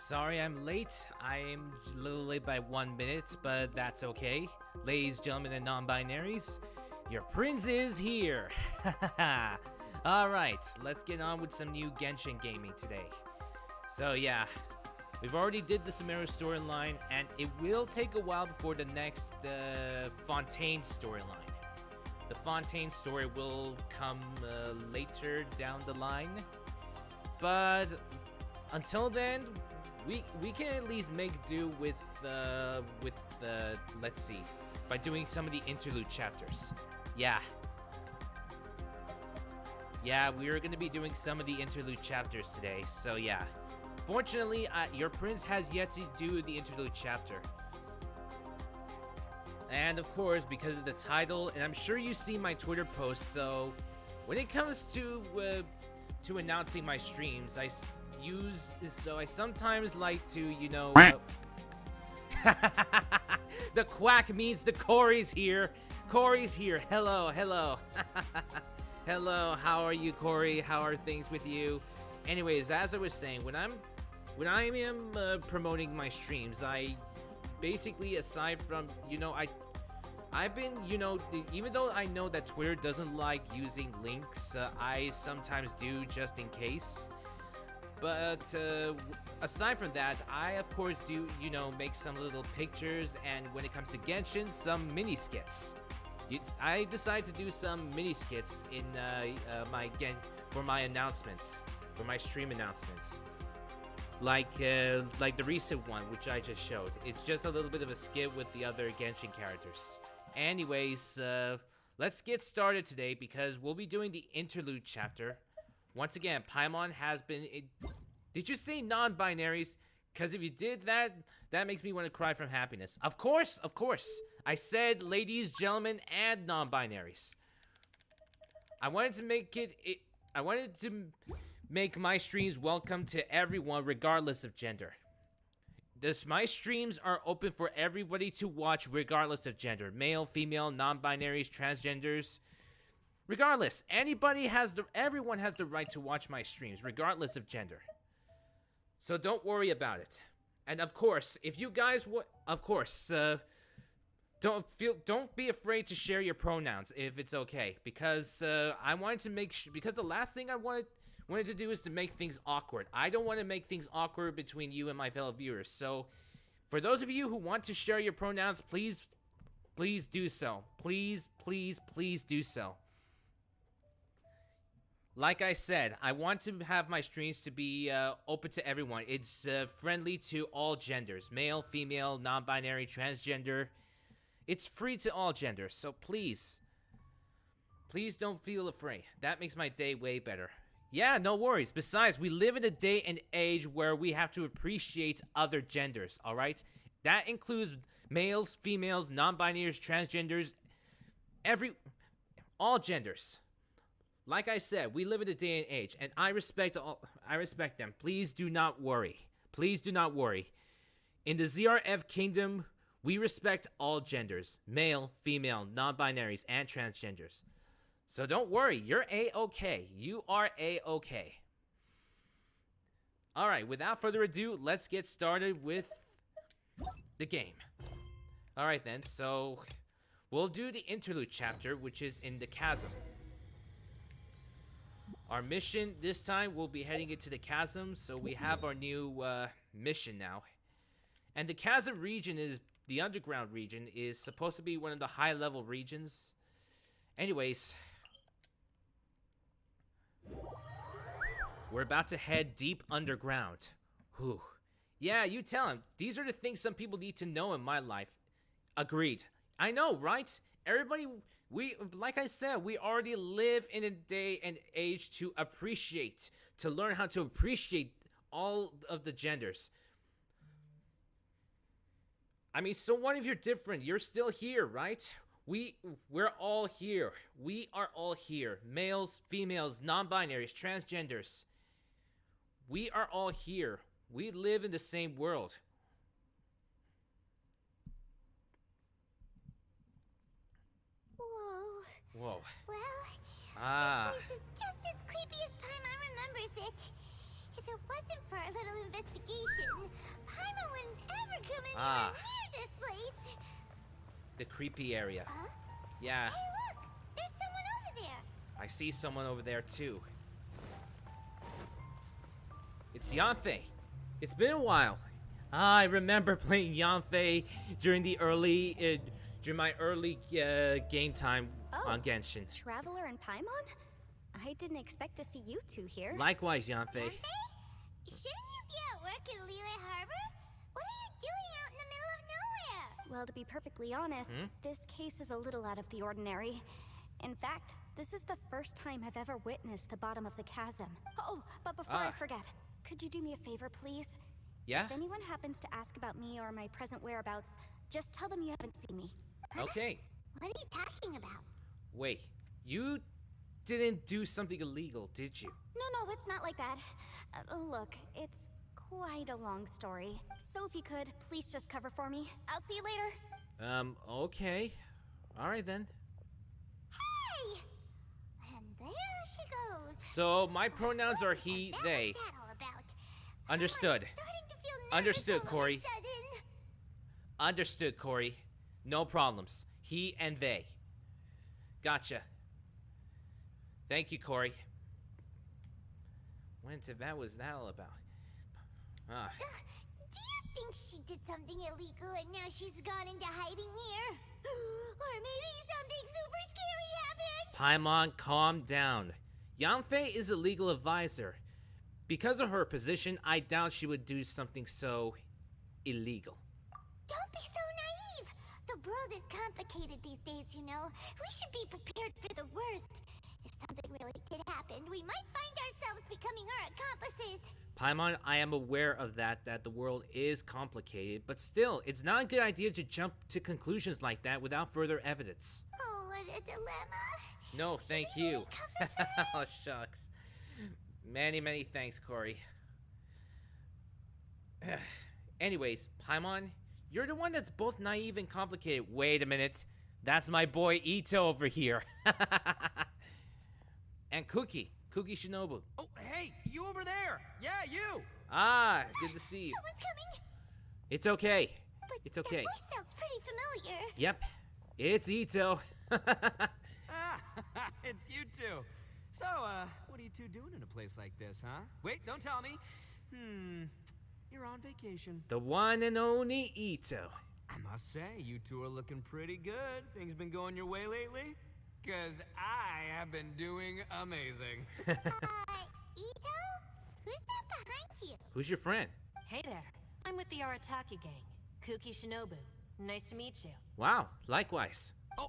Sorry I'm late. I'm a little late by 1 minute, but that's okay. Ladies, gentlemen, and non-binaries, your prince is here. Alright, let's get on with some new Genshin gaming today. So yeah, we've already did the Sumeru storyline, and it will take a while before the next Fontaine storyline. The Fontaine story will come later down the line, but until then, we can at least make do with let's see, by doing some of the interlude chapters. Yeah, we're gonna be doing some of the interlude chapters today. So yeah, fortunately, your prince has yet to do the interlude chapter. And of course, because of the title, and I'm sure you see my Twitter posts, so when it comes to announcing my streams, I sometimes like to, the quack means the Corey's here. Corey's here. Hello. Hello, how are you, Corey? How are things with you? Anyways, as I was saying, when I am promoting my streams, I basically, aside from, I've been, even though I know that Twitter doesn't like using links, I sometimes do just in case. But aside from that, I of course do, make some little pictures, and when it comes to Genshin, some mini skits. I decided to do some mini skits in for my announcements, for my stream announcements. Like the recent one, which I just showed. It's just a little bit of a skit with the other Genshin characters. Anyways, let's get started today because we'll be doing the interlude chapter. Once again, Paimon has been... Did you say non-binaries? Because if you did that, that makes me want to cry from happiness. Of course. I said ladies, gentlemen, and non-binaries. I wanted to make my streams welcome to everyone regardless of gender. My streams are open for everybody to watch regardless of gender. Male, female, non-binaries, transgenders. Regardless, everyone has the right to watch my streams regardless of gender. So don't worry about it. And of course, if you guys don't be afraid to share your pronouns if it's okay, because I wanted to because the last thing I wanted to do is to make things awkward. I don't want to make things awkward between you and my fellow viewers. So, for those of you who want to share your pronouns, please do so. Please do so. Like I said, I want to have my streams to be open to everyone. It's friendly to all genders. Male, female, non-binary, transgender. It's free to all genders, so please don't feel afraid. That makes my day way better. Yeah, no worries. Besides, we live in a day and age where we have to appreciate other genders, alright? That includes males, females, non-binaries, transgenders, all genders. Like I said, we live in a day and age, and I respect them. Please do not worry. In the ZRF kingdom, we respect all genders, male, female, non-binaries, and transgenders. So don't worry, you're A-okay. You are A-okay. Alright, without further ado, let's get started with the game. Alright then, so we'll do the interlude chapter, which is in the chasm. Our mission this time, we'll be heading into the chasm, so we have our new mission now. And the chasm region the underground region is supposed to be one of the high-level regions. Anyways, we're about to head deep underground. Whew. Yeah, you tell him. These are the things some people need to know in my life. Agreed. I know, right? Everybody, like I said, we already live in a day and age to learn how to appreciate all of the genders. I mean, so what if you're different? You're still here, right? We're all here. We are all here. Males, females, non-binaries, transgenders. We are all here. We live in the same world. Whoa. Well, this place is just as creepy as Paimon remembers it. If it it wasn't for our little investigation, Paimon wouldn't ever come anywhere near this place. The creepy area. Huh? Yeah. Hey, look! There's someone over there. I see someone over there too. It's Yanfei. It's been a while. I remember playing Yanfei during my early game time on Genshin. Traveler and Paimon? I didn't expect to see you two here. Likewise, Yanfei. Yanfei? Shouldn't you be at work in Liyue Harbor? What are you doing out in the middle of nowhere? Well, to be perfectly honest, this case is a little out of the ordinary. In fact, this is the first time I've ever witnessed the bottom of the chasm. Oh, but before I forget, could you do me a favor, please? Yeah? If anyone happens to ask about me or my present whereabouts, just tell them you haven't seen me. Okay. What are you talking about? Wait, you didn't do something illegal, did you? No, it's not like that. Look, it's quite a long story. So if you could, please just cover for me. I'll see you later. Okay. Alright then. Hey! And there she goes. So, my pronouns are he, they. What's that all about? Understood. I'm starting to feel nervous Understood, all of a Corey. sudden. Understood, Corey. No problems. He and they. Gotcha. Thank you, Corey. What was that all about? Do you think she did something illegal and now she's gone into hiding here? Or maybe something super scary happened? Paimon, calm down. Yanfei is a legal advisor. Because of her position, I doubt she would do something so illegal. Don't be so naive. The world is complicated these days, you know. We should be prepared for the worst. If something really did happen, we might find ourselves becoming her accomplices. Paimon, I am aware of that the world is complicated, but still, it's not a good idea to jump to conclusions like that without further evidence. Oh, what a dilemma. No, thank Should we you. really cover for her? Oh, shucks. Many thanks, Corey. Anyways, Paimon, you're the one that's both naive and complicated. Wait a minute. That's my boy Itto over here. And Kuki Shinobu. Oh, hey, you over there. Yeah, you. Ah, good to see you. Someone's coming. It's okay. But It's okay. That voice sounds pretty familiar. Yep, it's Itto. It's you two. So, what are you two doing in a place like this, huh? Wait, don't tell me. You're on vacation. The one and only Itto. I must say, you two are looking pretty good. Things been going your way lately? Cause I have been doing amazing. Itto? Who's that behind you? Who's your friend? Hey there, I'm with the Arataki gang. Kuki Shinobu. Nice to meet you. Wow, likewise. Oh,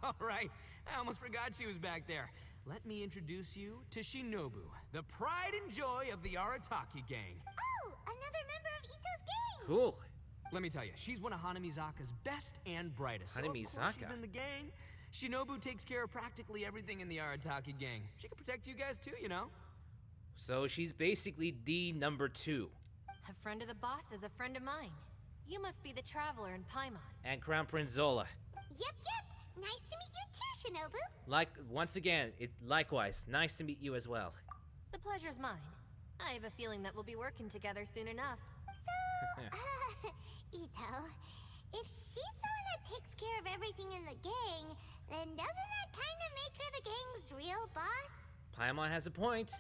all right. I almost forgot she was back there. Let me introduce you to Shinobu, the pride and joy of the Arataki gang. Oh, another member of Itto's gang. Cool. Let me tell you, she's one of Hanamizaka's best and brightest. So of course Hanamizaka? she's in the gang. Shinobu takes care of practically everything in the Arataki gang. She can protect you guys too, you know? So she's basically the number 2. A friend of the boss is a friend of mine. You must be the traveler in Paimon. And Crown Prince Zola. Yep. Nice to meet you too, Shinobu. Once again, likewise, nice to meet you as well. The pleasure's mine. I have a feeling that we'll be working together soon enough. So, Itto, if she's the one that takes care of everything in the gang, then doesn't that kind of make her the gang's real boss? Paimon has a point.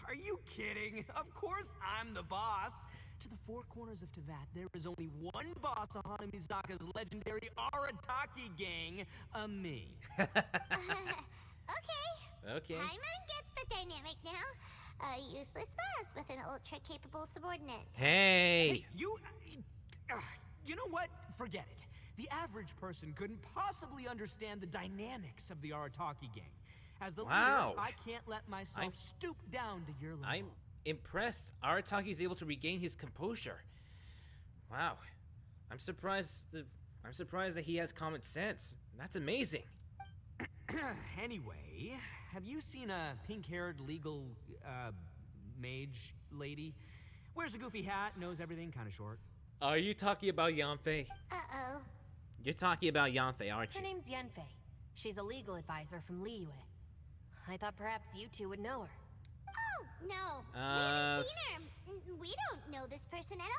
Are you kidding? Of course I'm the boss. To the four corners of Teyvat, there is only one boss of Hanamizaka's legendary Arataki gang, me. Okay. Paimon gets the dynamic now. A useless boss with an ultra-capable subordinate. Hey! You know what? Forget it. The average person couldn't possibly understand the dynamics of the Arataki gang. As the leader, I can't let myself stoop down to your level. I'm impressed. Arataki is able to regain his composure. Wow. I'm surprised that he has common sense. That's amazing. Anyway, have you seen a pink-haired legal mage lady? Wears a goofy hat, knows everything, kind of short. Are you talking about Yanfei? Uh-oh. You're talking about Yanfei, aren't Her you? name's Yanfei. She's a legal advisor from Liyue. I thought perhaps you two would know her. Oh, Oh, no. We haven't seen her. We don't know this person at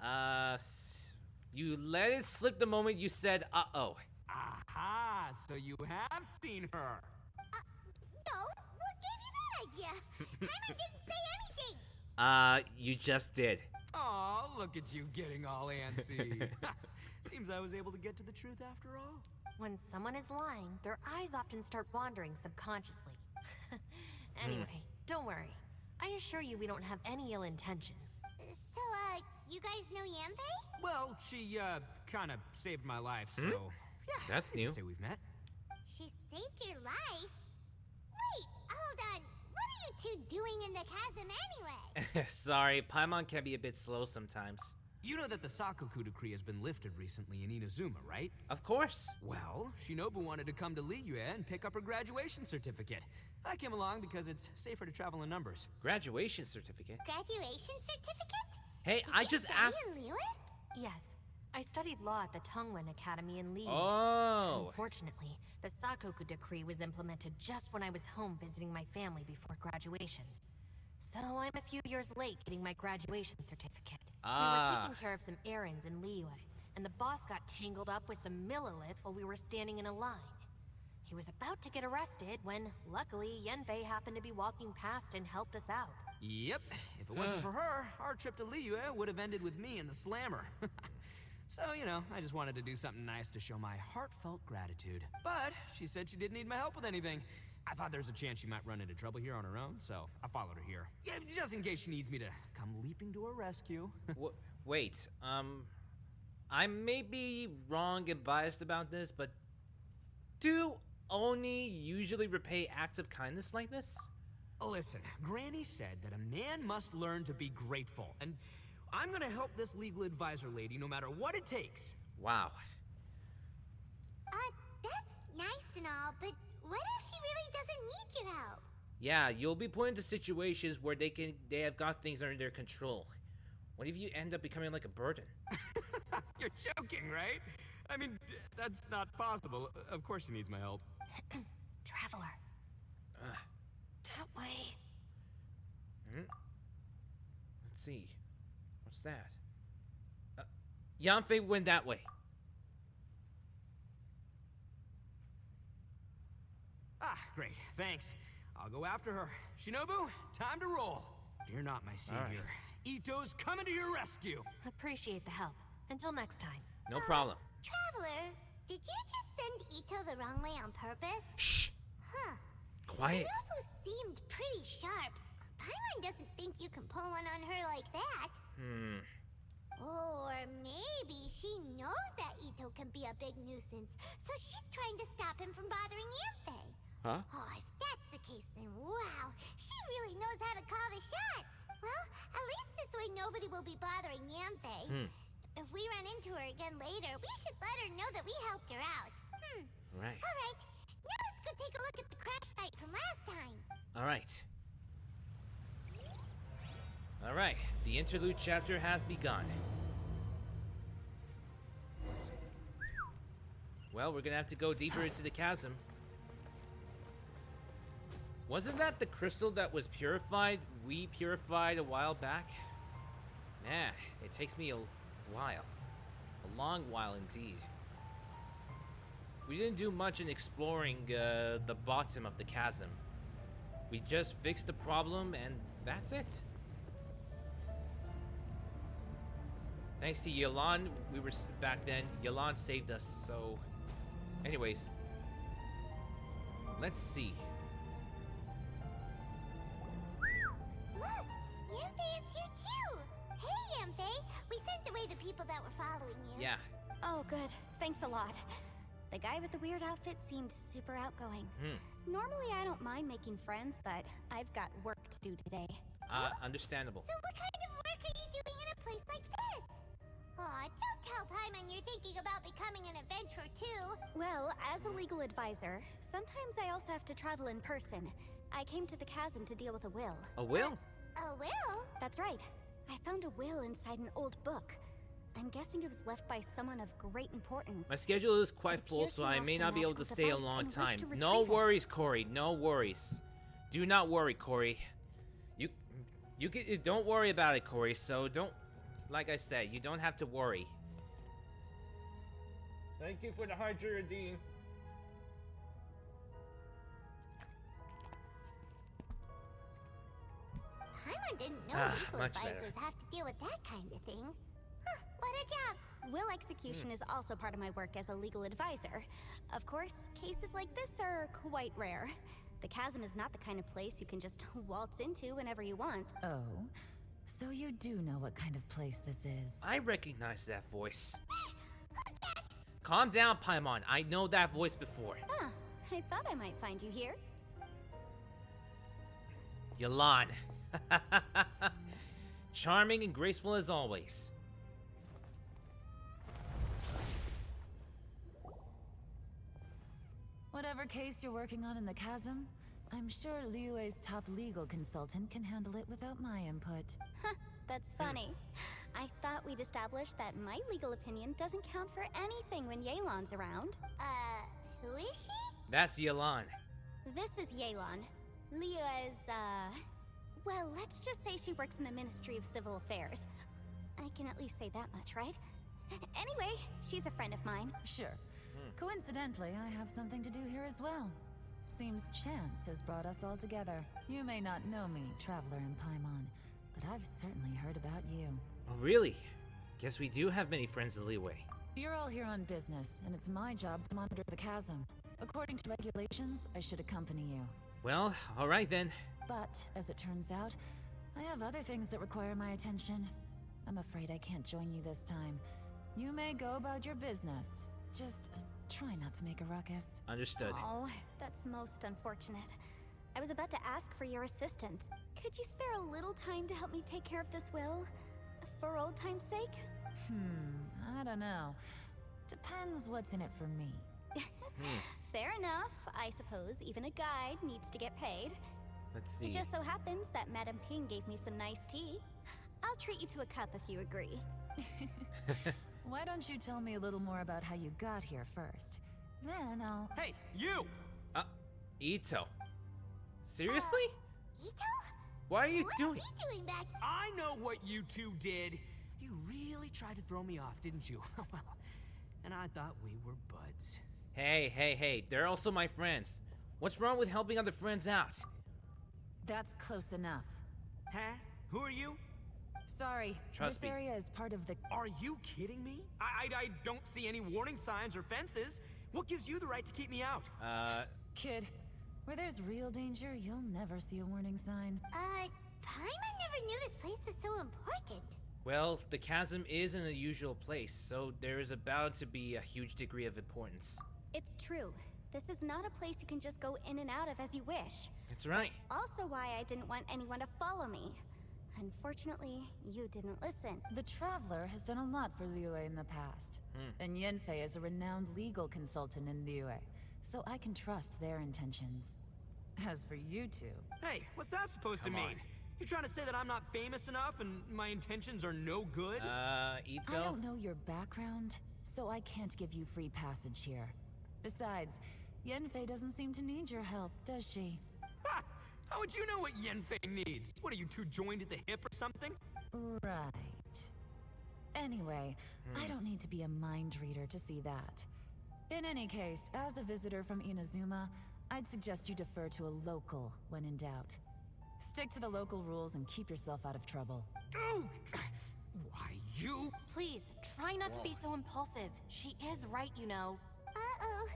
all. You let it slip the moment you said, uh-oh. Aha, so you have seen her. No, what gave you that idea? Paimon didn't say anything. You just did. Aw, look at you getting all antsy. Seems I was able to get to the truth after all. When someone is lying, their eyes often start wandering subconsciously. Anyway, don't worry. I assure you we don't have any ill intentions. So, you guys know Yanfei? Well, she, kinda saved my life, so... Yeah, that's new. I'd say we've met. She saved your life? Wait, hold on. What are you two doing in the chasm anyway? Sorry, Paimon can be a bit slow sometimes. You know that the Sakoku decree has been lifted recently in Inazuma, right? Of course. Well, Shinobu wanted to come to Liyue and pick up her graduation certificate. I came along because it's safer to travel in numbers. Graduation certificate? Graduation certificate? Hey, I just asked... In Liyue? Yes. I studied law at the Tongwen Academy in Liyue. Oh. Unfortunately, the Sakoku decree was implemented just when I was home visiting my family before graduation. So I'm a few years late getting my graduation certificate. We were taking care of some errands in Liyue, and the boss got tangled up with some Millilith while we were standing in a line. He was about to get arrested when, luckily, Yanfei happened to be walking past and helped us out. Yep, if it wasn't for her, our trip to Liyue would have ended with me and the Slammer. So, you know, I just wanted to do something nice to show my heartfelt gratitude. But she said she didn't need my help with anything. I thought there's a chance she might run into trouble here on her own, so I followed her here. Yeah, just in case she needs me to come leaping to her rescue. Wait, I may be wrong and biased about this, but do Oni usually repay acts of kindness like this? Listen, Granny said that a man must learn to be grateful, and I'm gonna help this legal advisor lady no matter what it takes. Wow. That's nice and all, but what if she really doesn't need your help? Yeah, you'll be put into situations where they have got things under their control. What if you end up becoming like a burden? You're joking, right? I mean, that's not possible. Of course she needs my help. Traveler. That way. Let's see. What's that? Yanfei went that way. Ah, great. Thanks. I'll go after her. Shinobu, time to roll. You're not my savior. Itto's coming to your rescue. Appreciate the help. Until next time. No problem. Traveler, did you just send Itto the wrong way on purpose? Shh. Huh. Quiet. Shinobu seemed pretty sharp. Paimon doesn't think you can pull one on her like that. Or maybe she knows that Itto can be a big nuisance, so she's trying to stop him from bothering Yanfei. Huh? Oh, if that's the case, then wow, she really knows how to call the shots. Well, at least this way nobody will be bothering Yanfei. If we run into her again later, we should let her know that we helped her out. Right. All right, now let's go take a look at the crash site from last time. All right. All right. The interlude chapter has begun. Well, we're gonna have to go deeper into the chasm. Wasn't that the crystal that was purified? We purified a while back? Man, it takes me a while. A long while indeed. We didn't do much in exploring the bottom of the chasm. We just fixed the problem and that's it. Thanks to Yelan, we were back then. Yelan saved us, so... Anyways. Let's see. Look! Yanfei is here too! Hey, Yanfei! We sent away the people that were following you. Yeah. Oh, good. Thanks a lot. The guy with the weird outfit seemed super outgoing. Normally, I don't mind making friends, but I've got work to do today. Understandable. So what kind of work are you doing in a place like this? Aw, don't tell Paimon you're thinking about becoming an adventurer too. Well, as a legal advisor, sometimes I also have to travel in person. I came to the chasm to deal with a will. A will? A will? That's right. I found a will inside an old book. I'm guessing it was left by someone of great importance. My schedule is quite full, so I may not be able to stay a long time. No worries, Corey. No worries. Do not worry, Corey. Don't worry about it, Corey. So don't, like I said, you don't have to worry. Thank you for the Hydra Dean. Paimon didn't know legal advisors have to deal with that kind of thing. Huh, what a job. Will execution is also part of my work as a legal advisor. Of course, cases like this are quite rare. The chasm is not the kind of place you can just waltz into whenever you want. Oh, so you do know what kind of place this is. I recognize that voice. Calm down, Paimon. I know that voice before. Ah, I thought I might find you here. Yelan. Charming and graceful as always. Whatever case you're working on in the chasm, I'm sure Liyue's top legal consultant can handle it without my input. Huh, that's funny. I thought we'd established that my legal opinion doesn't count for anything when Yelan's around. Who is she? That's Yelan. This is Yelan. Liyue's, well, let's just say she works in the Ministry of Civil Affairs. I can at least say that much, right? Anyway, she's a friend of mine. Sure. Coincidentally, I have something to do here as well. Seems chance has brought us all together. You may not know me, Traveler in Paimon, but I've certainly heard about you. Oh, really? Guess we do have many friends in Liyue. You're all here on business, and it's my job to monitor the chasm. According to regulations, I should accompany you. Well, alright then. But, as it turns out, I have other things that require my attention. I'm afraid I can't join you this time. You may go about your business. Just try not to make a ruckus. Understood. Oh, that's most unfortunate. I was about to ask for your assistance. Could you spare a little time to help me take care of this will? For old time's sake? I don't know. Depends what's in it for me. Fair enough. I suppose even a guide needs to get paid. Let's see. It just so happens that Madame Ping gave me some nice tea. I'll treat you to a cup if you agree. Why don't you tell me a little more about how you got here first? Then I'll... Hey, you! Itto. Seriously? Itto? Why are you doing? What's he doing back? I know what you two did. You really tried to throw me off, didn't you? Well, and I thought we were buds. Hey, they're also my friends. What's wrong with helping other friends out? That's close enough. Huh? Who are you? Sorry, Trust this me. area is part of the... Are you kidding me? I don't see any warning signs or fences. What gives you the right to keep me out? Kid, where there's real danger, you'll never see a warning sign. Paimon never knew this place was so important. Well, the chasm is an unusual place, so there is about to be a huge degree of importance. It's true. This is not a place you can just go in and out of as you wish. That's right. Also why I didn't want anyone to follow me. Unfortunately, you didn't listen. The Traveler has done a lot for Liyue in the past. And Yanfei is a renowned legal consultant in Liyue, so I can trust their intentions. As for you two... Hey, what's that supposed to mean? You trying to say that I'm not famous enough and my intentions are no good? Itto? I don't know your background, so I can't give you free passage here. Besides, Yanfei doesn't seem to need your help, does she? Ha! How would you know what Yanfei needs? What, are you two joined at the hip or something? Right. Anyway, I don't need to be a mind reader to see that. In any case, as a visitor from Inazuma, I'd suggest you defer to a local when in doubt. Stick to the local rules and keep yourself out of trouble. Oh! Why, you? Please, try not to be so impulsive. She is right, you know. Uh-oh.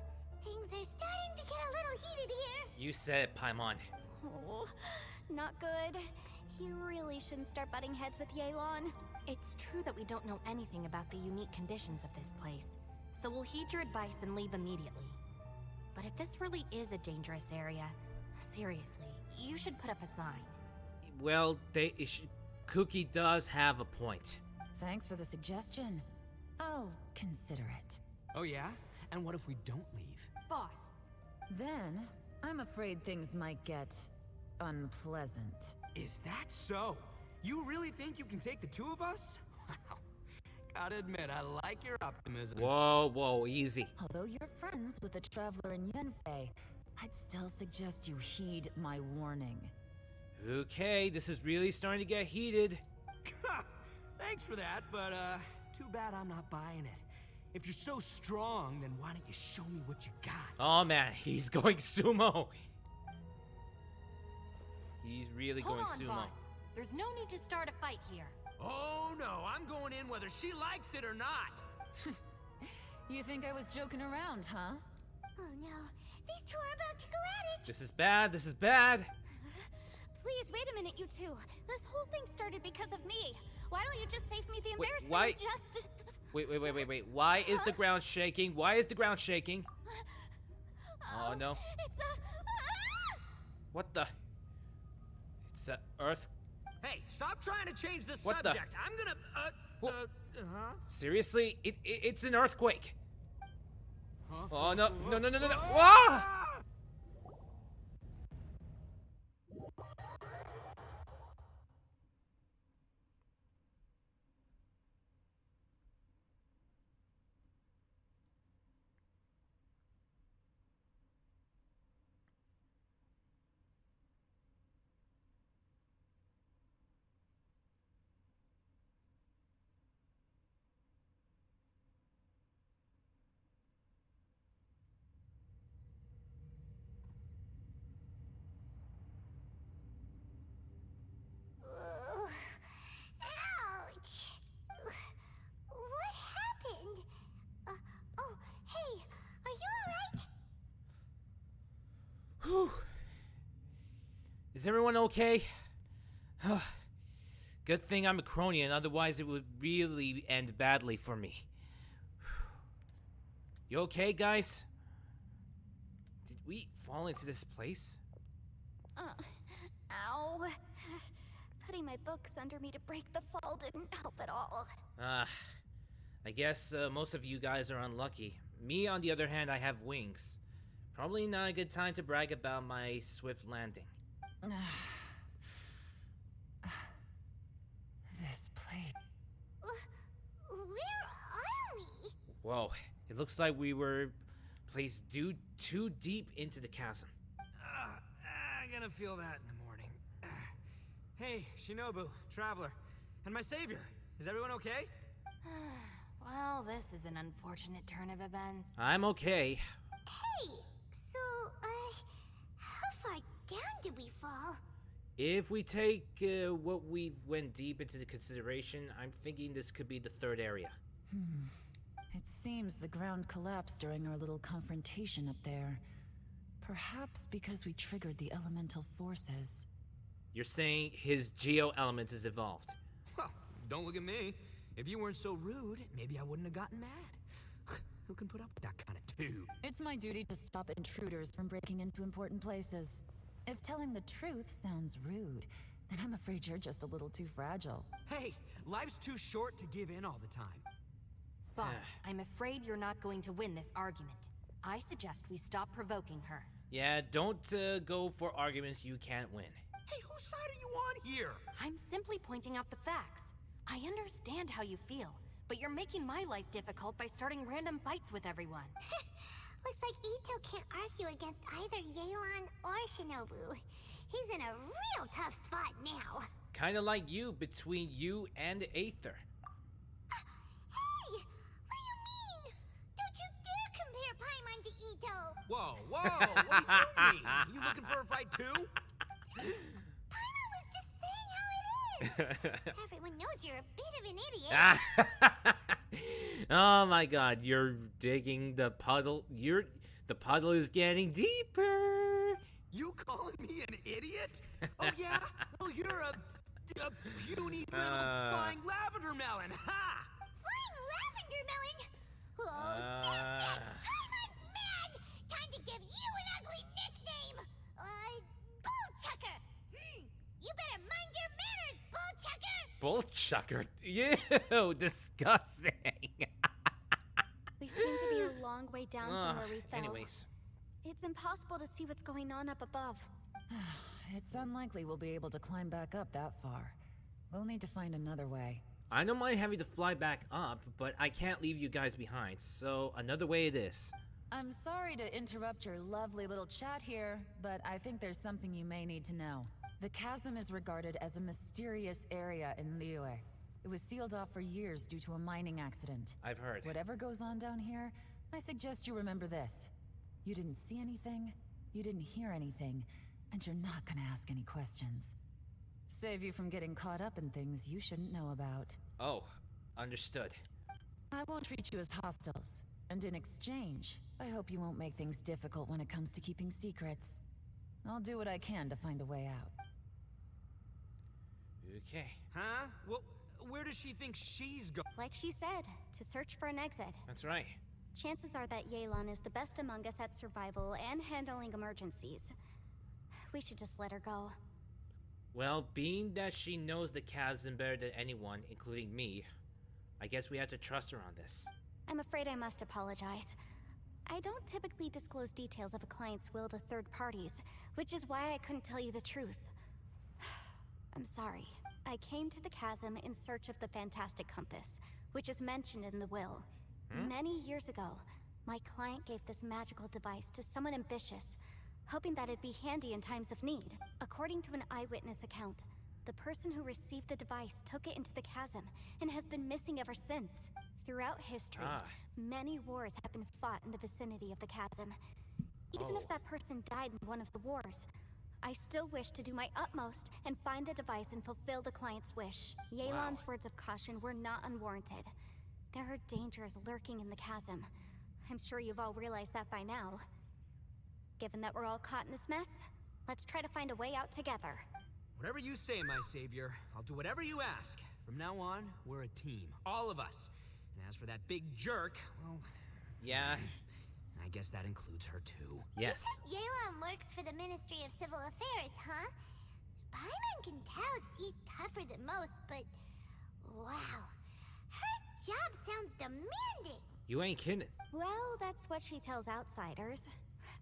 Things are starting to get a little heated here. You said it, Paimon. Oh, not good. You really shouldn't start butting heads with Yelan. It's true that we don't know anything about the unique conditions of this place, so we'll heed your advice and leave immediately. But if this really is a dangerous area, seriously, you should put up a sign. Well, Kuki does have a point. Thanks for the suggestion. I'll consider it. Oh yeah? And what if we don't leave? Boss, Then, I'm afraid things might get... unpleasant. Is that so? You really think you can take the two of us? Wow. Gotta admit, I like your optimism. Whoa, easy. Although you're friends with the Traveler and Yanfei, I'd still suggest you heed my warning. Okay, this is really starting to get heated. Thanks for that, but too bad I'm not buying it. If you're so strong, then why don't you show me what you got? Oh man, he's going sumo. He's really Hold going on, sumo. boss. There's no need to start a fight here. Oh no, I'm going in whether she likes it or not. You think I was joking around, huh? Oh no, these two are about to go at it. This is bad, this is bad. Please, wait a minute, you two. This whole thing started because of me. Why don't you just save me the Wait, embarrassment why- of just... Wait. Why is the ground shaking? Why is the ground shaking? Oh no. It's a... What the? It's a earth. Hey, stop trying to change the What the- subject. I'm gonna, What? Seriously? It's an earthquake. Huh? Oh no. No. Ah! Ugh. Ouch. What happened? Oh, hey, are you alright? Whew. Is everyone okay? Good thing I'm a Cronian, otherwise it would really end badly for me. You okay, guys? Did we fall into this place? Ow. Putting my books under me to break the fall didn't help at all. I guess most of you guys are unlucky. Me, on the other hand, I have wings. Probably not a good time to brag about my swift landing. This place. Where are we? Whoa, it looks like we were placed too deep into the chasm. I'm gonna feel that in the morning. Hey, Shinobu, Traveler, and my savior. Is everyone okay? Well, this is an unfortunate turn of events. I'm okay. Hey, so, how far down did we fall? If we take what we went deep into the consideration, I'm thinking this could be the third area. It seems the ground collapsed during our little confrontation up there. Perhaps because we triggered the elemental forces. You're saying his geo element is evolved. Well, don't look at me. If you weren't so rude, maybe I wouldn't have gotten mad. Who can put up with that kind of tube? It's my duty to stop intruders from breaking into important places. If telling the truth sounds rude, then I'm afraid you're just a little too fragile. Hey, life's too short to give in all the time. Boss, I'm afraid you're not going to win this argument. I suggest we stop provoking her. Yeah, don't go for arguments you can't win. Hey, whose side are you on here? I'm simply pointing out the facts. I understand how you feel, but you're making my life difficult by starting random fights with everyone. Looks like Itto can't argue against either Yelan or Shinobu. He's in a real tough spot now. Kinda like you, between you and Aether. Hey! What do you mean? Don't you dare compare Paimon to Itto! Whoa, what do you mean? You looking for a fight too? Paimon was just saying how it is! Everyone knows you're a bit of an idiot. Oh my god, you're digging the puddle. The puddle is getting deeper. You calling me an idiot? Oh yeah? Well, you're a puny little flying lavender melon, ha! Flying lavender melon? Oh, that's it! Paimon's mad! Time to give you an ugly nickname! Bullchucker! You better mind your manners, Bullchucker! Bullchucker? Ew, disgusting. We seem to be a long way down from where we fell. Anyways. It's impossible to see what's going on up above. It's unlikely we'll be able to climb back up that far. We'll need to find another way. I don't mind having to fly back up, but I can't leave you guys behind, so another way it is. I'm sorry to interrupt your lovely little chat here, but I think there's something you may need to know. The chasm is regarded as a mysterious area in Liyue. It was sealed off for years due to a mining accident. I've heard. Whatever goes on down here, I suggest you remember this. You didn't see anything, you didn't hear anything, and you're not gonna ask any questions. Save you from getting caught up in things you shouldn't know about. Oh, understood. I won't treat you as hostiles. And in exchange, I hope you won't make things difficult when it comes to keeping secrets. I'll do what I can to find a way out. Okay. Huh? Well, where does she think she's going? Like she said, to search for an exit. That's right. Chances are that Yelan is the best among us at survival and handling emergencies. We should just let her go. Well, being that she knows the chasm better than anyone, including me, I guess we have to trust her on this. I'm afraid I must apologize. I don't typically disclose details of a client's will to third parties, which is why I couldn't tell you the truth. I'm sorry. I came to the chasm in search of the fantastic compass, which is mentioned in the will. Many years ago, my client gave this magical device to someone ambitious, hoping that it'd be handy in times of need. According to an eyewitness account, the person who received the device took it into the chasm and has been missing ever since. Throughout history, many wars have been fought in the vicinity of the chasm. Even if that person died in one of the wars, I still wish to do my utmost and find the device and fulfill the client's wish. Yelan's words of caution were not unwarranted. There are dangers lurking in the chasm. I'm sure you've all realized that by now. Given that we're all caught in this mess, let's try to find a way out together. Whatever you say, my savior. I'll do whatever you ask. From now on, we're a team. All of us. And as for that big jerk, well... Yeah. I guess that includes her too. Yes. Yelan works for the Ministry of Civil Affairs, huh? Paimon can tell she's tougher than most, but... wow. Her job sounds demanding. You ain't kidding. Well, that's what she tells outsiders.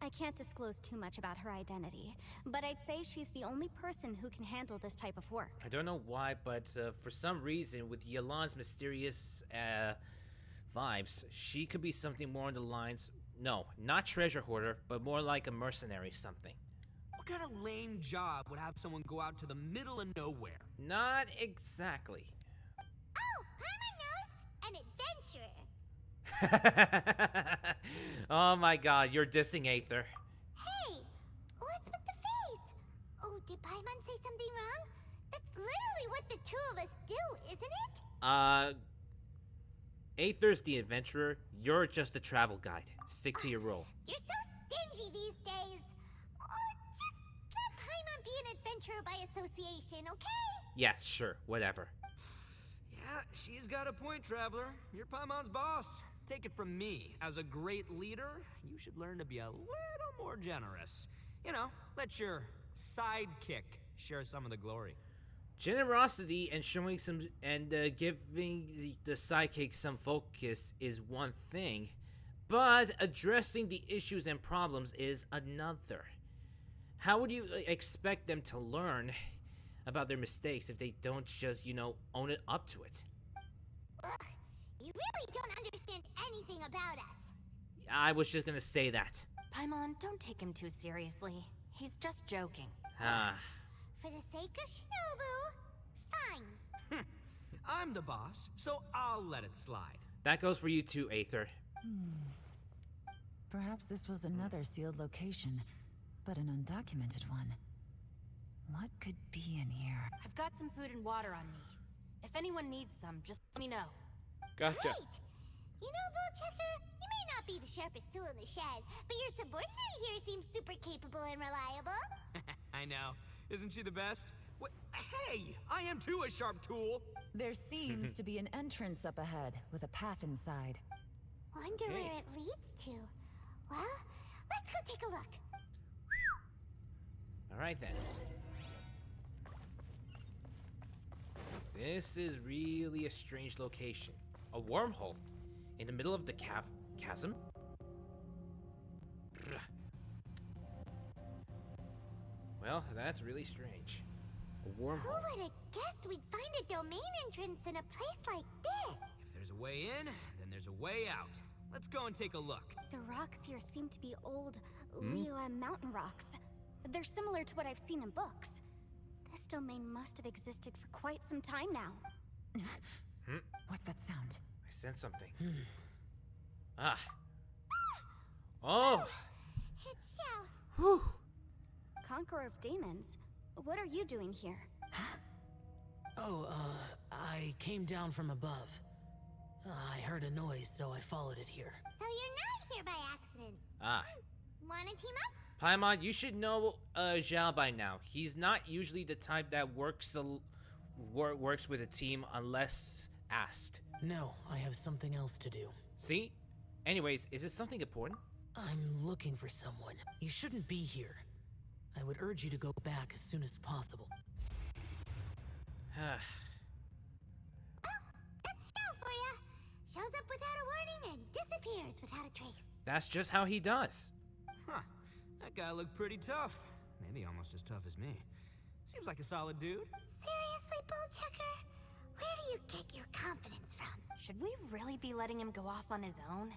I can't disclose too much about her identity, but I'd say she's the only person who can handle this type of work. I don't know why, but for some reason, with Yelan's mysterious vibes, she could be something more on the lines... No, not treasure hoarder, but more like a mercenary something. What kind of lame job would have someone go out to the middle of nowhere? Not exactly. Oh, Paimon knows! An adventurer. Oh my god, you're dissing Aether. Hey, what's with the face? Oh, did Paimon say something wrong? That's literally what the two of us do, isn't it? Aether's the adventurer, you're just a travel guide. Stick to your role. You're so stingy these days. Oh, just let Paimon be an adventurer by association, okay? Yeah, sure, whatever. Yeah, she's got a point, Traveler. You're Paimon's boss. Take it from me. As a great leader, you should learn to be a little more generous. You know, let your sidekick share some of the glory. Generosity and showing some and giving the sidekick some focus is one thing, but addressing the issues and problems is another. How would you expect them to learn about their mistakes if they don't just, you know, own it up to it? Ugh, you really don't understand anything about us. I was just gonna say that. Paimon, don't take him too seriously. He's just joking. For the sake of Shinobu, fine. I'm the boss, so I'll let it slide. That goes for you too, Aether. Perhaps this was another sealed location, but an undocumented one. What could be in here? I've got some food and water on me. If anyone needs some, just let me know. Gotcha. Great! You know, Bullchecker, you may not be the sharpest tool in the shed, but your subordinate here seems super capable and reliable. I know. Isn't she the best? What? Hey, I am too a sharp tool. There seems to be an entrance up ahead, with a path inside. Wonder Okay. where it leads to. Well, let's go take a look. Alright then. This is really a strange location. A wormhole in the middle of the chasm? Well, that's really strange. A Who wormhole. would have guessed we'd find a domain entrance in a place like this? If there's a way in, then there's a way out. Let's go and take a look. The rocks here seem to be old Liyue mountain rocks. They're similar to what I've seen in books. This domain must have existed for quite some time now. What's that sound? I sense something. Ah. Oh. It's Xiao. Whew. Conqueror of Demons, what are you doing here? Oh, I came down from above. I heard a noise, so I followed it here. So you're not here by accident. Ah. Wanna team up? Paimon, you should know Zhao by now. He's not usually the type that works with a team unless asked. No, I have something else to do. See? Anyways, is it something important? I'm looking for someone. You shouldn't be here. I would urge you to go back as soon as possible. Oh, that's Xiao for ya. Shows up without a warning and disappears without a trace. That's just how he does. Huh. That guy looked pretty tough. Maybe almost as tough as me. Seems like a solid dude. Seriously, Bullchucker? Where do you get your confidence from? Should we really be letting him go off on his own?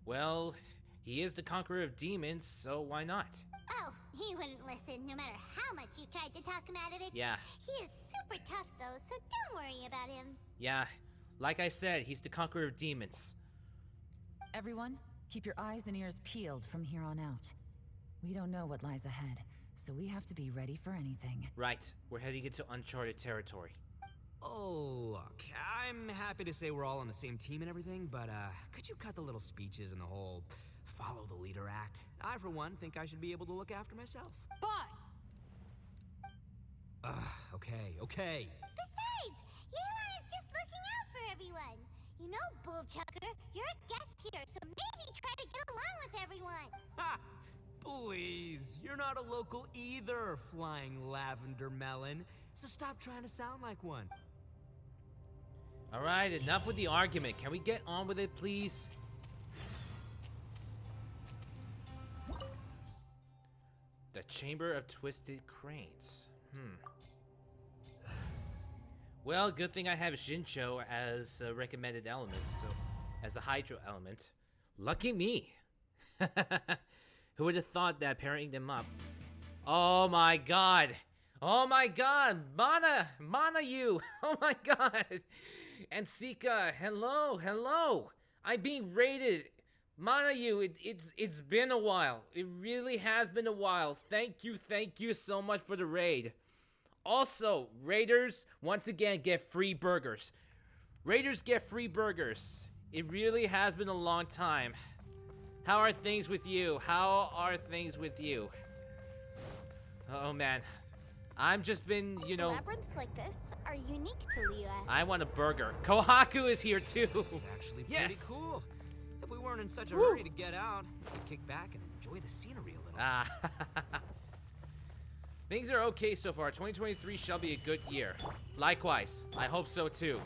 Well, he is the conqueror of demons, so why not? Oh, he wouldn't listen no matter how much you tried to talk him out of it. Yeah. He is super tough though, so don't worry about him. Yeah, like I said, he's the conqueror of demons. Everyone, keep your eyes and ears peeled from here on out. We don't know what lies ahead, so we have to be ready for anything. Right, we're heading into uncharted territory. Oh, look, I'm happy to say we're all on the same team and everything, but could you cut the little speeches and the whole follow the leader act? I, for one, think I should be able to look after myself. Boss! Okay. Besides, Yelan is just looking out for everyone. You know, Bullchucker, you're a guest here, so maybe try to get along with everyone. Ha! Please, you're not a local either, flying lavender melon, so stop trying to sound like one. Alright, enough with the argument. Can we get on with it, please? The Chamber of Twisted Cranes. Well, good thing I have Shincho as a recommended element, so as a Hydro element. Lucky me. Who would have thought that pairing them up? Oh my god. Oh my god. Mana you. Oh my god. And Sika, hello. I'm being raided. Mana you, it's been a while. It really has been a while. Thank you so much for the raid. Also, raiders, once again, get free burgers. Raiders get free burgers. It really has been a long time. How are things with you? Oh man, I've just been, you know... Labyrinths like this are unique to Liyue. I want a burger. Kohaku is here too. This is actually pretty cool. If we weren't in such a Woo. hurry to get out, we could kick back and enjoy the scenery a little. Things are okay so far. 2023 shall be a good year. Likewise, I hope so too.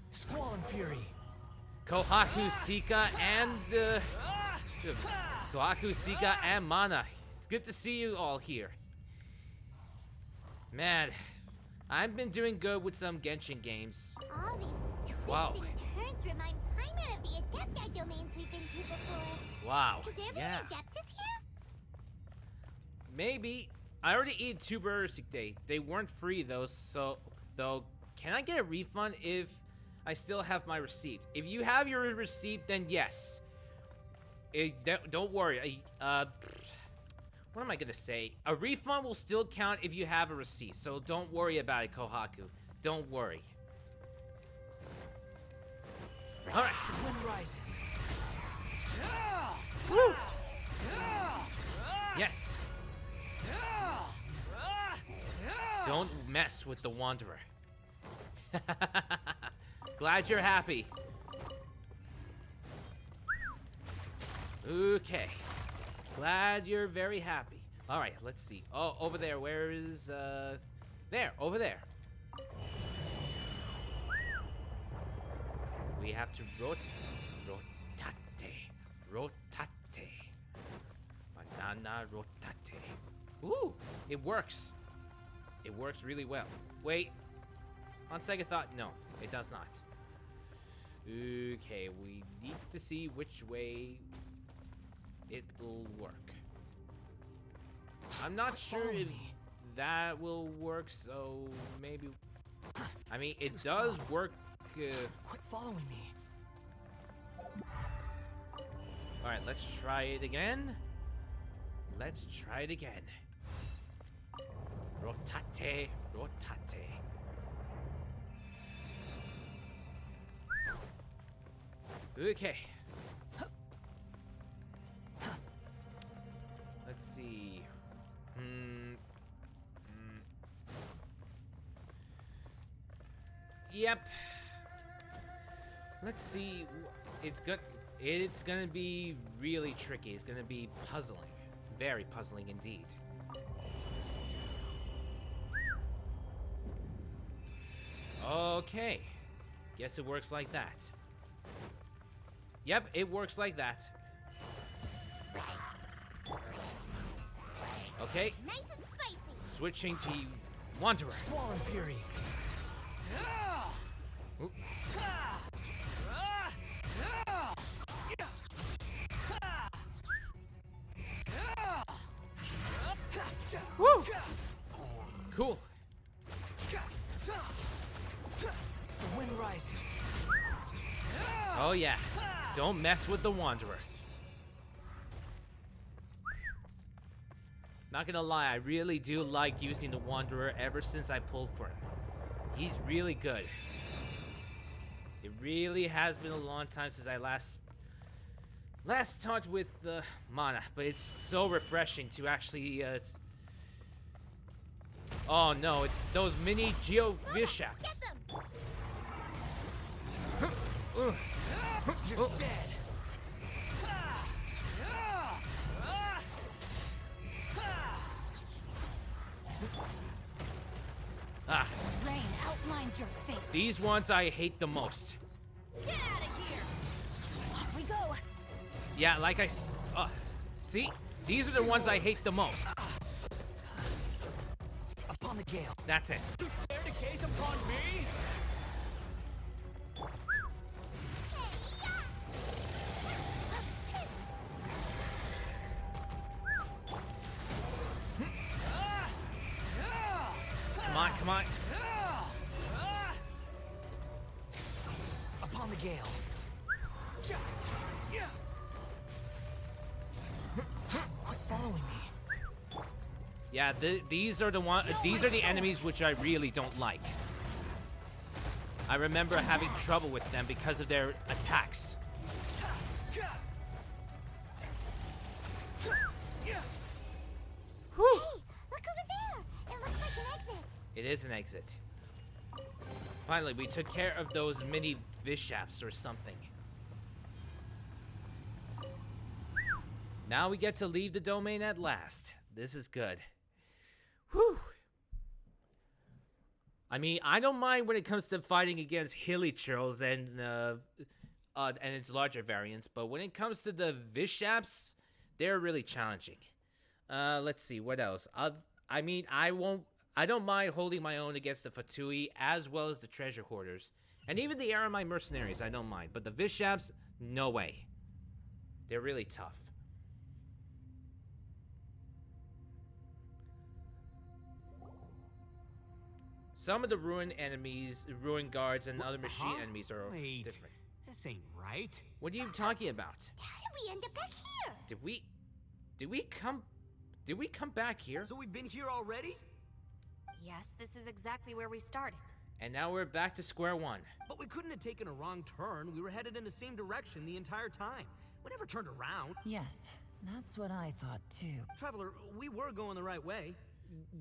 Squall and Fury. Kohaku, Sika, and Kohaku, Sika, and Mana. It's good to see you all here. Man, I've been doing good with some Genshin games. All these twists and turns remind Paimon of the Adepti domains we've been to before. Wow. Could there be an Adeptus here? Maybe. I already ate 2 burgers today. They weren't free though, can I get a refund if I still have my receipt? If you have your receipt, then yes. Don't worry. What am I gonna say? A refund will still count if you have a receipt, so don't worry about it, Kohaku. Don't worry. All right. The wind rises. Woo! Yes. Don't mess with the Wanderer. Glad you're happy. Okay. Glad you're very happy. All right, let's see. Oh, over there. Where is, there, over there. We have to rotate. Banana rotate. Ooh, it works. It works really well. Wait, on second thought, no, it does not. Okay, we need to see which way it will work. I'm not sure if that will work, so maybe... I mean, it does work... Quit following me. Alright, let's try it again. Let's try it again. Rotate, rotate. Okay. Let's see. Yep. Let's see. It's gonna be really tricky. It's gonna be puzzling. Very puzzling indeed. Okay. Guess it works like that. Yep, it works like that. Okay. Nice and spicy. Switching to Wanderer. Squall and Fury. Oop. Woo! Cool. The wind rises. Oh yeah. Don't mess with the Wanderer. Not gonna lie, I really do like using the Wanderer ever since I pulled for him. He's really good. It really has been a long time since I last talked with Mana, but it's so refreshing to actually oh no, it's those mini Geo Vishaps. You're dead. Ah. Rain outlines your fate. These ones I hate the most. Get out of here! Off we go! Yeah, like see? These are the ones I hate the most. Upon the gale. That's it. You dare to gaze upon me? Come on, come on. Upon the gale. Quit following me. Yeah, these are the enemies which I really don't like. I remember having trouble with them because of their attacks. Whew. Hey, look over there. It looks like an exit. It is an exit. Finally, we took care of those mini Vishaps or something. Now we get to leave the domain at last. This is good. Whew. I mean, I don't mind when it comes to fighting against Hilichurls and its larger variants, but when it comes to the Vishaps, they're really challenging. Let's see, what else? I mean, I don't mind holding my own against the Fatui as well as the Treasure Hoarders. And even the Aramai Mercenaries, I don't mind. But the Vishaps, no way. They're really tough. Some of the Ruin enemies, Ruin guards, and other machine enemies are different. This ain't right. What are you talking about? How did we end up back here? Did we come back here? So we've been here already? Yes, this is exactly where we started. And now we're back to square one. But we couldn't have taken a wrong turn. We were headed in the same direction the entire time. We never turned around. Yes, that's what I thought too. Traveler, we were going the right way,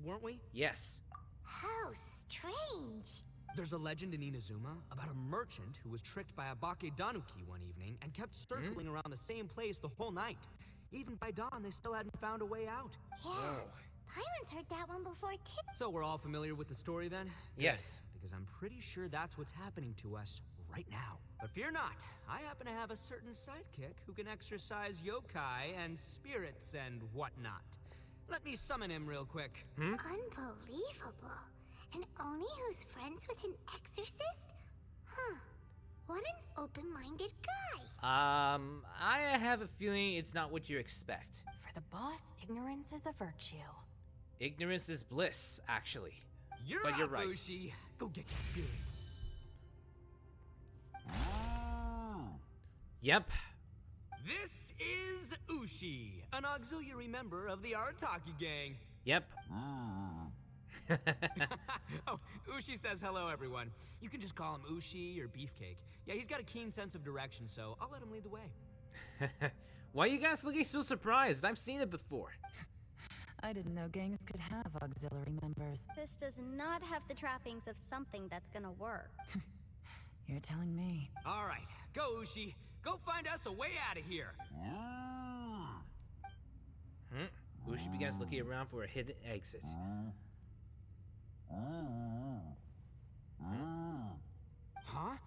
weren't we? Yes. How strange. There's a legend in Inazuma about a merchant who was tricked by a Bakedanuki one evening and kept circling around the same place the whole night. Even by dawn, they still hadn't found a way out. Yeah. Paimon's heard that one before too. So we're all familiar with the story then? Yes. Because I'm pretty sure that's what's happening to us right now. But fear not, I happen to have a certain sidekick who can exercise yokai and spirits and whatnot. Let me summon him real quick. Unbelievable. An Oni who's friends with an exorcist? Huh. What an open-minded guy. I have a feeling it's not what you expect. For the boss, ignorance is a virtue. Ignorance is bliss, actually. You're right. Ushi. Go get your spirit. Yep. This is Ushi, an auxiliary member of the Arataki gang. Yep. Oh, Ushi says hello, everyone. You can just call him Ushi or Beefcake. Yeah, he's got a keen sense of direction, so I'll let him lead the way. Why are you guys looking so surprised? I've seen it before. I didn't know gangs could have auxiliary members. This does not have the trappings of something that's gonna work. You're telling me. All right, go Ushi. Go find us a way out of here. Ushi begins looking around for a hidden exit. Huh?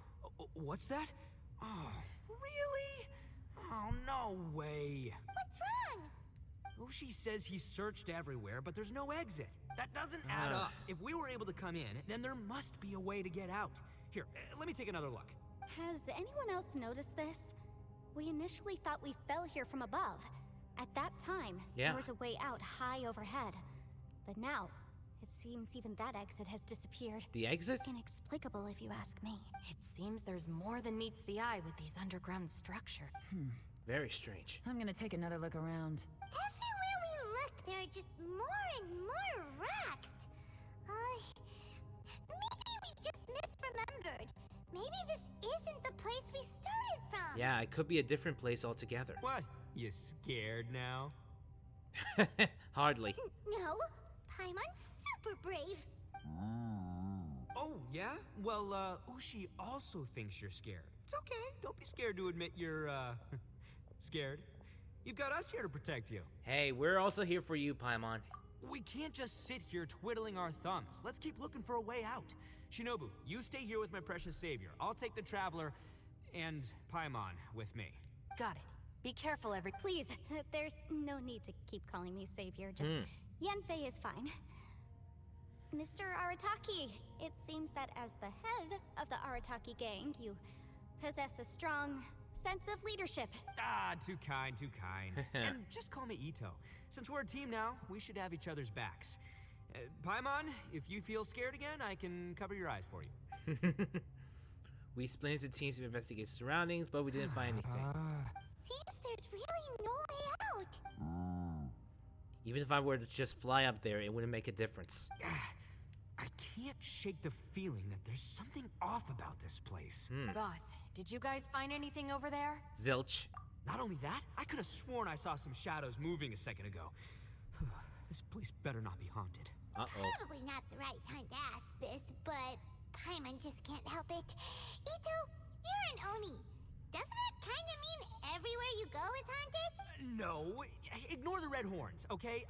What's that? Oh, really? Oh, no way. What's wrong? Ushi says he searched everywhere, but there's no exit. That doesn't add up. If we were able to come in, then there must be a way to get out. Here, let me take another look. Has anyone else noticed this? We initially thought we fell here from above. At that time, there was a way out high overhead. But now, it seems even that exit has disappeared. The exit? Inexplicable, if you ask me. It seems there's more than meets the eye with these underground structures. Very strange. I'm gonna take another look around. Everywhere we look, there are just more and more rocks. Maybe we've just misremembered. Maybe this isn't the place we started from. Yeah, it could be a different place altogether. What? You scared now? Hardly. No, Paimon's super brave. Oh, yeah? Well, Ushi also thinks you're scared. It's okay. Don't be scared to admit you're, scared. You've got us here to protect you. Hey, we're also here for you, Paimon. We can't just sit here twiddling our thumbs. Let's keep looking for a way out. Shinobu, you stay here with my precious savior. I'll take the Traveler and Paimon with me. Got it. Be careful, Please, there's no need to keep calling me savior. Just Yanfei is fine. Mr. Arataki, it seems that as the head of the Arataki gang, you possess a strong sense of leadership. Ah, too kind, too kind. And just call me Itto. Since we're a team now, we should have each other's backs. Paimon, if you feel scared again, I can cover your eyes for you. We split into teams to investigate surroundings, but we didn't find anything. Seems there's really no way out. Even if I were to just fly up there, it wouldn't make a difference. I can't shake the feeling that there's something off about this place. Boss, did you guys find anything over there? Zilch. Not only that, I could have sworn I saw some shadows moving a second ago. This place better not be haunted. Probably not the right time to ask this, but Paimon just can't help it. Itto, you're an Oni. Doesn't that kind of mean everywhere you go is haunted? No, ignore the red horns, okay?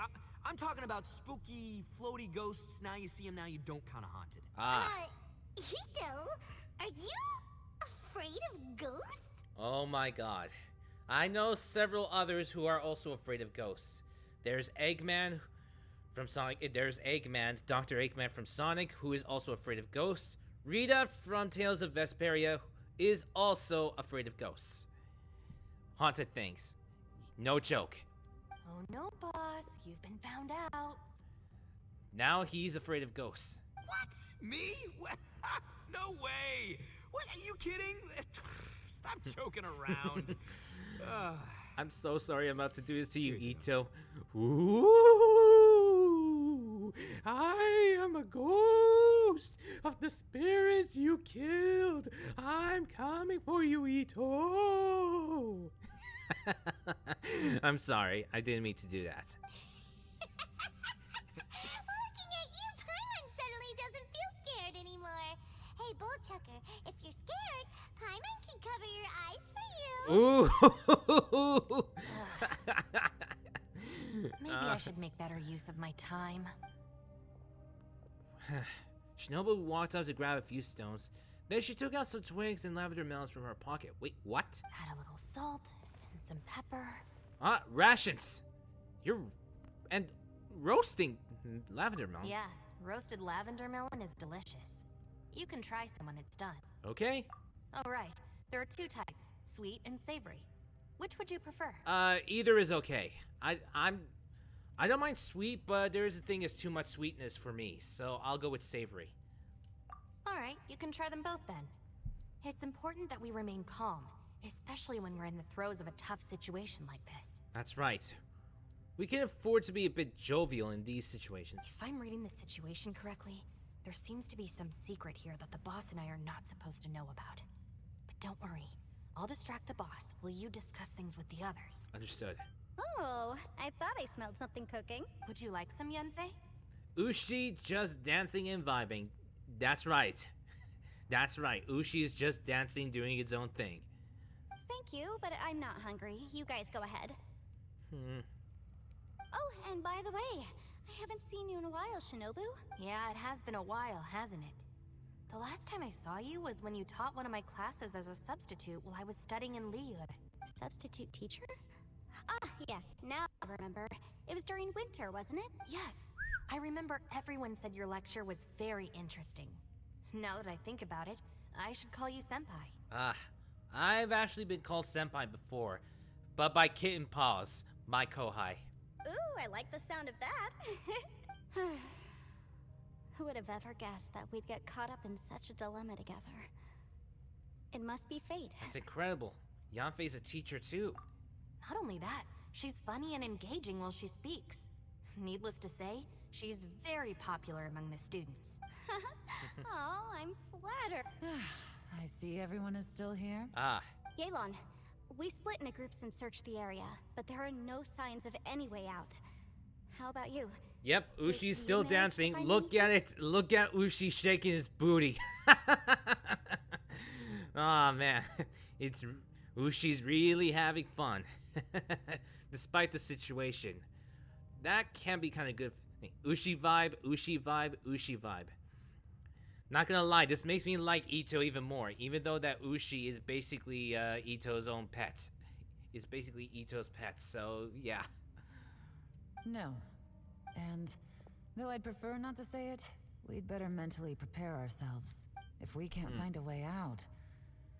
I'm talking about spooky, floaty ghosts. Now you see them, now you don't kind of haunted. Itto, are you afraid of ghosts? Oh my god. I know several others who are also afraid of ghosts. There's Eggman from Sonic. There's Eggman, Dr. Eggman from Sonic, who is also afraid of ghosts. Rita from Tales of Vesperia is also afraid of ghosts. Haunted things. No joke. Oh no, boss. You've been found out. Now he's afraid of ghosts. What? Me? No way! What, are you kidding? Stop joking around. I'm so sorry I'm about to do this to you, Seriously, Itto. Ooh, I am a ghost of the spirits you killed. I'm coming for you, Itto. I'm sorry. I didn't mean to do that. Looking at you, Paimon suddenly doesn't feel scared anymore. Hey, Bullchucker, if you're scared, Paimon can cover your eyes for you. Ooh. Maybe I should make better use of my time. Shinobu walked out to grab a few stones. Then she took out some twigs and lavender melons from her pocket. Wait, what? Add a little salt and some pepper. Rations. And roasting lavender melons. Yeah, roasted lavender melon is delicious. You can try some when it's done. Okay. Oh, right. There are two types, sweet and savory. Which would you prefer? Either is okay. I don't mind sweet, but there is a thing as too much sweetness for me, so I'll go with savory. Alright, you can try them both then. It's important that we remain calm, especially when we're in the throes of a tough situation like this. That's right. We can afford to be a bit jovial in these situations. If I'm reading the situation correctly, there seems to be some secret here that the boss and I are not supposed to know about. But don't worry, I'll distract the boss while you discuss things with the others. Understood. Oh, I thought I smelled something cooking. Would you like some, Yanfei? Ushi just dancing and vibing. That's right. That's right. Ushi is just dancing, doing its own thing. Thank you, but I'm not hungry. You guys go ahead. Oh, and by the way, I haven't seen you in a while, Shinobu. Yeah, it has been a while, hasn't it? The last time I saw you was when you taught one of my classes as a substitute while I was studying in Liyue. Substitute teacher? Ah, yes, now I remember. It was during winter, wasn't it? Yes. I remember everyone said your lecture was very interesting. Now that I think about it, I should call you Senpai. I've actually been called Senpai before, but by Kitten Paws, my kohai. Ooh, I like the sound of that. Who would have ever guessed that we'd get caught up in such a dilemma together? It must be fate. That's incredible. Yanfei's a teacher too. Not only that, she's funny and engaging while she speaks. Needless to say, she's very popular among the students. Oh, I'm flattered. I see everyone is still here. Yelan, we split into groups and searched the area, but there are no signs of any way out. How about you? Yep, Ushi's still dancing. Look anything? at it. Look at Ushi shaking his booty. Aw, man. Ushi's really having fun. Despite the situation. That can be kind of good. Ushi vibe, Ushi vibe, Ushi vibe. Not gonna lie, this makes me like Itto even more, even though that Ushi is basically Itto's own pet. Is basically Itto's pet, so yeah. No. And though I'd prefer not to say it, we'd better mentally prepare ourselves. If we can't find a way out,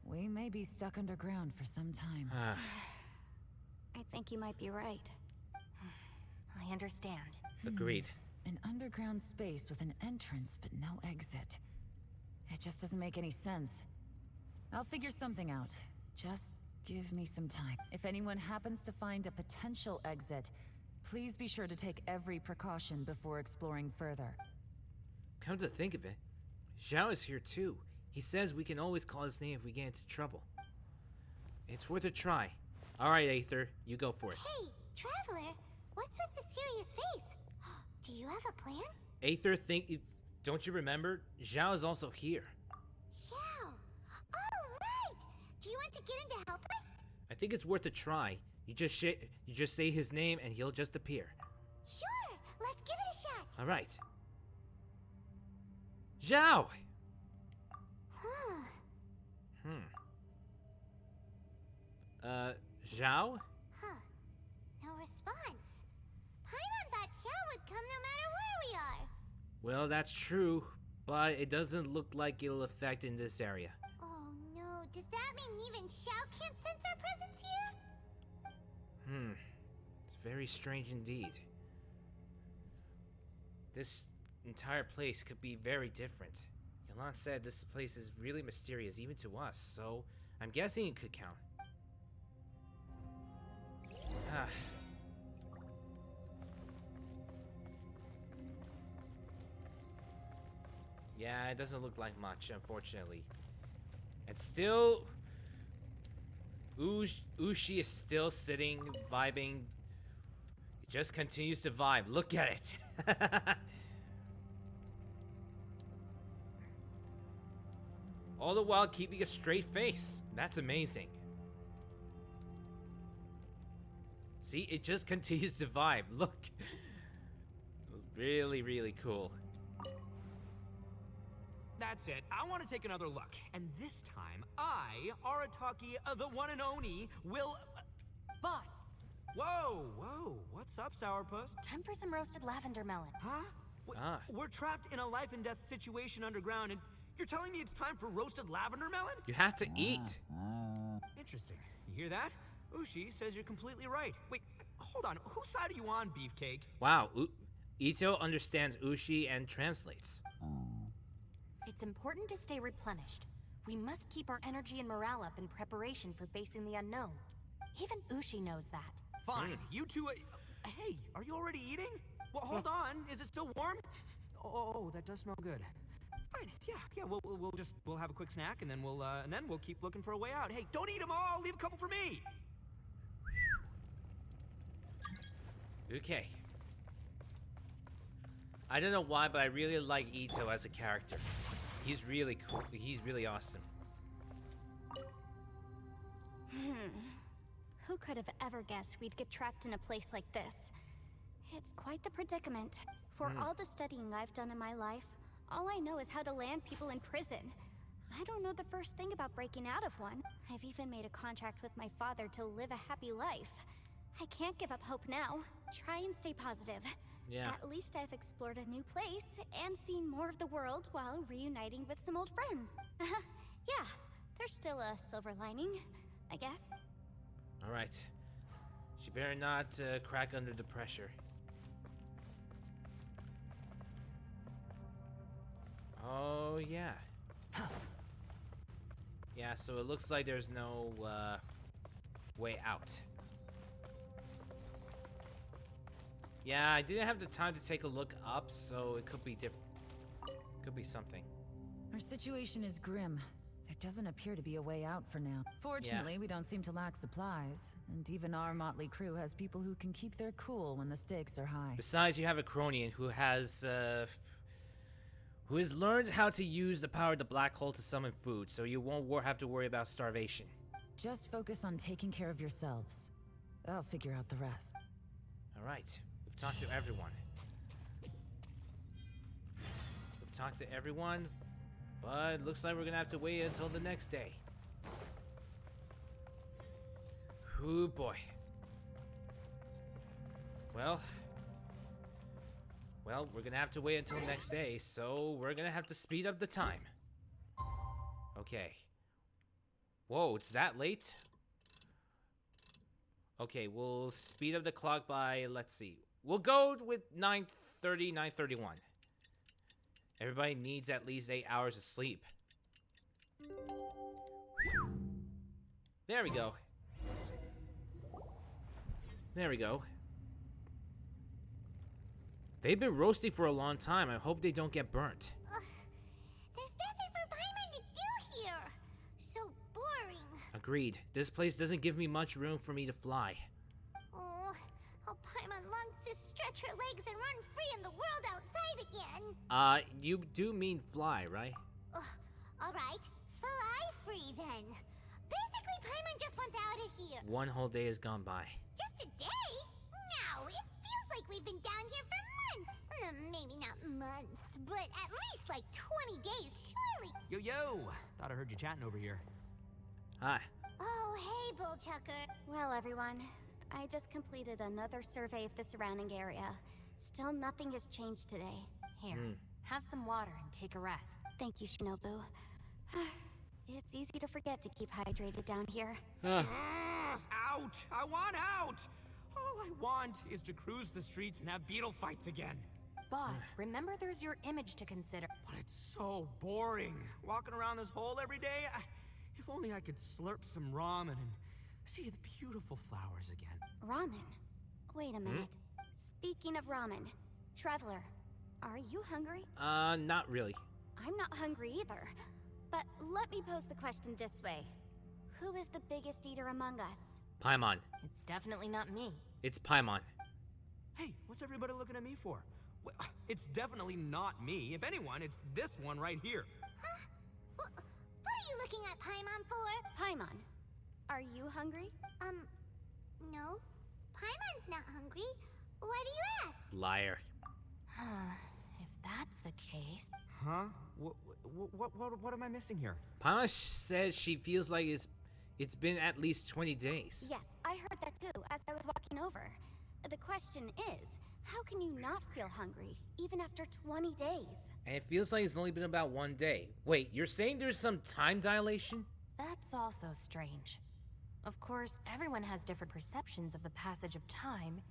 we may be stuck underground for some time. I think you might be right. I understand. Agreed. An underground space with an entrance but no exit. It just doesn't make any sense. I'll figure something out. Just give me some time. If anyone happens to find a potential exit, please be sure to take every precaution before exploring further. Come to think of it, Zhao is here too. He says we can always call his name if we get into trouble. It's worth a try. Alright, Aether, you go for it. Hey, Traveler, what's with the serious face? Do you have a plan? Aether, don't you remember? Zhao is also here. Xiao! Oh, right! Do you want to get in to help us? I think it's worth a try. You just say his name and he'll just appear. Sure! Let's give it a shot! Alright. Zhao! Huh. Zhao? Huh. No response. Paimon thought Xiao would come no matter where we are. Well, that's true, but it doesn't look like it'll affect in this area. Oh no, does that mean even Xiao can't sense our presence here? It's very strange indeed. This entire place could be very different. Yelan said this place is really mysterious even to us, so I'm guessing it could count. Yeah, it doesn't look like much, unfortunately. And still, Ushi is still sitting, vibing. It just continues to vibe. Look at it. All the while keeping a straight face. That's amazing. See, it just continues to vibe. Look. Really, really cool. That's it. I want to take another look. And this time, I, Arataki, the one and only, will... Boss! Whoa, whoa. What's up, Sourpuss? Time for some roasted lavender melon. Huh? We're trapped in a life and death situation underground, and You're telling me it's time for roasted lavender melon? You have to eat. Interesting. You hear that? Ushi says you're completely right. Wait, hold on. Whose side are you on, Beefcake? Wow, Itto understands Ushi and translates. It's important to stay replenished. We must keep our energy and morale up in preparation for facing the unknown. Even Ushi knows that. Fine, you two... hey, are you already eating? Well, hold on. Is it still warm? Oh, that does smell good. Fine. Yeah. We'll have a quick snack, and then we'll keep looking for a way out. Hey, don't eat them all. Leave a couple for me. Okay. I don't know why, but I really like Itto as a character. He's really cool. He's really awesome. Who could have ever guessed we'd get trapped in a place like this? It's quite the predicament. For all the studying I've done in my life, all I know is how to land people in prison. I don't know the first thing about breaking out of one. I've even made a contract with my father to live a happy life. I can't give up hope now. Try and stay positive. Yeah. At least I've explored a new place and seen more of the world while reuniting with some old friends. Yeah, there's still a silver lining, I guess. Alright. She better not crack under the pressure. Oh, yeah. Yeah, so it looks like there's no way out. Yeah, I didn't have the time to take a look up, so it could be different. Could be something. Our situation is grim. There doesn't appear to be a way out for now. Fortunately, we don't seem to lack supplies, and even our motley crew has people who can keep their cool when the stakes are high. Besides, you have a Cronian who has learned how to use the power of the black hole to summon food, so you won't have to worry about starvation. Just focus on taking care of yourselves. I'll figure out the rest. All right. We've talked to everyone. But it looks like we're gonna have to wait until the next day. Ooh, boy. Well, we're gonna have to wait until next day, so we're gonna have to speed up the time. Okay. Whoa, it's that late? Okay, we'll speed up the clock by, let's see. We'll go with 9:30, 9:31. Everybody needs at least 8 hours of sleep. There we go. There we go. They've been roasting for a long time. I hope they don't get burnt. There's nothing for Paimon to do here. So boring. Agreed. This place doesn't give me much room for me to fly. Oh, how Paimon longs to stretch her legs and run free in the world outside again. You do mean fly, right? Alright, fly free then. Basically, Paimon just wants out of here. One whole day has gone by. Just a day? No, it feels like we've been down here for months. Maybe not months, but at least like 20 days, surely. Yo! Thought I heard you chatting over here. Hi. Oh, hey, Bullchucker. Well, everyone, I just completed another survey of the surrounding area. Still nothing has changed today. Here, have some water and take a rest. Thank you, Shinobu. It's easy to forget to keep hydrated down here. Out! I want out! All I want is to cruise the streets and have beetle fights again. Boss, remember there's your image to consider. But it's so boring. Walking around this hole every day. If only I could slurp some ramen and see the beautiful flowers again. Ramen? Wait a minute. Speaking of ramen, Traveler, are you hungry? Not really. I'm not hungry either. But let me pose the question this way. Who is the biggest eater among us? Paimon. It's definitely not me. It's Paimon. Hey, what's everybody looking at me for? Well, it's definitely not me. If anyone, it's this one right here. Huh? What are you looking at Paimon for? Paimon, are you hungry? No. Paimon's not hungry. Why do you ask? Liar. If that's the case... Huh? What am I missing here? Paimon says she feels like it's been at least 20 days. Yes, I heard that too as I was walking over. The question is, How can you not feel hungry, even after 20 days? And it feels like it's only been about 1 day. Wait, you're saying there's some time dilation? That's also strange. Of course, everyone has different perceptions of the passage of time,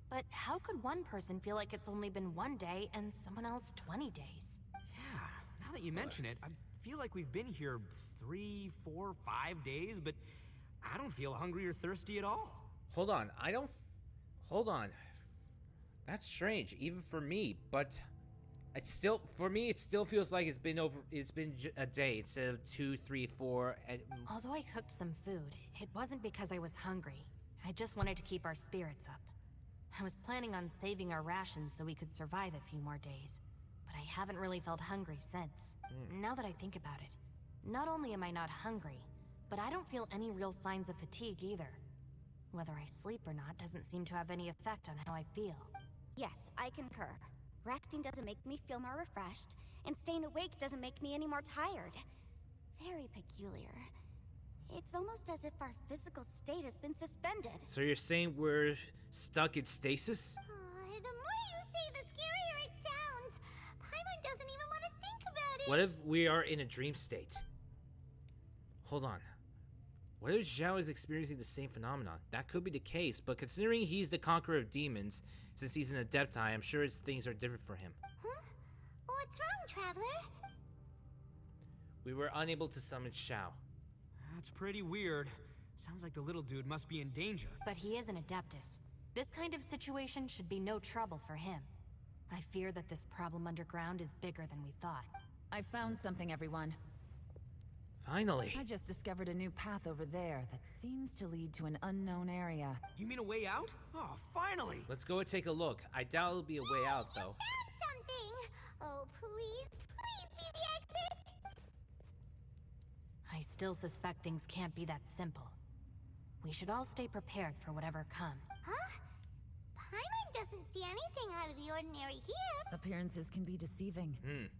but how could one person feel like it's only been 1 day and someone else 20 days? Yeah, now that you mention it, I feel like we've been here 3, 4, 5 days, but I don't feel hungry or thirsty at all. Hold on, hold on. That's strange, even for me, but for me, it still feels like it's been a day instead of 2, 3, 4, and... Although I cooked some food, it wasn't because I was hungry. I just wanted to keep our spirits up. I was planning on saving our rations so we could survive a few more days, but I haven't really felt hungry since. Now that I think about it, not only am I not hungry, but I don't feel any real signs of fatigue either. Whether I sleep or not doesn't seem to have any effect on how I feel. Yes, I concur. Resting doesn't make me feel more refreshed, and staying awake doesn't make me any more tired. Very peculiar. It's almost as if our physical state has been suspended. So you're saying we're stuck in stasis? The more you say, the scarier it sounds. Paimon doesn't even want to think about it. What if we are in a dream state? Hold on. What if Zhao is experiencing the same phenomenon? That could be the case, but considering he's the conqueror of demons, since he's an Adepti, I'm sure things are different for him. Huh? What's wrong, Traveler? We were unable to summon Zhao. That's pretty weird. Sounds like the little dude must be in danger. But he is an Adeptus. This kind of situation should be no trouble for him. I fear that this problem underground is bigger than we thought. I found something, everyone. Finally. I just discovered a new path over there that seems to lead to an unknown area. You mean a way out? Oh, finally! Let's go and take a look. I doubt it'll be a way out, though. Found something! Oh, please be the exit! I still suspect things can't be that simple. We should all stay prepared for whatever comes. Huh? Paimon doesn't see anything out of the ordinary here. Appearances can be deceiving.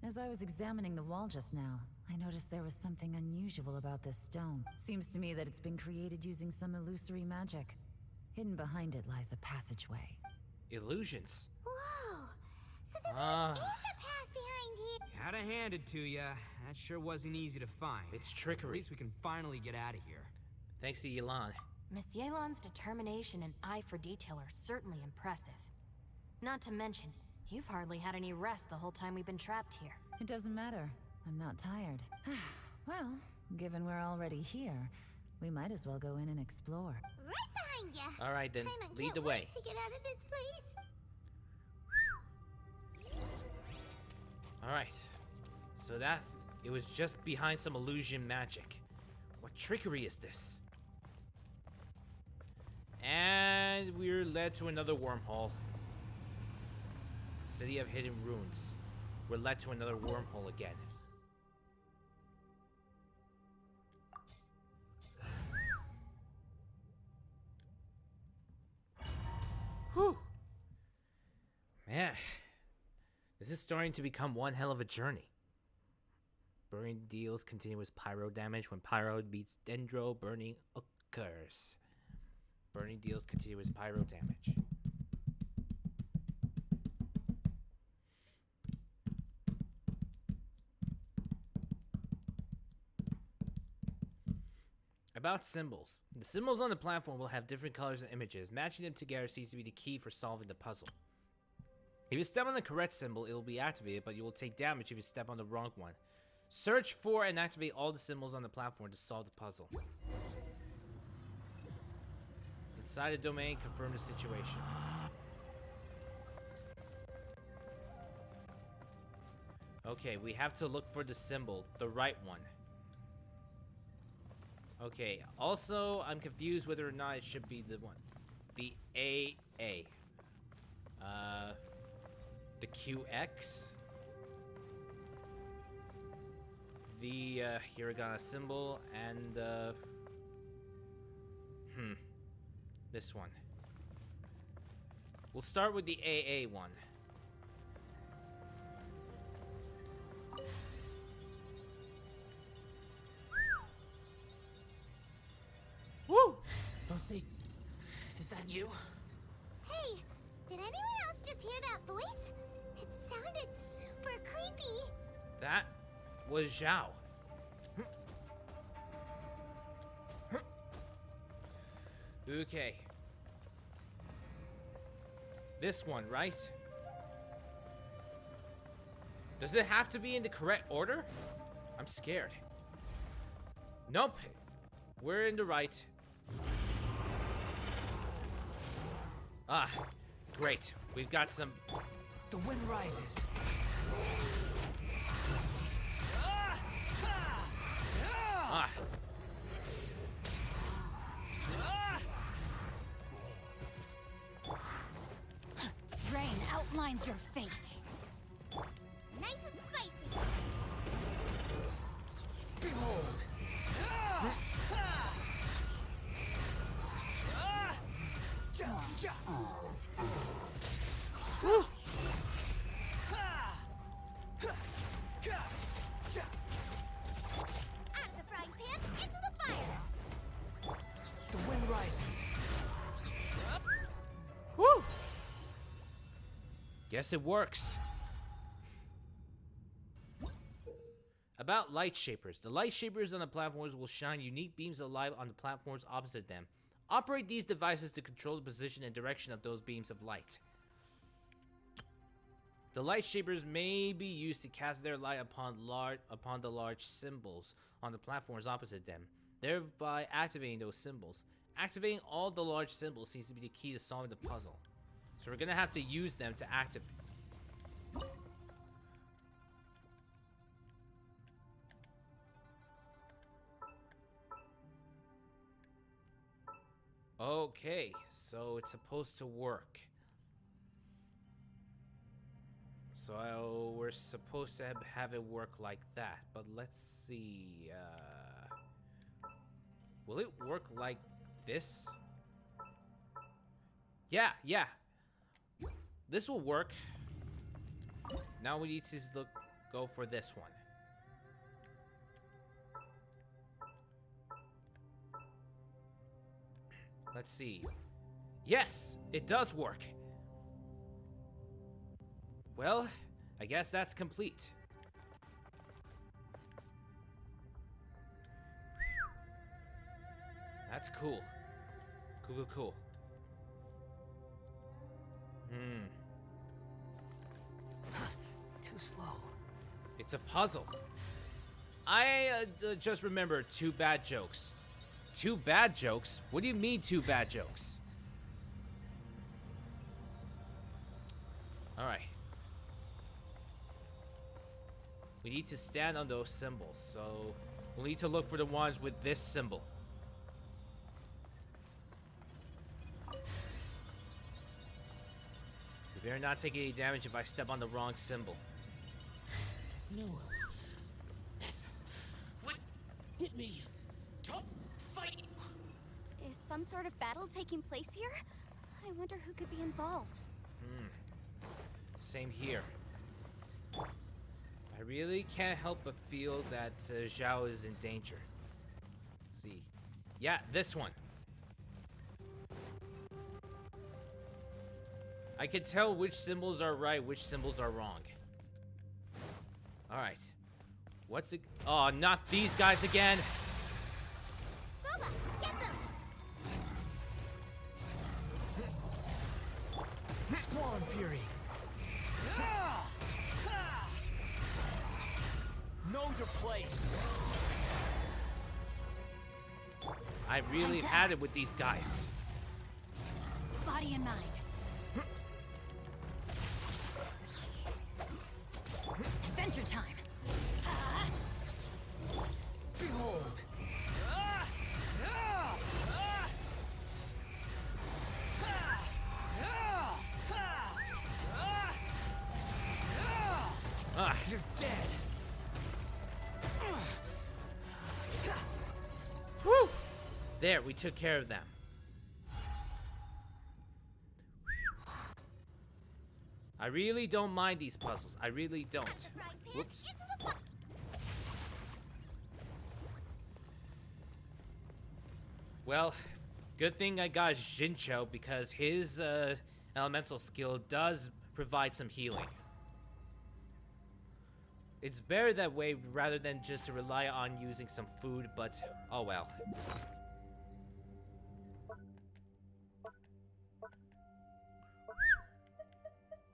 As I was examining the wall just now, I noticed there was something unusual about this stone. Seems to me that it's been created using some illusory magic. Hidden behind it lies a passageway. Illusions. Whoa! So there really is a path behind here. Gotta hand it to ya. That sure wasn't easy to find. It's trickery. At least we can finally get out of here. Thanks to Yelan. Miss Yelan's determination and eye for detail are certainly impressive. Not to mention, you've hardly had any rest the whole time we've been trapped here. It doesn't matter. I'm not tired. Well, given we're already here, we might as well go in and explore. Right behind ya. All right, then. Paimon Lead can't the way. wait to get out of this place. All right. So it was just behind some illusion magic. What trickery is this? And we're led to another wormhole. City of Hidden Ruins. We're led to another wormhole again. Whew. Man. This is starting to become one hell of a journey. Burning deals continuous pyro damage. When pyro beats dendro, burning occurs. Burning deals continuous pyro damage. About symbols. The symbols on the platform will have different colors and images. Matching them together seems to be the key for solving the puzzle. If you step on the correct symbol, it will be activated, but you will take damage if you step on the wrong one. Search for and activate all the symbols on the platform to solve the puzzle. Inside the domain, confirm the situation. Okay, we have to look for the symbol, the right one. Okay, also, I'm confused whether or not it should be the one. The AA. The QX. The hiragana symbol, and this one. We'll start with the AA one. Lucy, is that you? Hey, did anyone else just hear that voice? It sounded super creepy. That was Zhao. Okay. This one, right? Does it have to be in the correct order? I'm scared. Nope. We're in the right. Ah, great. We've got some... The wind rises. Ah. Rain outlines your fate. Nice and spicy. Behold. Woo. Out of the frying pan, into the fire. The wind rises. Woo. Guess it works. About light shapers. The light shapers on the platforms will shine unique beams of light on the platforms opposite them. Operate these devices to control the position and direction of those beams of light. The light shapers may be used to cast their light upon the large symbols on the platforms opposite them, thereby activating those symbols. Activating all the large symbols seems to be the key to solving the puzzle. So we're gonna have to use them to activate. Okay, so it's supposed to work. So we're supposed to have it work like that, but let's see. Will it work like this? Yeah. This will work. Now we need to go for this one. Let's see. Yes, it does work. Well, I guess that's complete. That's cool. Cool. Too slow. It's a puzzle. I just remembered 2 bad jokes. 2 bad jokes? What do you mean 2 bad jokes? Alright. We need to stand on those symbols, so we'll need to look for the ones with this symbol. We better not take any damage if I step on the wrong symbol. No. What? Hit me. Don't fight. Is some sort of battle taking place here? I wonder who could be involved. Same here. I really can't help but feel that Zhao is in danger. Let's see. Yeah, this one. I can tell which symbols are right, which symbols are wrong. Alright. What's it? Oh, not these guys again! Boba, get them! Squall Fury. Know your place. I really had it with these guys. Body and mind. Adventure time. Behold. You're dead. Whew! There, we took care of them. I really don't mind these puzzles. I really don't. Whoops. Well, good thing I got Jincho because his elemental skill does provide some healing. It's better that way rather than just to rely on using some food, but oh well.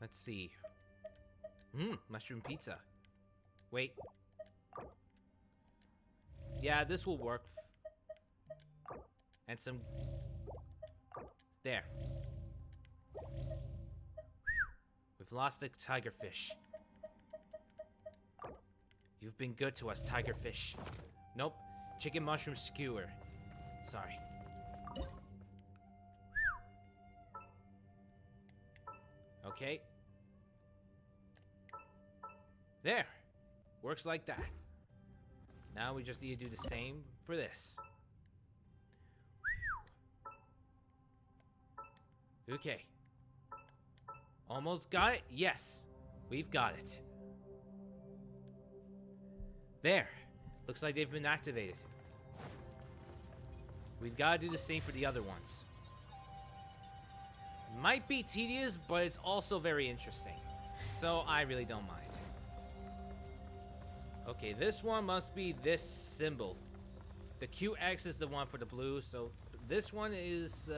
Let's see. Mushroom pizza. Wait. Yeah, this will work. And some... There. We've lost the tigerfish. You've been good to us, tigerfish. Nope. Chicken mushroom skewer. Sorry. Okay. There. Works like that. Now we just need to do the same for this. Okay. Almost got it? Yes. We've got it. There. Looks like they've been activated. We've got to do the same for the other ones. Might be tedious, but it's also very interesting. So I really don't mind. Okay, this one must be this symbol. The QX is the one for the blue, so this one is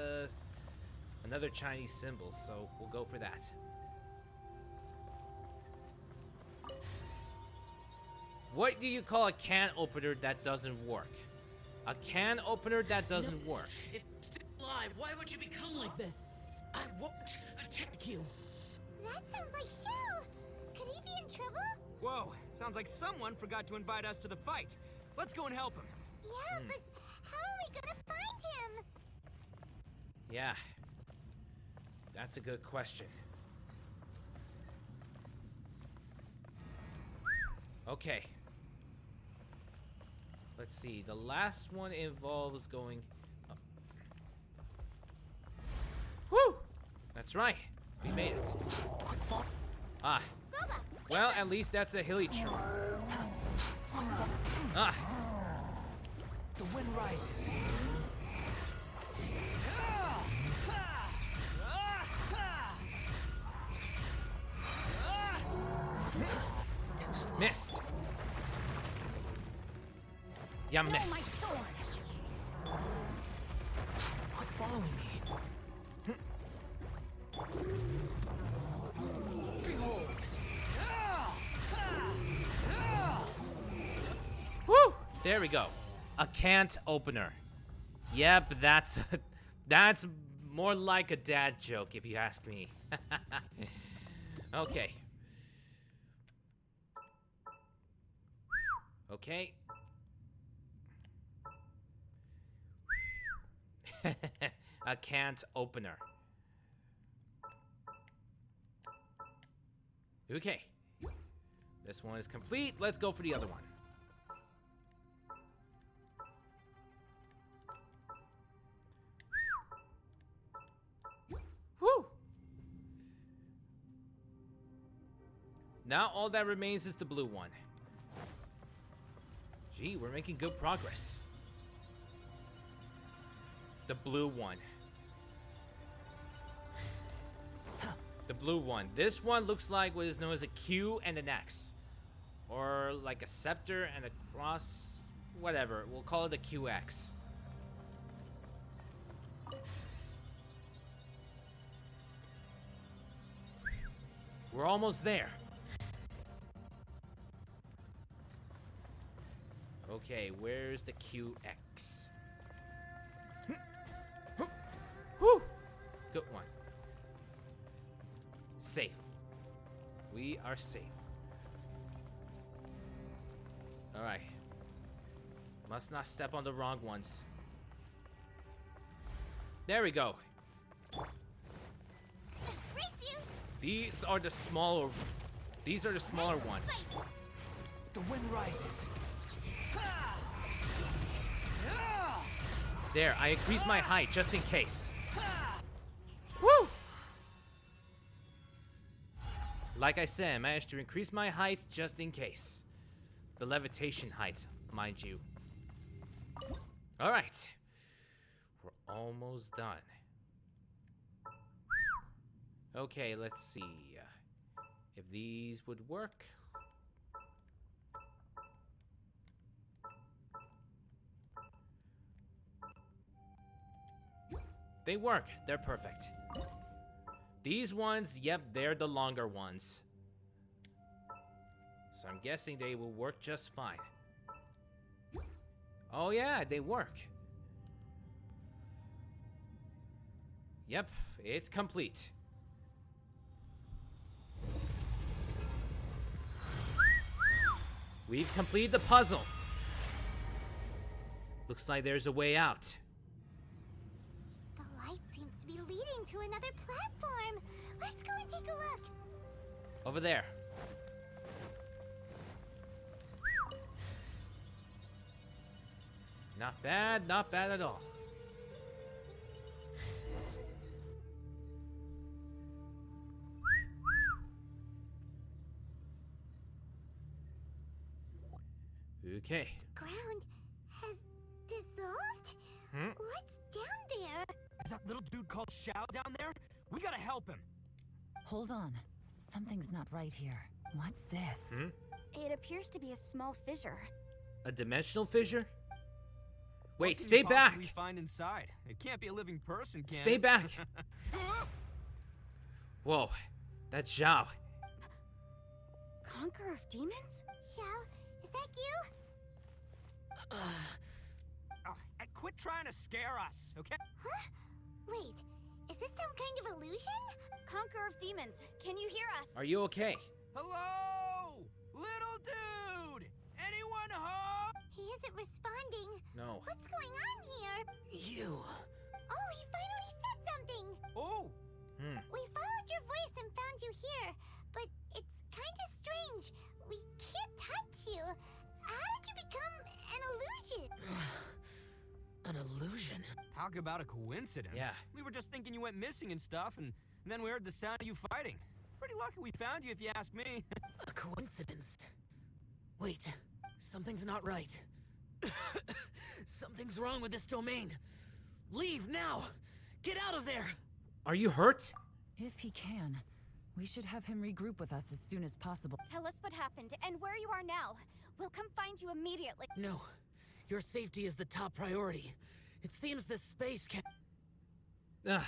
another Chinese symbol, so we'll go for that. What do you call a can opener that doesn't work? A can opener that doesn't work. It's still alive. Why would you become like this? I won't attack you. That sounds like Shell. Could he be in trouble? Whoa, sounds like someone forgot to invite us to the fight. Let's go and help him. Yeah, but how are we gonna find him? Yeah. That's a good question. Okay. Let's see. The last one involves going up. Woo! That's right. We made it. Ah. Well, at least that's a hilly tree. Ah. The wind rises. Missed. You missed. Quit following me. Behold. Woo! There we go. A can't opener. Yep, that's more like a dad joke if you ask me. Okay. Okay. A can't opener. Okay. This one is complete. Let's go for the other one. Whew. Now all that remains is the blue one. Gee, we're making good progress. The blue one. The blue one. This one looks like what is known as a Q and an X. Or like a scepter and a cross. Whatever. We'll call it a QX. We're almost there. Okay, where's the QX? Whew! Good one. Safe. We are safe. Alright. Must not step on the wrong ones. There we go. Race you. These are the smaller ones. The wind rises. There, I increased my height just in case. Woo! Like I said, I managed to increase my height just in case. The levitation height, mind you. Alright. We're almost done. Okay, let's see if these would work. They work. They're perfect. These ones, yep, they're the longer ones. So I'm guessing they will work just fine. Oh yeah, they work. Yep, it's complete. We've completed the puzzle. Looks like there's a way out. The light seems to be leading to another platform. Let's go and take a look. Over there. Not bad at all. Okay. The ground has dissolved? What's down there? Is that little dude called Xiao down there? We gotta help him. Hold on. Something's not right here. What's this? It appears to be a small fissure. A dimensional fissure? Wait, What can stay you back! possibly find inside? It can't be a living person, can Stay it? back! Whoa, that's Zhao. Conqueror of demons? Xiao, is that you? And quit trying to scare us, okay? Huh? Wait, is this some kind of illusion? Conqueror of demons, can you hear us? Are you okay? Hello? Little dude! Anyone home? He isn't responding. No. What's going on here? You. Oh, he finally said something. Oh, We followed your voice and found you here, but it's kind of strange. We can't touch you. How did you become an illusion? An illusion? talk about a coincidence. Yeah. We were just thinking you went missing and stuff, and then we heard the sound of you fighting. Pretty lucky we found you, if you ask me. A coincidence? Wait, something's not right. Something's wrong with this domain. Leave now! Get out of there! Are you hurt? If he can, we should have him regroup with us as soon as possible. Tell us what happened and where you are now. We'll come find you immediately. No, your safety is the top priority. It seems this space can— Ugh,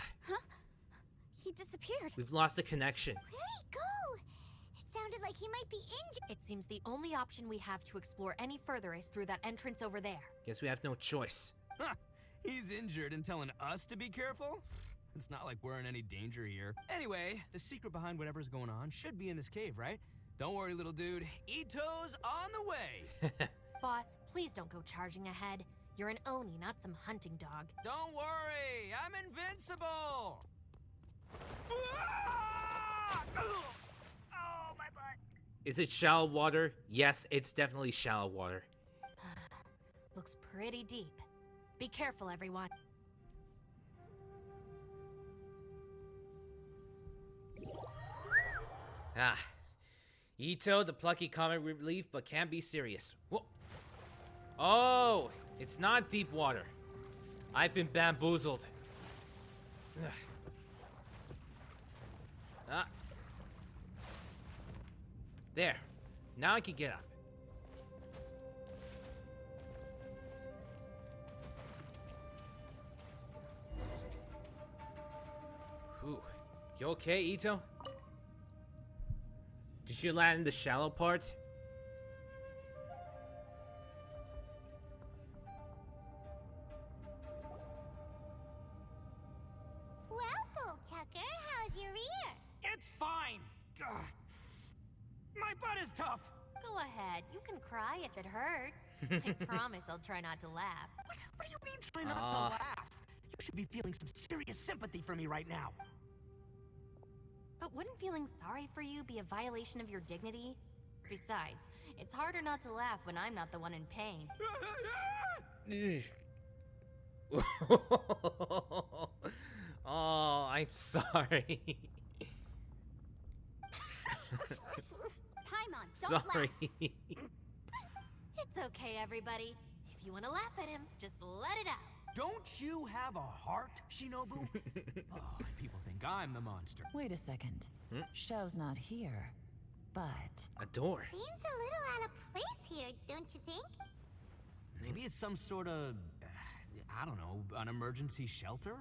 He disappeared. we've lost the connection. Where'd he go? It sounded like he might be injured. It seems the only option we have to explore any further is through that entrance over there. Guess we have no choice. Huh, he's injured and telling us to be careful? It's not like we're in any danger here. Anyway, the secret behind whatever's going on should be in this cave, right? Don't worry, little dude. Itto's on the way! Boss, please don't go charging ahead. You're an Oni, not some hunting dog. Don't worry, I'm invincible! Ah! Oh, my butt! Is it shallow water? Yes, it's definitely shallow water. Looks pretty deep. Be careful, everyone. Ah. Itto, the plucky comic relief, but can't be serious. Whoa. Oh, it's not deep water. I've been bamboozled. Ugh. Ah. There. Now I can get up. Whew. You okay, Itto? Did you land in the shallow parts? Well, Bullchucker, how's your ear? It's fine! Ugh. My butt is tough! Go ahead, you can cry if it hurts. I promise I'll try not to laugh. What do you mean try not to laugh? You should be feeling some serious sympathy for me right now. But wouldn't feeling sorry for you be a violation of your dignity? Besides, it's harder not to laugh when I'm not the one in pain. Oh, I'm sorry. Paimon, don't Sorry. laugh. It's okay, everybody. If you want to laugh at him, just let it out. Don't you have a heart, Shinobu? Oh, people think think I'm the monster. Wait a second. Xiao's not here, but... A door. Seems a little out of place here, don't you think? Maybe it's some sort of, I don't know, an emergency shelter?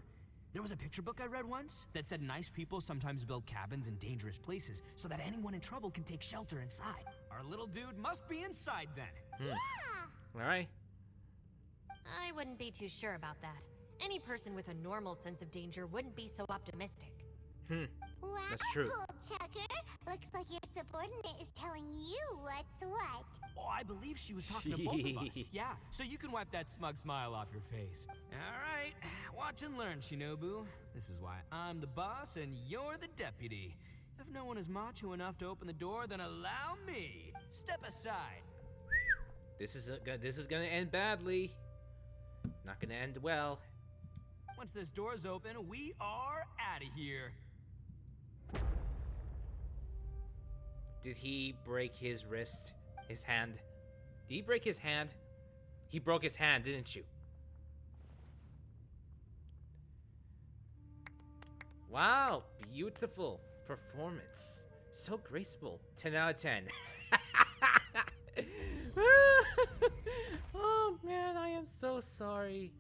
There was a picture book I read once that said nice people sometimes build cabins in dangerous places so that anyone in trouble can take shelter inside. Our little dude must be inside then. Yeah! Alright. I wouldn't be too sure about that. Any person with a normal sense of danger wouldn't be so optimistic. Wow, That's true. Chucker. Looks like your subordinate is telling you what's what. Oh, I believe she was talking to both of us. Yeah, so you can wipe that smug smile off your face. All right, watch and learn, Shinobu. This is why I'm the boss and you're the deputy. If no one is macho enough to open the door, then allow me. Step aside. This is gonna end badly. Not gonna end well. Once this door's open, we are out of here. Did he break his wrist? His hand? Did he break his hand? He broke his hand, didn't you? Wow, beautiful performance. So graceful. 10 out of 10. Oh man, I am so sorry.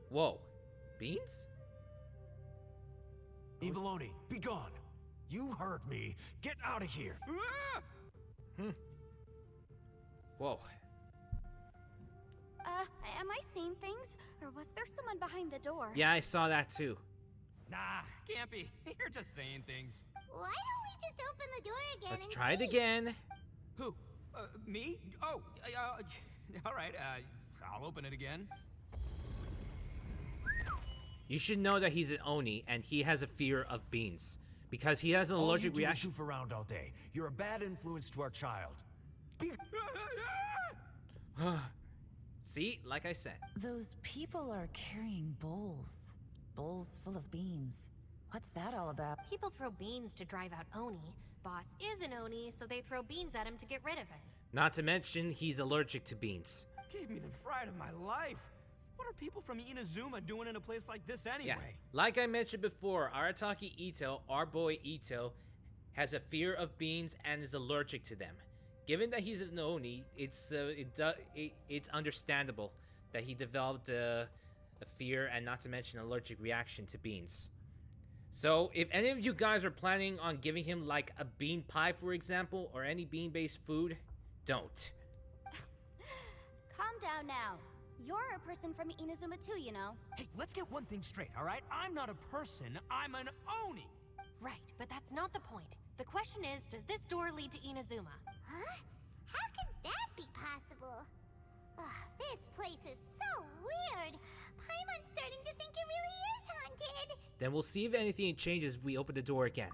Whoa, beans? Eviloni, be gone. You heard me. Get out of here. Whoa. Am I seeing things? Or was there someone behind the door? Yeah, I saw that too. Nah, can't be. You're just saying things. Why don't we just open the door again Let's and try it see? again. Who? Me? Oh, all right, I'll open it again. You should know that he's an Oni and he has a fear of beans. Because he has an allergic All you reaction. do is goof around all day. You're a bad influence to our child. See, like I said. Those people are carrying bowls. Bowls full of beans. What's that all about? People throw beans to drive out Oni. Boss is an Oni, so they throw beans at him to get rid of him. Not to mention, he's allergic to beans. Gave me the fright of my life. What are people from Inazuma doing in a place like this anyway? Yeah, like I mentioned before, Arataki Itto, our boy Itto, has a fear of beans and is allergic to them. Given that he's an Oni, it's understandable that he developed a fear and not to mention allergic reaction to beans. So, if any of you guys are planning on giving him like a bean pie, for example, or any bean-based food, don't. Calm down now. You're a person from Inazuma too, you know. Hey, let's get one thing straight, all right? I'm not a person, I'm an Oni. Right, but that's not the point. The question is, does this door lead to Inazuma? Huh? How could that be possible? This place is so weird. Paimon's starting to think it really is haunted. Then we'll see if anything changes if we open the door again.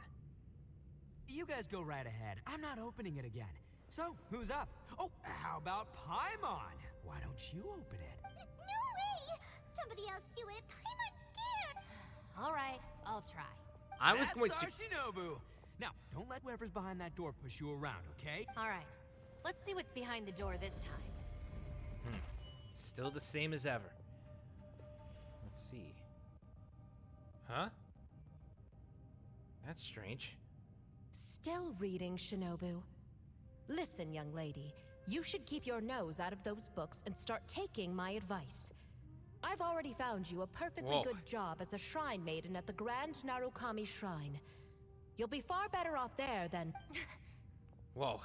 You guys go right ahead. I'm not opening it again. So, who's up? Oh, how about Paimon? Why don't you open it? No way! Somebody else do it. Paimon's scared. All right, I'll try. I was That's going our to. Shinobu. Now, don't let whoever's behind that door push you around, okay? All right, let's see what's behind the door this time. Still the same as ever. Let's see. Huh? That's strange. Still reading, Shinobu. Listen, young lady. You should keep your nose out of those books and start taking my advice. I've already found you a perfectly Whoa. good job as a shrine maiden at the Grand Narukami Shrine. You'll be far better off there than... Whoa.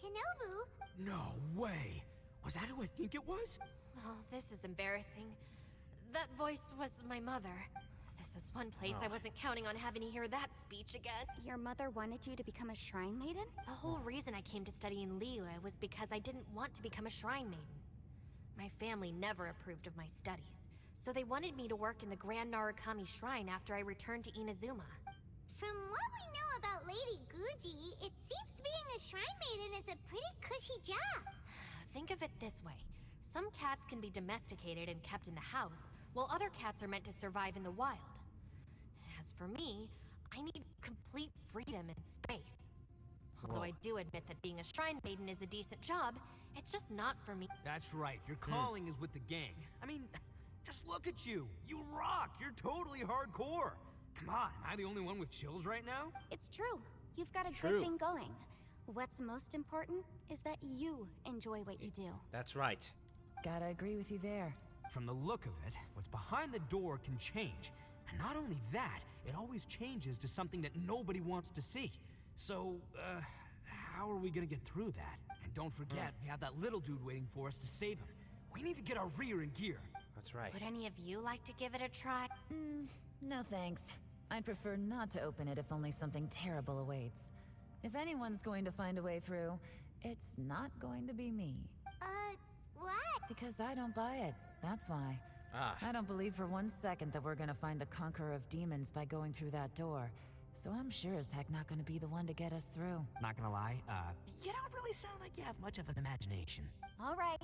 Shinobu? No way. Was that who I think it was? Oh, this is embarrassing. That voice was my mother. This is one place I wasn't counting on having to hear that speech again. Your mother wanted you to become a shrine maiden? The whole reason I came to study in Liyue was because I didn't want to become a shrine maiden. My family never approved of my studies, so they wanted me to work in the Grand Narukami Shrine after I returned to Inazuma. From what we know about Lady Guji, it seems being a shrine maiden is a pretty cushy job. Think of it this way. Some cats can be domesticated and kept in the house, while other cats are meant to survive in the wild. As for me, I need complete freedom and space. Although I do admit that being a shrine maiden is a decent job, it's just not for me. That's right. Your calling is with the gang. I mean, Just look at you. You rock. You're totally hardcore. Come on, am I the only one with chills right now? It's true. You've got a good thing going. What's most important is that you enjoy what you do. That's right. Gotta agree with you there. From the look of it, what's behind the door can change. And not only that, it always changes to something that nobody wants to see. So, how are we gonna get through that? And don't forget, we have that little dude waiting for us to save him. We need to get our rear in gear. That's right. Would any of you like to give it a try? No thanks. I'd prefer not to open it if only something terrible awaits. If anyone's going to find a way through, it's not going to be me. What? Because I don't buy it, that's why. I don't believe for 1 second that we're gonna find the Conqueror of Demons by going through that door. So I'm sure as heck not gonna be the one to get us through. Not gonna lie, you don't really sound like you have much of an imagination. All right.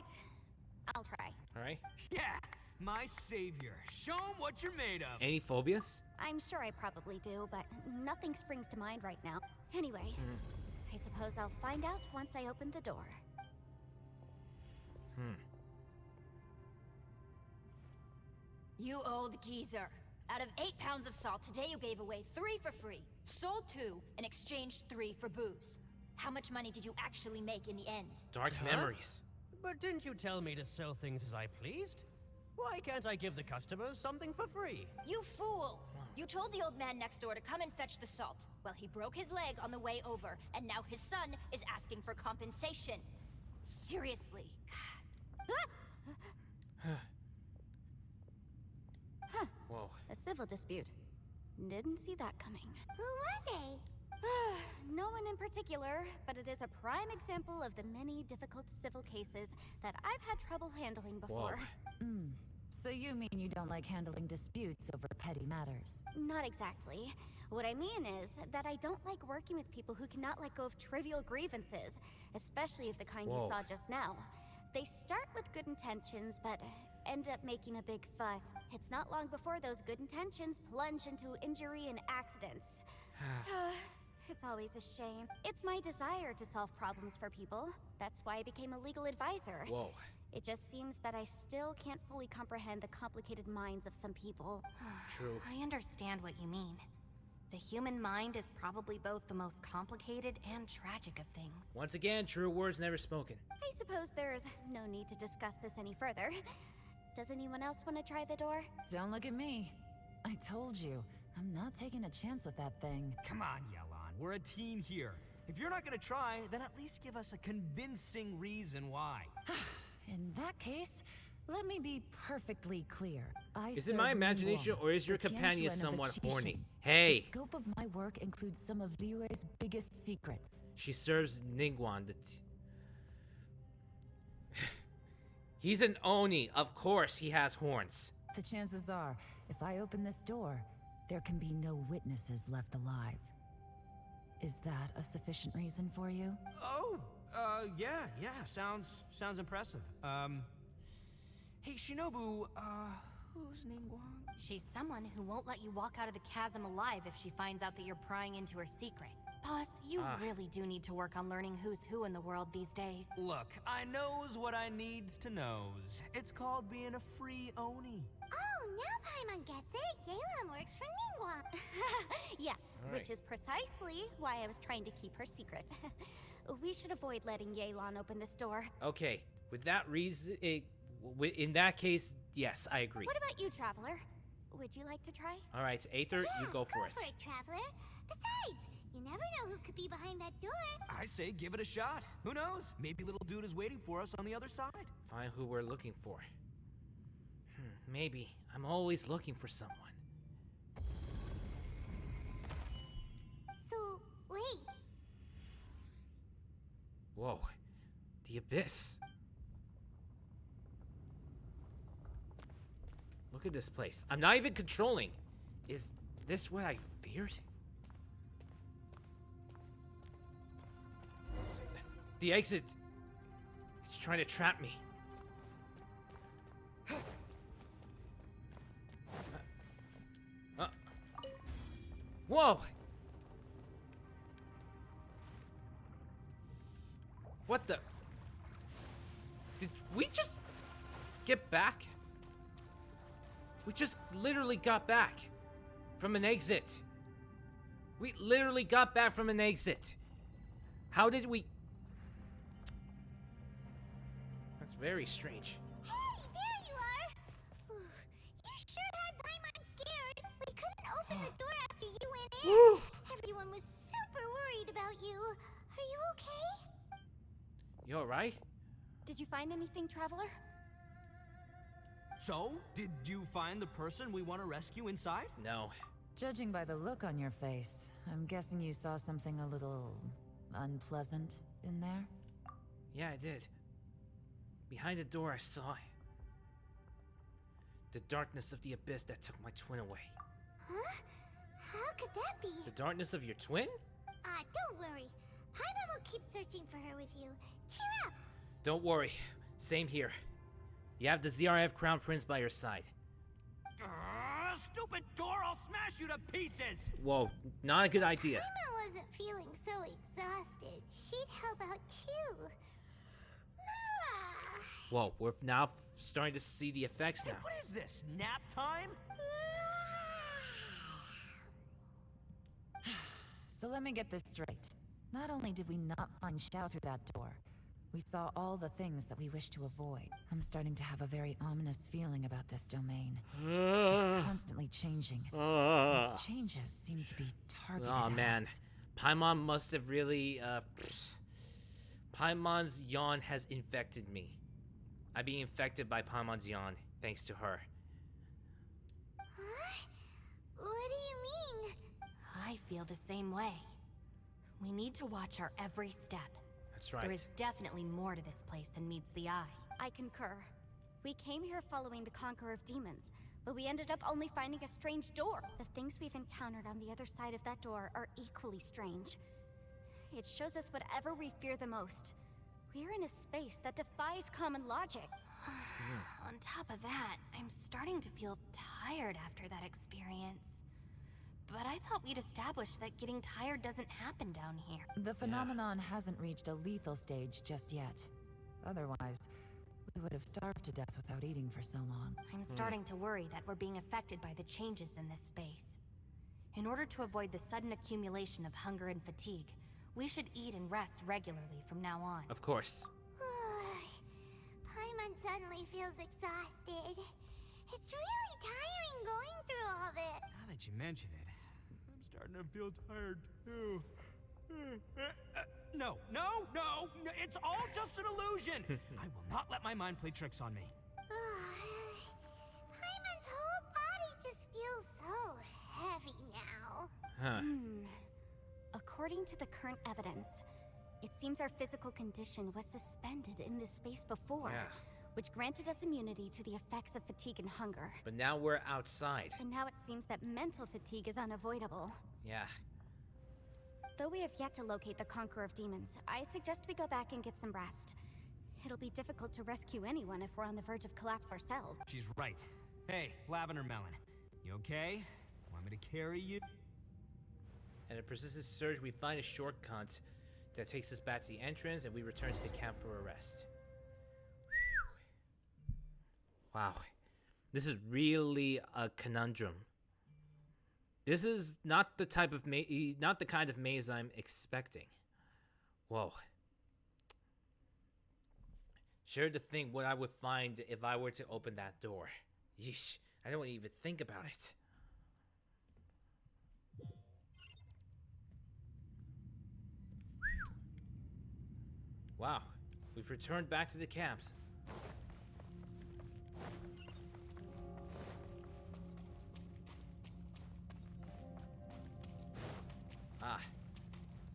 I'll try. All right. Yeah, my savior. Show 'em what you're made of. Any phobias? I'm sure I probably do, but nothing springs to mind right now. Anyway, I suppose I'll find out once I open the door. You old geezer. Out of 8 pounds of salt, today you gave away 3 for free, sold 2, and exchanged 3 for booze. How much money did you actually make in the end? Dark memories. But didn't you tell me to sell things as I pleased? Why can't I give the customers something for free? You fool! You told the old man next door to come and fetch the salt. Well, he broke his leg on the way over, and now his son is asking for compensation. Seriously. Whoa. A civil dispute. Didn't see that coming. Who were they? No one in particular, but it is a prime example of the many difficult civil cases that I've had trouble handling before. So you mean you don't like handling disputes over petty matters? Not exactly. What I mean is that I don't like working with people who cannot let go of trivial grievances, especially of the kind you saw just now. They start with good intentions, but end up making a big fuss. It's not long before those good intentions plunge into injury and accidents. It's always a shame. It's my desire to solve problems for people. That's why I became a legal advisor. Whoa. It just seems that I still can't fully comprehend the complicated minds of some people. True. I understand what you mean. The human mind is probably both the most complicated and tragic of things. Once again, true words never spoken. I suppose there's no need to discuss this any further. Does anyone else want to try the door? Don't look at me. I told you, I'm not taking a chance with that thing. Come on, Yelan. We're a team here. If you're not gonna try, then at least give us a convincing reason why. In that case, let me be perfectly clear. Is it my imagination or is your companion somewhat horny? Hey! The scope of my work includes some of Liyue's biggest secrets. She serves Ningguang He's an Oni. Of course he has horns. The chances are, if I open this door, there can be no witnesses left alive. Is that a sufficient reason for you? Oh, yeah, sounds impressive. Hey, Shinobu, who's Ningguang? She's someone who won't let you walk out of the chasm alive if she finds out that you're prying into her secrets. Boss, you really do need to work on learning who's who in the world these days. Look, I knows what I needs to knows. It's called being a free Oni. Oh, now Paimon gets it. Yelan works for Ningguang. Yes, All right. which is precisely why I was trying to keep her secret. We should avoid letting Yelan open this door. Okay, with that reason, in that case, yes, I agree. What about you, Traveler? Would you like to try? All right, Aether, you go for it. Go for it, Traveler. Besides, you never know who could be behind that door. I say give it a shot. Who knows? Maybe little dude is waiting for us on the other side. Find who we're looking for. Maybe. I'm always looking for someone. So, wait. Whoa. The abyss. Look at this place. I'm not even controlling. Is this what I feared? The exit. It's trying to trap me. Whoa! What the? Did we just get back? We just literally got back from an exit. We literally got back from an exit. How did we... That's very strange. Hey, there you are! You sure had Paimon scared. We couldn't open the door after you went in. Everyone was super worried about you. Are you okay? You alright? Did you find anything, Traveler? So, did you find the person we want to rescue inside? No. Judging by the look on your face, I'm guessing you saw something a little unpleasant in there? Yeah, I did. Behind the door, I saw the darkness of the abyss that took my twin away. Huh? How could that be? The darkness of your twin? Don't worry. Paimon will keep searching for her with you. Cheer up! Don't worry. Same here. You have the ZRF Crown Prince by your side. Stupid door! I'll smash you to pieces! Whoa, not a good idea. Paimon wasn't feeling so exhausted. She'd help out too. Whoa, we're now starting to see the effects now. Hey, what is this? Nap time? So let me get this straight. Not only did we not find Xiao through that door, we saw all the things that we wish to avoid. I'm starting to have a very ominous feeling about this domain. It's constantly changing. Its changes seem to be targeted Oh man, us. Paimon must have really, Paimon's yawn has infected me. I'm being infected by Paimon's yawn, thanks to her. Huh? What do you mean? I feel the same way. We need to watch our every step. That's right. There is definitely more to this place than meets the eye. I concur. We came here following the Conqueror of Demons, but we ended up only finding a strange door. The things we've encountered on the other side of that door are equally strange. It shows us whatever we fear the most. We're in a space that defies common logic. On top of that, I'm starting to feel tired after that experience. But I thought we'd established that getting tired doesn't happen down here. The phenomenon hasn't reached a lethal stage just yet. Otherwise, we would have starved to death without eating for so long. I'm starting to worry that we're being affected by the changes in this space. In order to avoid the sudden accumulation of hunger and fatigue, we should eat and rest regularly from now on. Of course. Paimon suddenly feels exhausted. It's really tiring going through all of it. Now that you mention it, I'm starting to feel tired too. No, it's all just an illusion. I will not let my mind play tricks on me. Paimon's whole body just feels so heavy now. Huh. According to the current evidence, it seems our physical condition was suspended in this space before, which granted us immunity to the effects of fatigue and hunger. But now we're outside. And now it seems that mental fatigue is unavoidable. Yeah. Though we have yet to locate the Conqueror of Demons, I suggest we go back and get some rest. It'll be difficult to rescue anyone if we're on the verge of collapse ourselves. She's right. Hey, Lavender Melon, you okay? Want me to carry you? And a persistent surge, we find a shortcut that takes us back to the entrance, and we return to the camp for a rest. Wow, this is really a conundrum. This is not the type of not the kind of maze I'm expecting. Whoa. Sure to think what I would find if I were to open that door. Yeesh, I don't even think about it. Wow, we've returned back to the camps.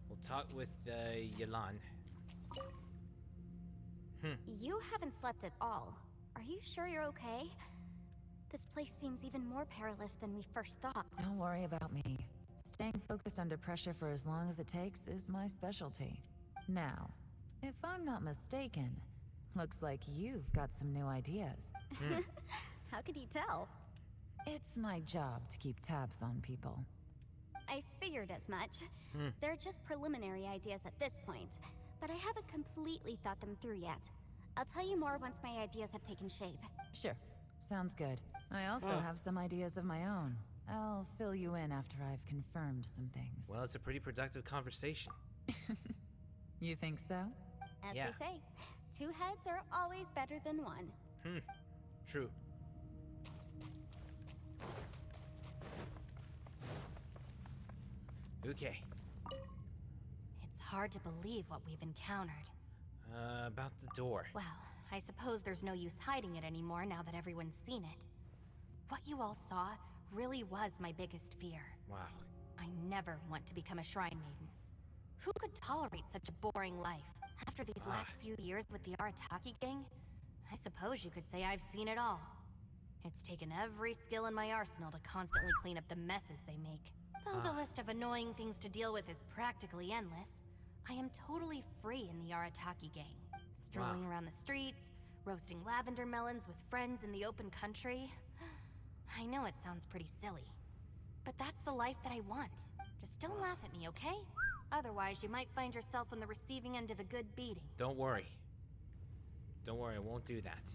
We'll talk with Yelan. You haven't slept at all. Are you sure you're okay? This place seems even more perilous than we first thought. Don't worry about me. Staying focused under pressure for as long as it takes is my specialty. Now, if I'm not mistaken, looks like you've got some new ideas. How could you tell? It's my job to keep tabs on people. I figured as much. They're just preliminary ideas at this point, but I haven't completely thought them through yet. I'll tell you more once my ideas have taken shape. Sure. Sounds good. I also have some ideas of my own. I'll fill you in after I've confirmed some things. Well, it's a pretty productive conversation. You think so? As they say, two heads are always better than one. True. Okay. It's hard to believe what we've encountered. About the door. Well, I suppose there's no use hiding it anymore now that everyone's seen it. What you all saw really was my biggest fear. Wow. I never want to become a shrine maiden. Who could tolerate such a boring life? After these last few years with the Arataki gang, I suppose you could say I've seen it all. It's taken every skill in my arsenal to constantly clean up the messes they make. Though the list of annoying things to deal with is practically endless, I am totally free in the Arataki gang. Strolling around the streets, roasting lavender melons with friends in the open country. I know it sounds pretty silly, but that's the life that I want. Just don't laugh at me, okay? Otherwise, you might find yourself on the receiving end of a good beating. Don't worry. Don't worry, I won't do that.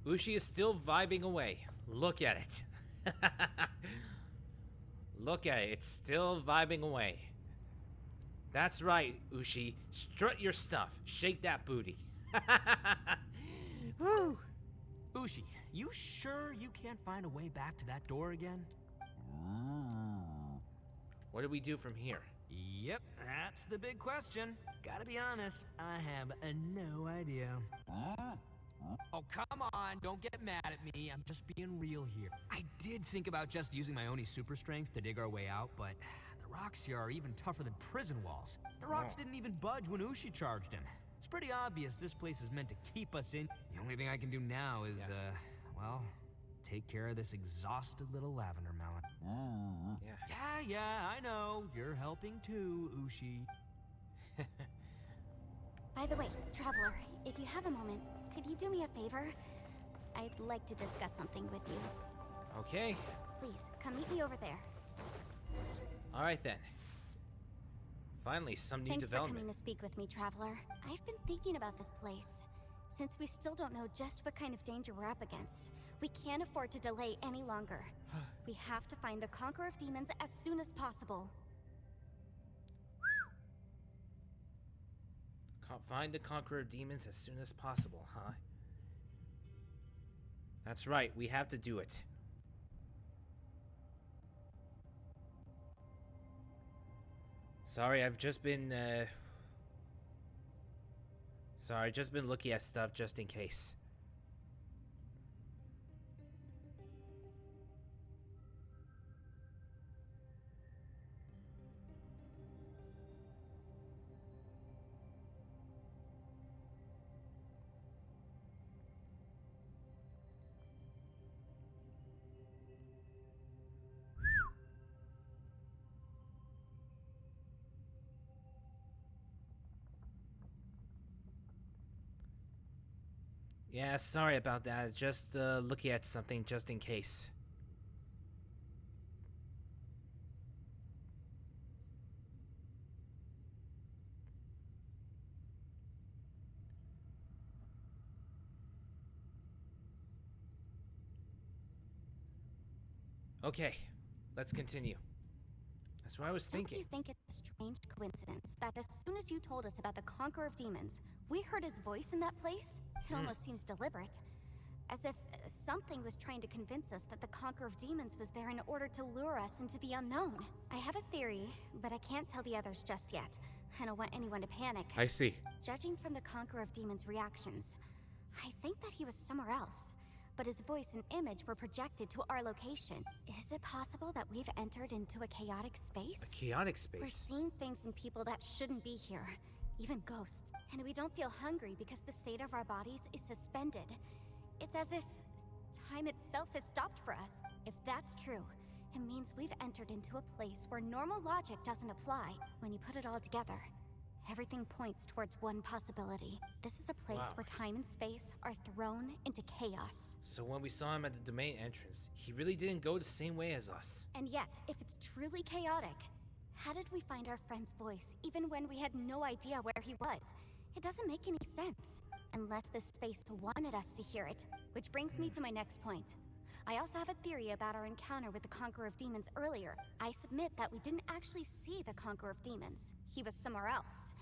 Ushi is still vibing away. Look at it. Look at it. It's still vibing away. That's right, Ushi. Strut your stuff. Shake that booty. Woo. Ushi, you sure you can't find a way back to that door again? What do we do from here? Yep, that's the big question. Gotta be honest, I have no idea. Oh, come on, don't get mad at me. I'm just being real here. I did think about just using my Oni super strength to dig our way out, but the rocks here are even tougher than prison walls. The rocks didn't even budge when Ushi charged him. It's pretty obvious this place is meant to keep us in. The only thing I can do now is, well, take care of this exhausted little lavender melon. Yeah, I know. You're helping too, Ushi. By the way, Traveler, if you have a moment, could you do me a favor? I'd like to discuss something with you. Okay. Please, come meet me over there. Alright then. Finally, some new Thanks development. for coming to speak with me, Traveler. I've been thinking about this place. Since we still don't know just what kind of danger we're up against, we can't afford to delay any longer. We have to find the Conqueror of Demons as soon as possible. Find the Conqueror of Demons as soon as possible, huh? That's right, we have to do it. Sorry, I've just been, Sorry, just been looking at stuff just in case. Yeah, sorry about that. Just looking at something just in case. Okay, let's continue. That's what I was thinking. Don't you think it's a strange coincidence that as soon as you told us about the Conqueror of Demons, we heard his voice in that place? It almost seems deliberate. As if something was trying to convince us that the Conqueror of Demons was there in order to lure us into the unknown. I have a theory, but I can't tell the others just yet. I don't want anyone to panic. I see. Judging from the Conqueror of Demons' reactions, I think that he was somewhere else. But his voice and image were projected to our location. Is it possible that we've entered into a chaotic space? A chaotic space? We're seeing things and people that shouldn't be here. Even ghosts. And we don't feel hungry because the state of our bodies is suspended. It's as if time itself has stopped for us. If that's true, it means we've entered into a place where normal logic doesn't apply. When you put it all together, everything points towards one possibility. This is a place where time and space are thrown into chaos. So when we saw him at the domain entrance, he really didn't go the same way as us. And yet, if it's truly chaotic, how did we find our friend's voice even when we had no idea where he was? It doesn't make any sense. unless this space wanted us to hear it. Which brings me to my next point. I also have a theory about our encounter with the Conqueror of Demons earlier. I submit that we didn't actually see the Conqueror of Demons. He was somewhere else.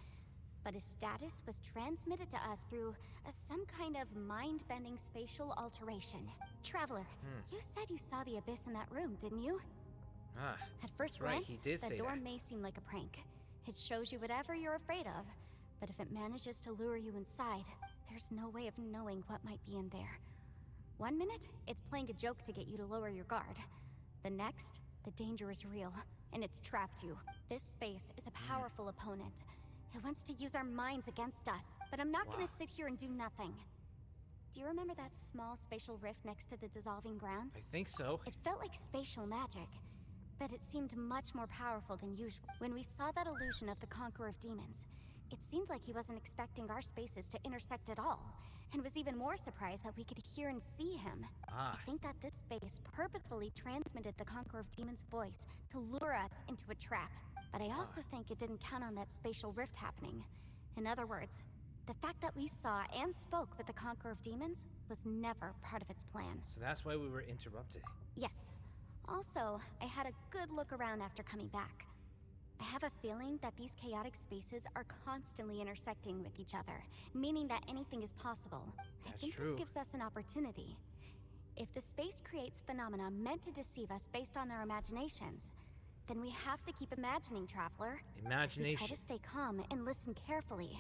But his status was transmitted to us through some kind of mind-bending spatial alteration. Traveler, you said you saw the abyss in that room, didn't you? At first glance, the door may seem like a prank. It shows you whatever you're afraid of, but if it manages to lure you inside, there's no way of knowing what might be in there. One minute, it's playing a joke to get you to lower your guard. The next, the danger is real, and it's trapped you. This space is a powerful opponent. It wants to use our minds against us, but I'm not gonna sit here and do nothing. Do you remember that small spatial rift next to the dissolving ground? I think so. It felt like spatial magic, but it seemed much more powerful than usual. When we saw that illusion of the Conqueror of Demons, it seemed like he wasn't expecting our spaces to intersect at all, and was even more surprised that we could hear and see him. I think that this space purposefully transmitted the Conqueror of Demons' voice to lure us into a trap. But I also think it didn't count on that spatial rift happening. In other words, the fact that we saw and spoke with the Conqueror of Demons was never part of its plan. So that's why we were interrupted. Yes. Also, I had a good look around after coming back. I have a feeling that these chaotic spaces are constantly intersecting with each other, meaning that anything is possible. I think this gives us an opportunity. If the space creates phenomena meant to deceive us based on our imaginations, then we have to keep imagining, Traveler. Imagination. If we try to stay calm and listen carefully,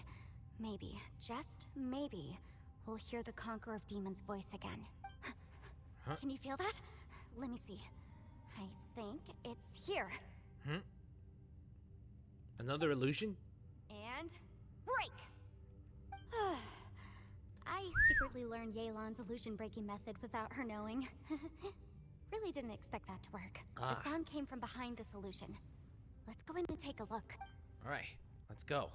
maybe, just maybe, we'll hear the Conqueror of Demons' voice again. Can you feel that? Let me see. I think it's here. Another illusion? And break! I secretly learned Yelan's illusion-breaking method without her knowing. Really didn't expect that to work. The sound came from behind this illusion. Let's go in and take a look. Alright, let's go.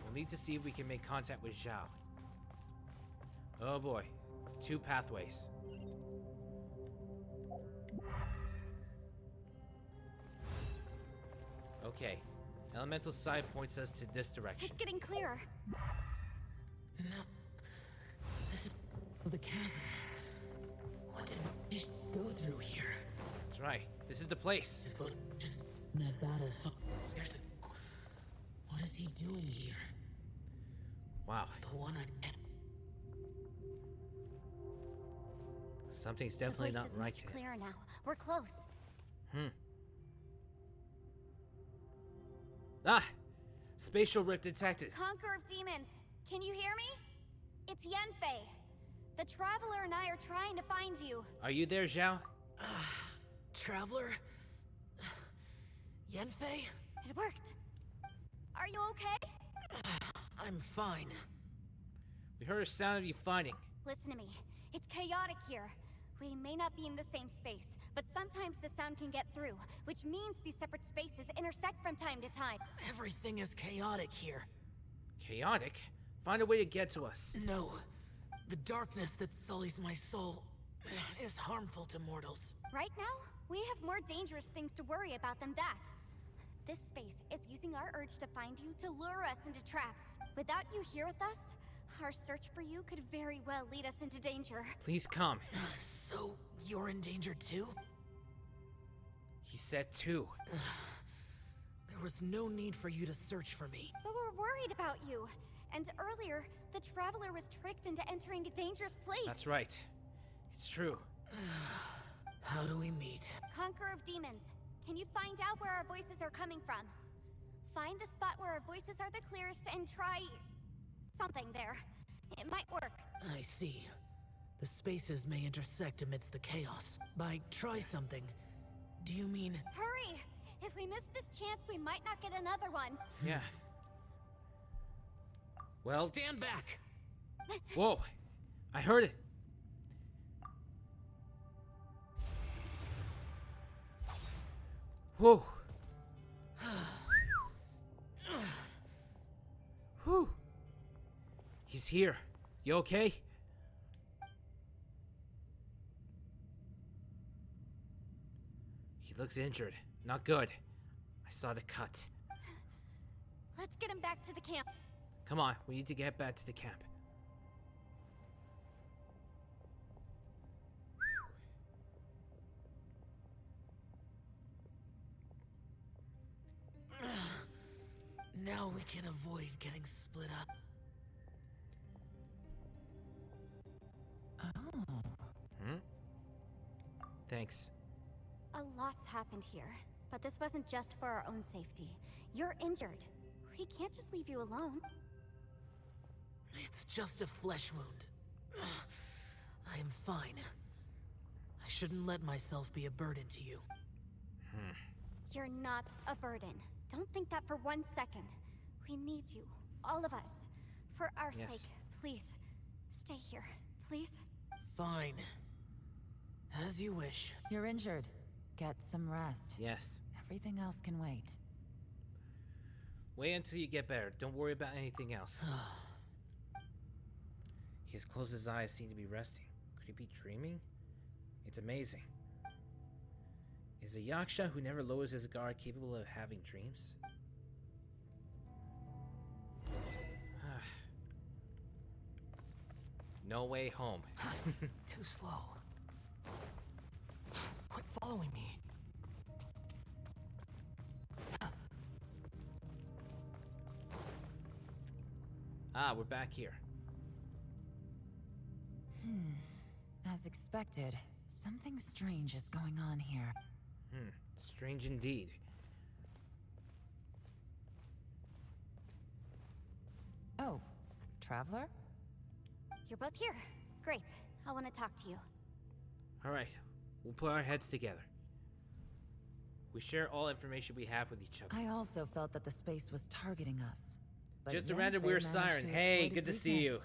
We'll need to see if we can make contact with Zhao. Oh boy, 2 pathways. Okay, elemental side points us to this direction. It's getting clearer. No, this is the chasm. What did we just go through here? That's right, this is the place. It looked just that bad as fuck. What is he doing here? Wow. The one I... Something's definitely not right. Much clearer now. We're close. Spatial rift detected. Conqueror of Demons, can you hear me? It's Yanfei. The Traveler and I are trying to find you. Are you there, Zhao? Traveler? Yanfei? It worked. Are you okay? I'm fine. We heard a sound of you fighting. Listen to me. It's chaotic here. We may not be in the same space, but sometimes the sound can get through, which means these separate spaces intersect from time to time. Everything is chaotic here. Chaotic? Find a way to get to us. No. The darkness that sullies my soul is harmful to mortals. Right now, we have more dangerous things to worry about than that. This space is using our urge to find you to lure us into traps. Without you here with us, our search for you could very well lead us into danger. Please come. So, you're in danger too? He said too. There was no need for you to search for me. But we're worried about you. And earlier, the Traveler was tricked into entering a dangerous place. That's right. It's true. How do we meet? Conqueror of Demons, can you find out where our voices are coming from? Find the spot where our voices are the clearest and try... something there. It might work. I see. The spaces may intersect amidst the chaos. By try something, do you mean... Hurry! If we miss this chance, we might not get another one. Yeah. Well... Stand back! Whoa! I heard it! Whoa! Whew! He's here. You okay? He looks injured. Not good. I saw the cut. Let's get him back to the camp. Come on, we need to get back to the camp. Now we can avoid getting split up. Oh. Thanks. A lot's happened here, but this wasn't just for our own safety. You're injured. We can't just leave you alone. It's just a flesh wound. I am fine. I shouldn't let myself be a burden to you. You're not a burden. Don't think that for 1 second. We need you, all of us. For our sake, please. Stay here, please. Fine. As you wish. You're injured. Get some rest. Yes. Everything else can wait. Wait until you get better. Don't worry about anything else. His closed eyes seem to be resting. Could he be dreaming? It's amazing. Is a yaksha who never lowers his guard capable of having dreams? No way home. Too slow. Quit following me. Ah, we're back here. As expected, something strange is going on here. Strange indeed. Oh, Traveler? You're both here. Great. I want to talk to you. Alright, we'll put our heads together. We share all information we have with each other. I also felt that the space was targeting us. But Just a random weird siren. Hey, good to see you.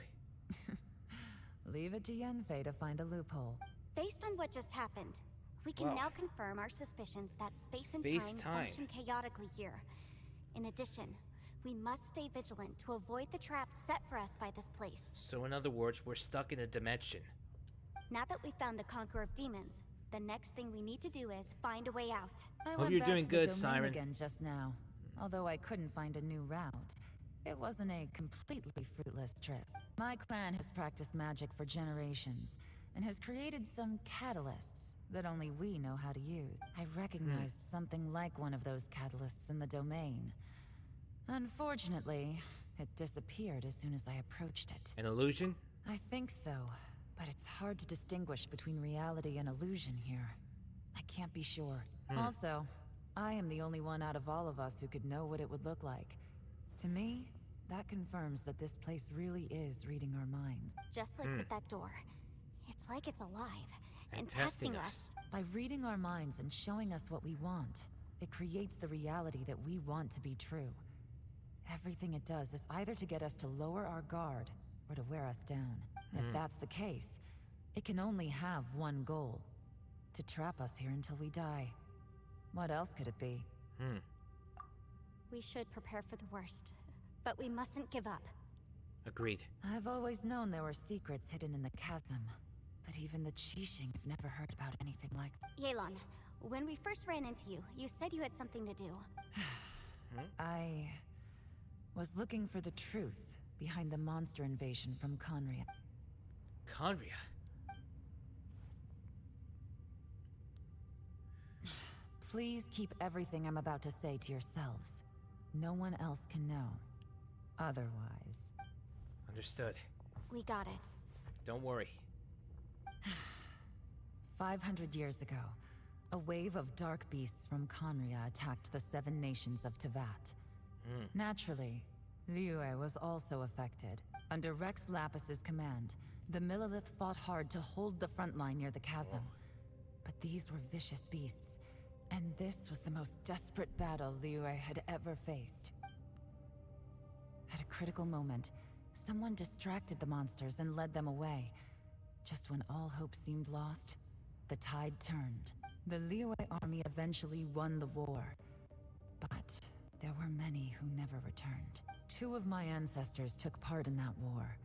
Leave it to Yanfei to find a loophole. Based on what just happened, we can now confirm our suspicions that space and time function chaotically here. In addition, we must stay vigilant to avoid the traps set for us by this place. So in other words, we're stuck in a dimension. Now that we've found the Conqueror of Demons, the next thing we need to do is find a way out. I Hope went you're back doing to the good, domain Siren. again just now, although I couldn't find a new route. It wasn't a completely fruitless trip. My clan has practiced magic for generations, and has created some catalysts that only we know how to use. I recognized something like one of those catalysts in the domain. Unfortunately, it disappeared as soon as I approached it. An illusion? I think so, but it's hard to distinguish between reality and illusion here. I can't be sure. Also, I am the only one out of all of us who could know what it would look like. To me, that confirms that this place really is reading our minds. Just like with that door. It's like it's alive and testing us. By reading our minds and showing us what we want, it creates the reality that we want to be true. Everything it does is either to get us to lower our guard or to wear us down. If that's the case, it can only have one goal: to trap us here until we die. What else could it be? We should prepare for the worst, but we mustn't give up. Agreed. I've always known there were secrets hidden in the chasm, but even the Qixing have never heard about anything like that. Yelan, when we first ran into you, you said you had something to do. I was looking for the truth behind the monster invasion from Conria. Conria? Please keep everything I'm about to say to yourselves. No one else can know. Otherwise... Understood. We got it. Don't worry. 500 years ago, a wave of dark beasts from Conria attacked the 7 nations of Tevat. Naturally, Liyue was also affected. Under Rex Lapis's command, the Millelith fought hard to hold the front line near the chasm. But these were vicious beasts, and this was the most desperate battle Liyue had ever faced. At a critical moment, someone distracted the monsters and led them away. Just when all hope seemed lost, the tide turned. The Liyue army eventually won the war. But there were many who never returned. 2 of my ancestors took part in that war,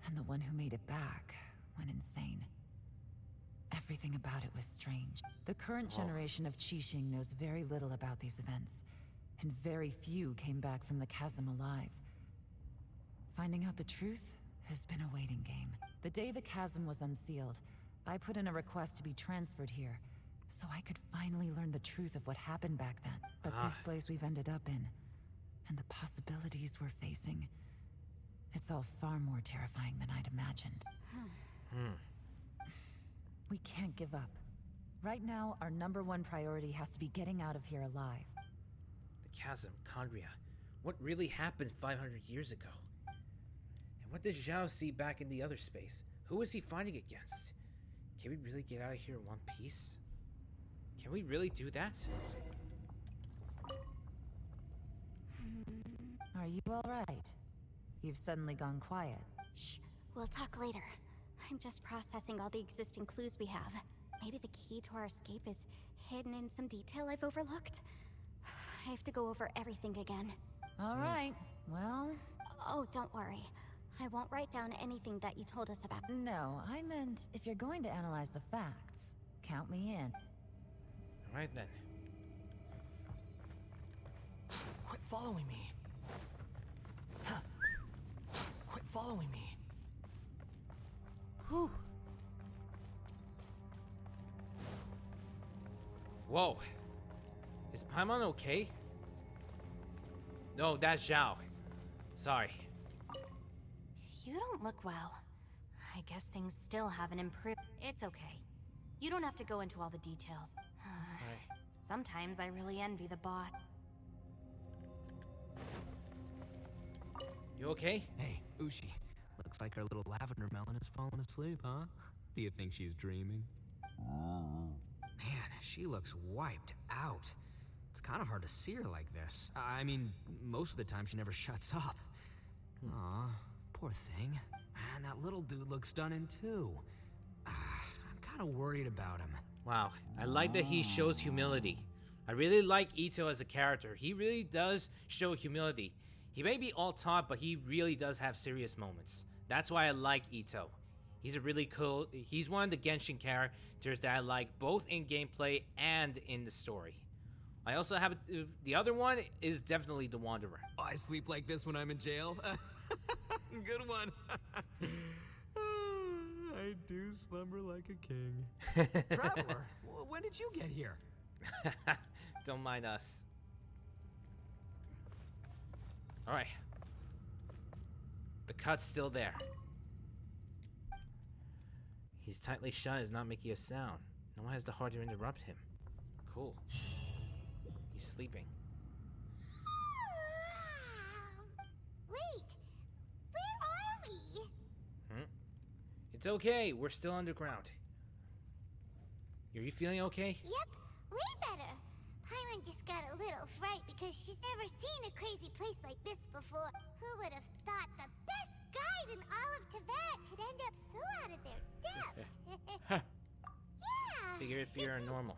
and the one who made it back went insane. Everything about it was strange. The current generation of Qixing knows very little about these events. and very few came back from the chasm alive. Finding out the truth has been a waiting game. The day the chasm was unsealed, I put in a request to be transferred here, so I could finally learn the truth of what happened back then. But this place we've ended up in, and the possibilities we're facing, it's all far more terrifying than I'd imagined. We can't give up. Right now, our #1 priority has to be getting out of here alive. The chasm, Kandria. What really happened 500 years ago? And what does Zhao see back in the other space? Who is he fighting against? Can we really get out of here in one piece? Can we really do that? Are you alright? You've suddenly gone quiet. Shh, we'll talk later. I'm just processing all the existing clues we have. Maybe the key to our escape is hidden in some detail I've overlooked. I have to go over everything again. Alright, well... Oh, don't worry. I won't write down anything that you told us about. No, I meant if you're going to analyze the facts, count me in. Alright then. Quit following me. Quit following me. Whew. Whoa. Is Paimon okay? No, that's Zhao. Sorry. You don't look well. I guess things still haven't improved. It's okay. You don't have to go into all the details. Right. Sometimes I really envy the bot. You okay? Hey, Ushi. Looks like our little lavender melon has fallen asleep, huh? Do you think she's dreaming? Man, she looks wiped out. It's kind of hard to see her like this. I mean, most of the time she never shuts up. Aw, poor thing. Man, that little dude looks stunning too. I'm kind of worried about him. Wow, I like that he shows humility. I really like Itto as a character. He really does show humility. He may be all talk, but he really does have serious moments. That's why I like Itto. He's a really cool... He's one of the Genshin characters that I like, both in gameplay and in the story. I also have... The other one is definitely the Wanderer. Oh, I sleep like this when I'm in jail? Good one. I do slumber like a king. Traveler, when did you get here? Don't mind us. Alright. The cut's still there. He's tightly shut, is not making a sound. No one has the heart to interrupt him. Cool. He's sleeping. Wait, where are we? It's okay, we're still underground. Are you feeling okay? Yep, way better. Paimon just got a little fright because she's never seen a crazy place like this before. Who would have thought the best guide in all of Tibet could end up so out of their depth? Yeah. Figure if you're normal.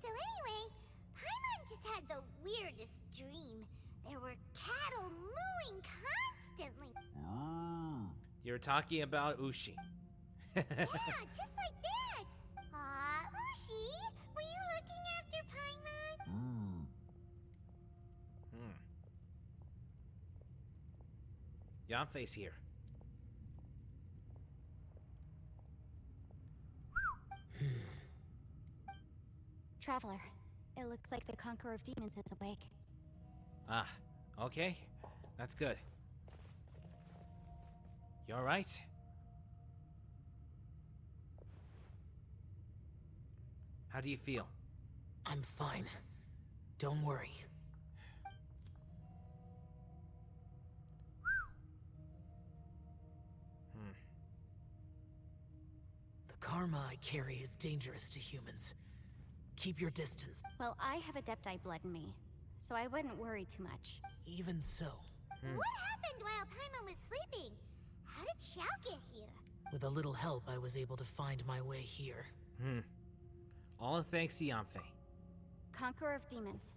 So anyway, Paimon just had the weirdest dream. There were cattle mooing constantly. You're talking about Ushi. Yeah, just like that. Aw, Ushi, were you looking after Paimon? Yanfei's here. Traveler, it looks like the Conqueror of Demons is awake. Ah, okay. That's good. You alright? How do you feel? I'm fine. Don't worry. The karma I carry is dangerous to humans. Keep your distance. Well, I have Adepti blood in me, so I wouldn't worry too much. Even so. What happened while Paimon was sleeping? How did Xiao get here? With a little help, I was able to find my way here. All thanks to Yanfei. Conqueror of Demons,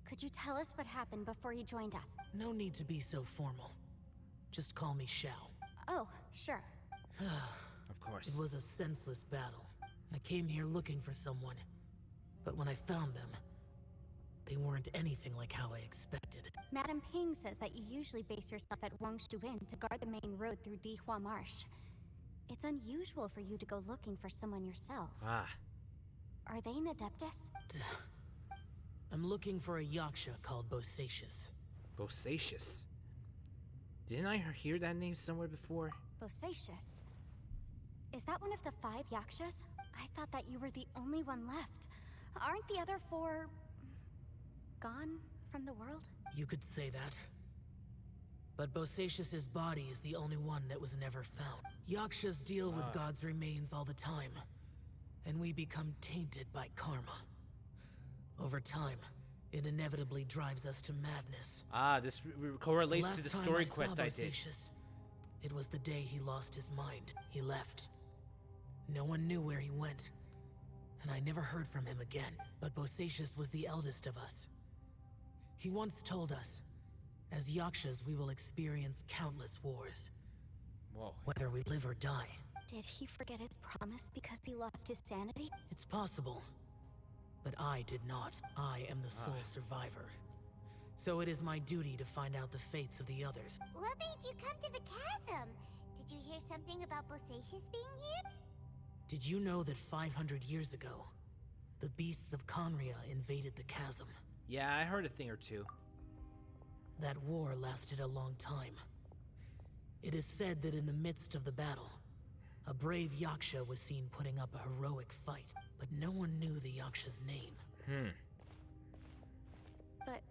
could you tell us what happened before you joined us? No need to be so formal. Just call me Xiao. Oh, sure. Of course. It was a senseless battle. I came here looking for someone. But when I found them, They weren't anything like how I expected. Madam Ping says that you usually base yourself at Wangshu Inn to guard the main road through Dihua Marsh. It's unusual for you to go looking for someone yourself. Ah. Are they an Adeptus? I'm looking for a Yaksha called Bosacious. Bosacious? Didn't I hear that name somewhere before? Bosacious? Is that one of the 5 Yakshas? I thought that you were the only one left. Aren't the other 4... gone from the world? You could say that. But Bosacious's body is the only one that was never found. Yakshas deal with God's remains all the time, and we become tainted by karma. Over time, it inevitably drives us to madness. Ah, this correlates to the story quest I did. It was the day he lost his mind. He left. No one knew where he went, and I never heard from him again. But Bosacious was the eldest of us. He once told us, as Yakshas we will experience countless wars. Whoa. Whether we live or die. Did he forget his promise because he lost his sanity? It's possible. But I did not. I am the sole survivor. So it is my duty to find out the fates of the others. What made you come to the chasm? Did you hear something about Bosacious being here? Did you know that 500 years ago, the beasts of Conria invaded the chasm? Yeah, I heard a thing or two. That war lasted a long time. It is said that in the midst of the battle, a brave Yaksha was seen putting up a heroic fight, but no one knew the Yaksha's name. But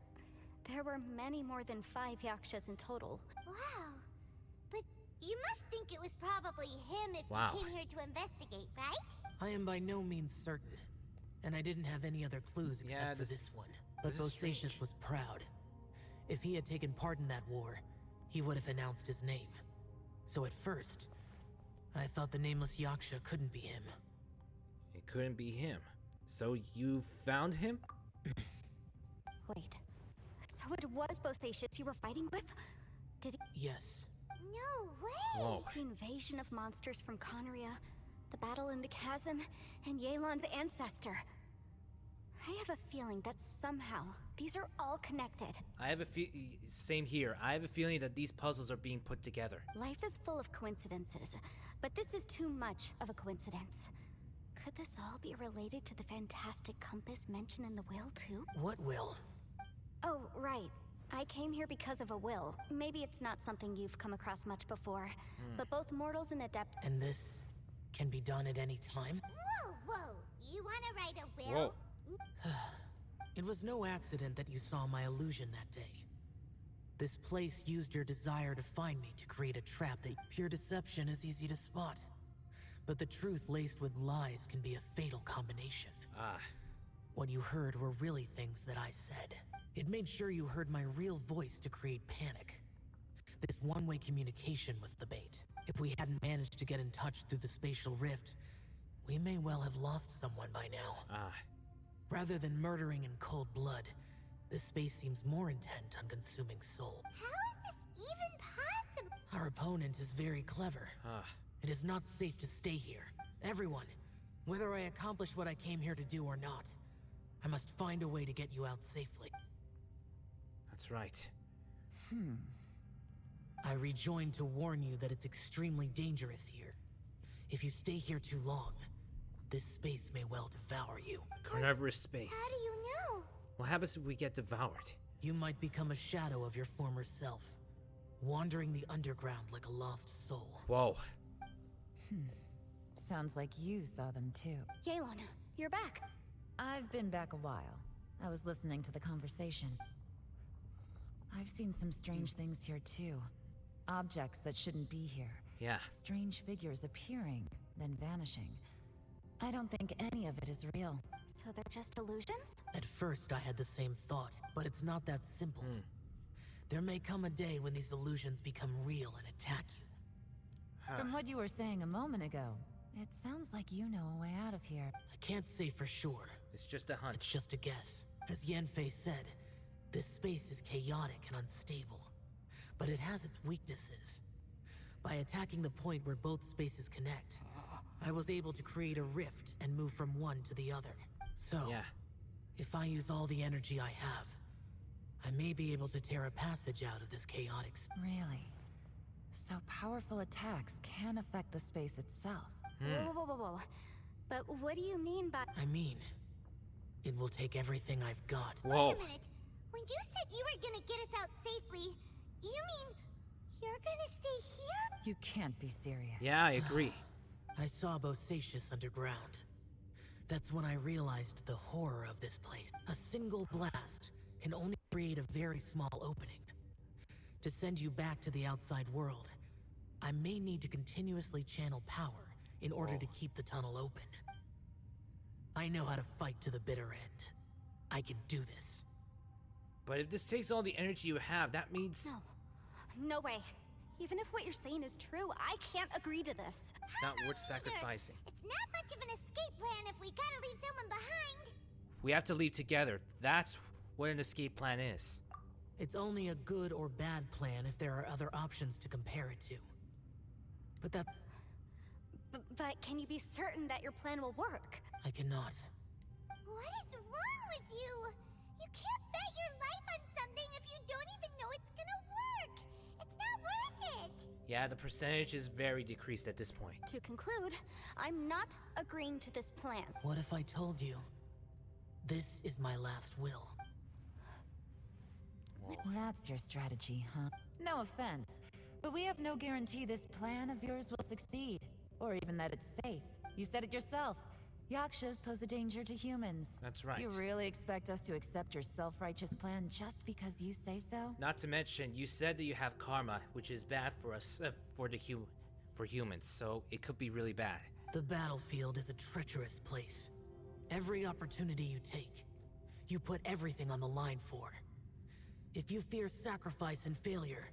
there were many more than 5 Yakshas in total. Wow. But you must think it was probably him if you came here to investigate, right? I am by no means certain, and I didn't have any other clues except for this one. But Bosacious was proud. If he had taken part in that war, he would have announced his name. So at first, I thought the nameless Yaksha couldn't be him. It couldn't be him. So you found him? Wait. So it was Bosacious you were fighting with? Did he... Yes. No way! Whoa. The invasion of monsters from Conria, the battle in the chasm, and Yelan's ancestor. I have a feeling that somehow these are all connected. I have a same here. I have a feeling that these puzzles are being put together. Life is full of coincidences, but this is too much of a coincidence. Could this all be related to the fantastic compass mentioned in the will, too? What will? Oh, right. I came here because of a will. Maybe it's not something you've come across much before, but both mortals and adept... And this can be done at any time? Whoa, whoa. You want to write a will? It was no accident that you saw my illusion that day. This place used your desire to find me to create a trap that pure deception is easy to spot. But the truth laced with lies can be a fatal combination. What you heard were really things that I said. It made sure you heard my real voice to create panic. This one-way communication was the bait. If we hadn't managed to get in touch through the spatial rift, we may well have lost someone by now. Rather than murdering in cold blood, this space seems more intent on consuming soul. How is this even possible? Our opponent is very clever. It is not safe to stay here. Everyone, whether I accomplish what I came here to do or not, I must find a way to get you out safely. That's right. I rejoined to warn you that it's extremely dangerous here. If you stay here too long, this space may well devour you. Carnivorous space. How do you know? What happens if we get devoured? You might become a shadow of your former self, wandering the underground like a lost soul. Whoa. Sounds like you saw them too. Yelan, you're back. I've been back a while. I was listening to the conversation. I've seen some strange things here too. Objects that shouldn't be here. Yeah. Strange figures appearing, then vanishing. I don't think any of it is real. So they're just illusions? At first I had the same thought, but it's not that simple. There may come a day when these illusions become real and attack you. From what you were saying a moment ago, it sounds like you know a way out of here. I can't say for sure. It's just a hunch. It's just a guess. As Yanfei said, this space is chaotic and unstable, but it has its weaknesses. By attacking the point where both spaces connect, I was able to create a rift and move from one to the other. So, If I use all the energy I have, I may be able to tear a passage out of this chaotic... Really? So powerful attacks can affect the space itself. Whoa, whoa, whoa, whoa. But what do you mean by... I mean, it will take everything I've got. Whoa. Wait a minute. When you said you were gonna get us out safely, you mean you're gonna stay here? You can't be serious. Yeah, I agree. I saw Bosacius underground. That's when I realized the horror of this place. A single blast can only create a very small opening. To send you back to the outside world, I may need to continuously channel power in order to keep the tunnel open. I know how to fight to the bitter end. I can do this. But if this takes all the energy you have, that means... No way. Even if what you're saying is true, I can't agree to this. It's not worth sacrificing. It's not much of an escape plan if we gotta leave someone behind. We have to leave together. That's what an escape plan is. It's only a good or bad plan if there are other options to compare it to. But that... But can you be certain that your plan will work? I cannot. What is wrong with you? You can't bet your life on something if you don't even know it's gonna work. It's not worth it. Yeah, the percentage is very decreased at this point. To conclude, I'm not agreeing to this plan. What if I told you, this is my last will? That's your strategy, huh? No offense, but we have no guarantee this plan of yours will succeed, or even that it's safe. You said it yourself. Yakshas pose a danger to humans. That's right. You really expect us to accept your self-righteous plan just because you say so? Not to mention, you said that you have karma, which is bad for us, for humans, so it could be really bad. The battlefield is a treacherous place. Every opportunity you take, you put everything on the line for. If you fear sacrifice and failure,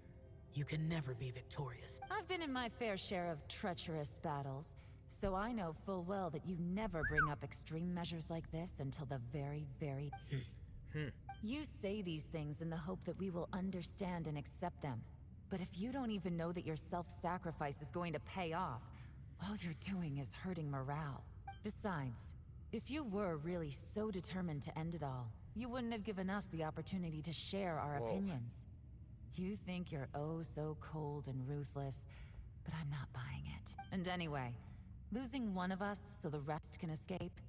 you can never be victorious. I've been in my fair share of treacherous battles, so I know full well that you never bring up extreme measures like this until the very, very... You say these things in the hope that we will understand and accept them. But if you don't even know that your self-sacrifice is going to pay off, all you're doing is hurting morale. Besides, if you were really so determined to end it all, you wouldn't have given us the opportunity to share our opinions. You think you're oh so cold and ruthless, but I'm not buying it. And anyway, losing one of us so the rest can escape?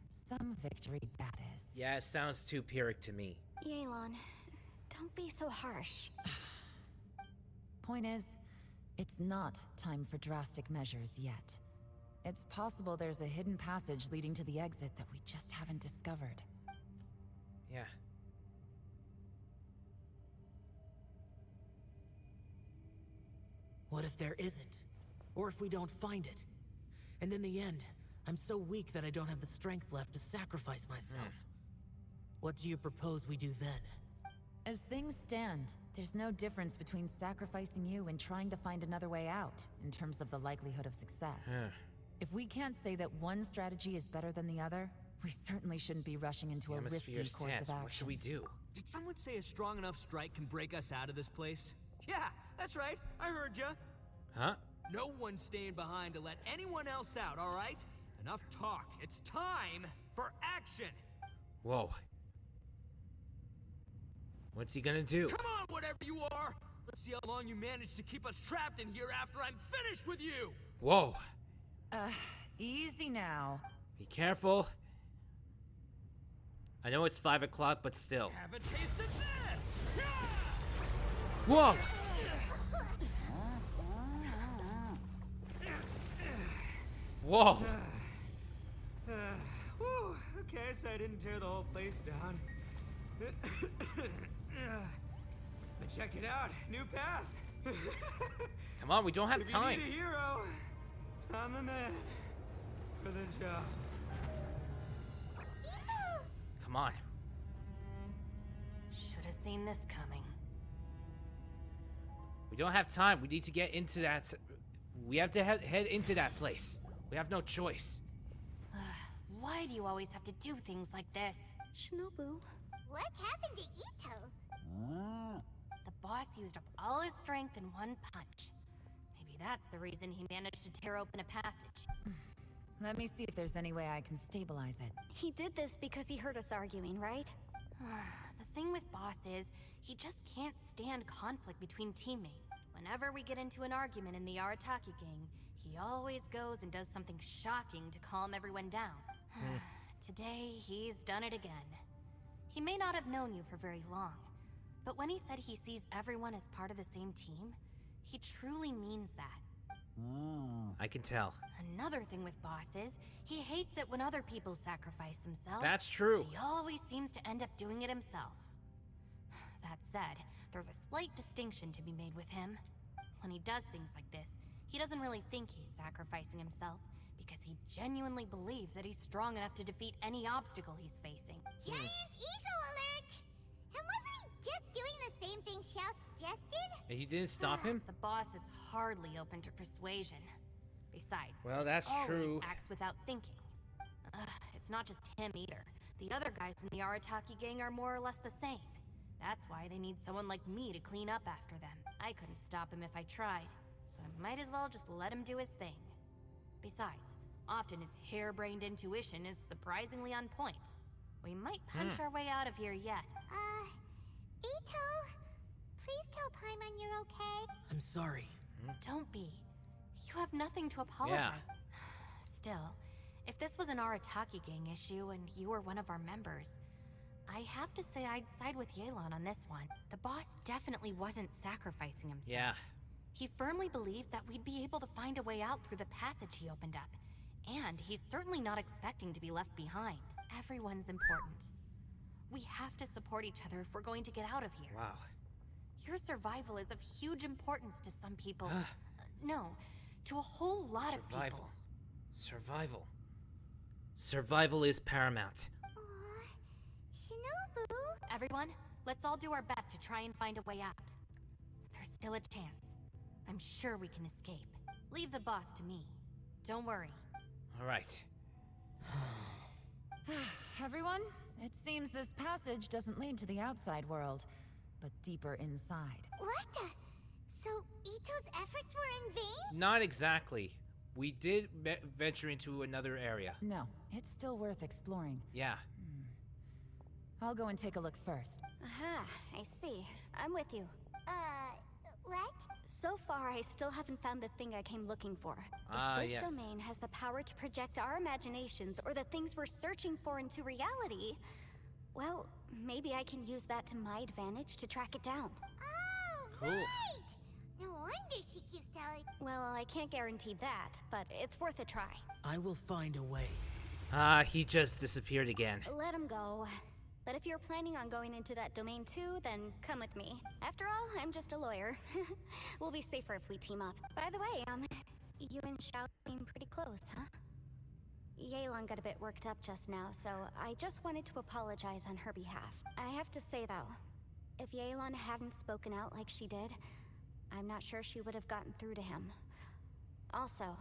Some victory that is. Yeah, it sounds too Pyrrhic to me. Yelan, don't be so harsh. Point is, it's not time for drastic measures yet. It's possible there's a hidden passage leading to the exit that we just haven't discovered. Yeah. What if there isn't? Or if we don't find it? And in the end, I'm so weak that I don't have the strength left to sacrifice myself. What do you propose we do then? As things stand, there's no difference between sacrificing you and trying to find another way out, in terms of the likelihood of success. If we can't say that one strategy is better than the other, we certainly shouldn't be rushing into a risky course of action. What should we do? Did someone say a strong enough strike can break us out of this place? Yeah, that's right. I heard ya. Huh? No one's staying behind to let anyone else out, all right? Enough talk. It's time for action. Whoa. What's he gonna do? Come on, whatever you are. Let's see how long you manage to keep us trapped in here after I'm finished with you. Whoa. Easy now. Be careful. I know it's 5 o'clock, but still. Have a taste of this. Whoa. Whoa. Whew, okay, so I didn't tear the whole place down. But check it out, new path. Come on, we don't have time. If you need a hero, I'm the man for the job. Come on. Should have seen this coming. We don't have time. We need to get into that. We have to head into that place. We have no choice. Why do you always have to do things like this? Shinobu. What happened to Itto? The boss used up all his strength in one punch. Maybe that's the reason he managed to tear open a passage. Let me see if there's any way I can stabilize it. He did this because he heard us arguing, right? The thing with Boss is, he just can't stand conflict between teammates. Whenever we get into an argument in the Arataki gang, he always goes and does something shocking to calm everyone down. Today, he's done it again. He may not have known you for very long, but when he said he sees everyone as part of the same team, he truly means that. I can tell. Another thing with Boss is, he hates it when other people sacrifice themselves. That's true. But he always seems to end up doing it himself. That said, there's a slight distinction to be made with him. When he does things like this, he doesn't really think he's sacrificing himself, because he genuinely believes that he's strong enough to defeat any obstacle he's facing. Giant ego alert! And wasn't he just doing the same thing Xiao suggested? And you didn't stop him? The boss is hardly open to persuasion. Besides, well, that's he true. always acts without thinking. It's not just him either. The other guys in the Arataki gang are more or less the same. That's why they need someone like me to clean up after them. I couldn't stop him if I tried, so I might as well just let him do his thing. Besides, often his harebrained intuition is surprisingly on point. We might punch our way out of here yet. Itto, please tell Paimon you're okay. I'm sorry. Don't be. You have nothing to apologize. Still, if this was an Arataki gang issue and you were one of our members, I have to say I'd side with Yelan on this one. The boss definitely wasn't sacrificing himself. Yeah. He firmly believed that we'd be able to find a way out through the passage he opened up. And he's certainly not expecting to be left behind. Everyone's important. We have to support each other if we're going to get out of here. Wow. Your survival is of huge importance to some people. No, to a whole lot of people. Survival. Survival is paramount. Shinobu? Everyone, let's all do our best to try and find a way out. There's still a chance. I'm sure we can escape. Leave the boss to me. Don't worry. All right. Everyone, it seems this passage doesn't lead to the outside world, but deeper inside. What the? So Itto's efforts were in vain? Not exactly. We did venture into another area. No, it's still worth exploring. Yeah. I'll go and take a look first. Aha, I see. I'm with you. What? So far, I still haven't found the thing I came looking for. If this domain has the power to project our imaginations or the things we're searching for into reality, well, maybe I can use that to my advantage to track it down. Oh, cool. Right! No wonder she keeps telling... Well, I can't guarantee that, but it's worth a try. I will find a way. He just disappeared again. Let him go. But if you're planning on going into that domain too, then come with me. After all, I'm just a lawyer. We'll be safer if we team up. By the way, you and Xiao seem pretty close, huh? Yelan got a bit worked up just now, so I just wanted to apologize on her behalf. I have to say though, if Yelan hadn't spoken out like she did, I'm not sure she would have gotten through to him. Also,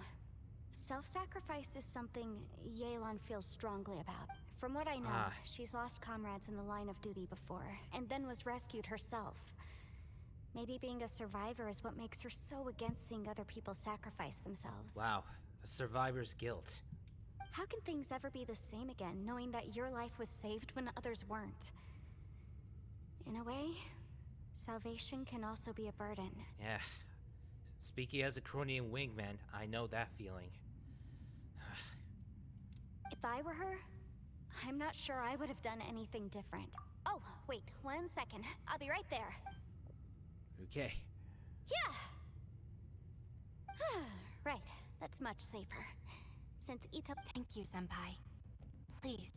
self-sacrifice is something Yelan feels strongly about. From what I know, she's lost comrades in the line of duty before, and then was rescued herself. Maybe being a survivor is what makes her so against seeing other people sacrifice themselves. Wow, a survivor's guilt. How can things ever be the same again, knowing that your life was saved when others weren't? In a way, salvation can also be a burden. Yeah. Speaking as a Cronian wingman, I know that feeling. If I were her, I'm not sure I would have done anything different. Oh, wait, 1 second. I'll be right there. Okay. Yeah! Right, that's much safer. Since Itto... Thank you, Senpai. Please,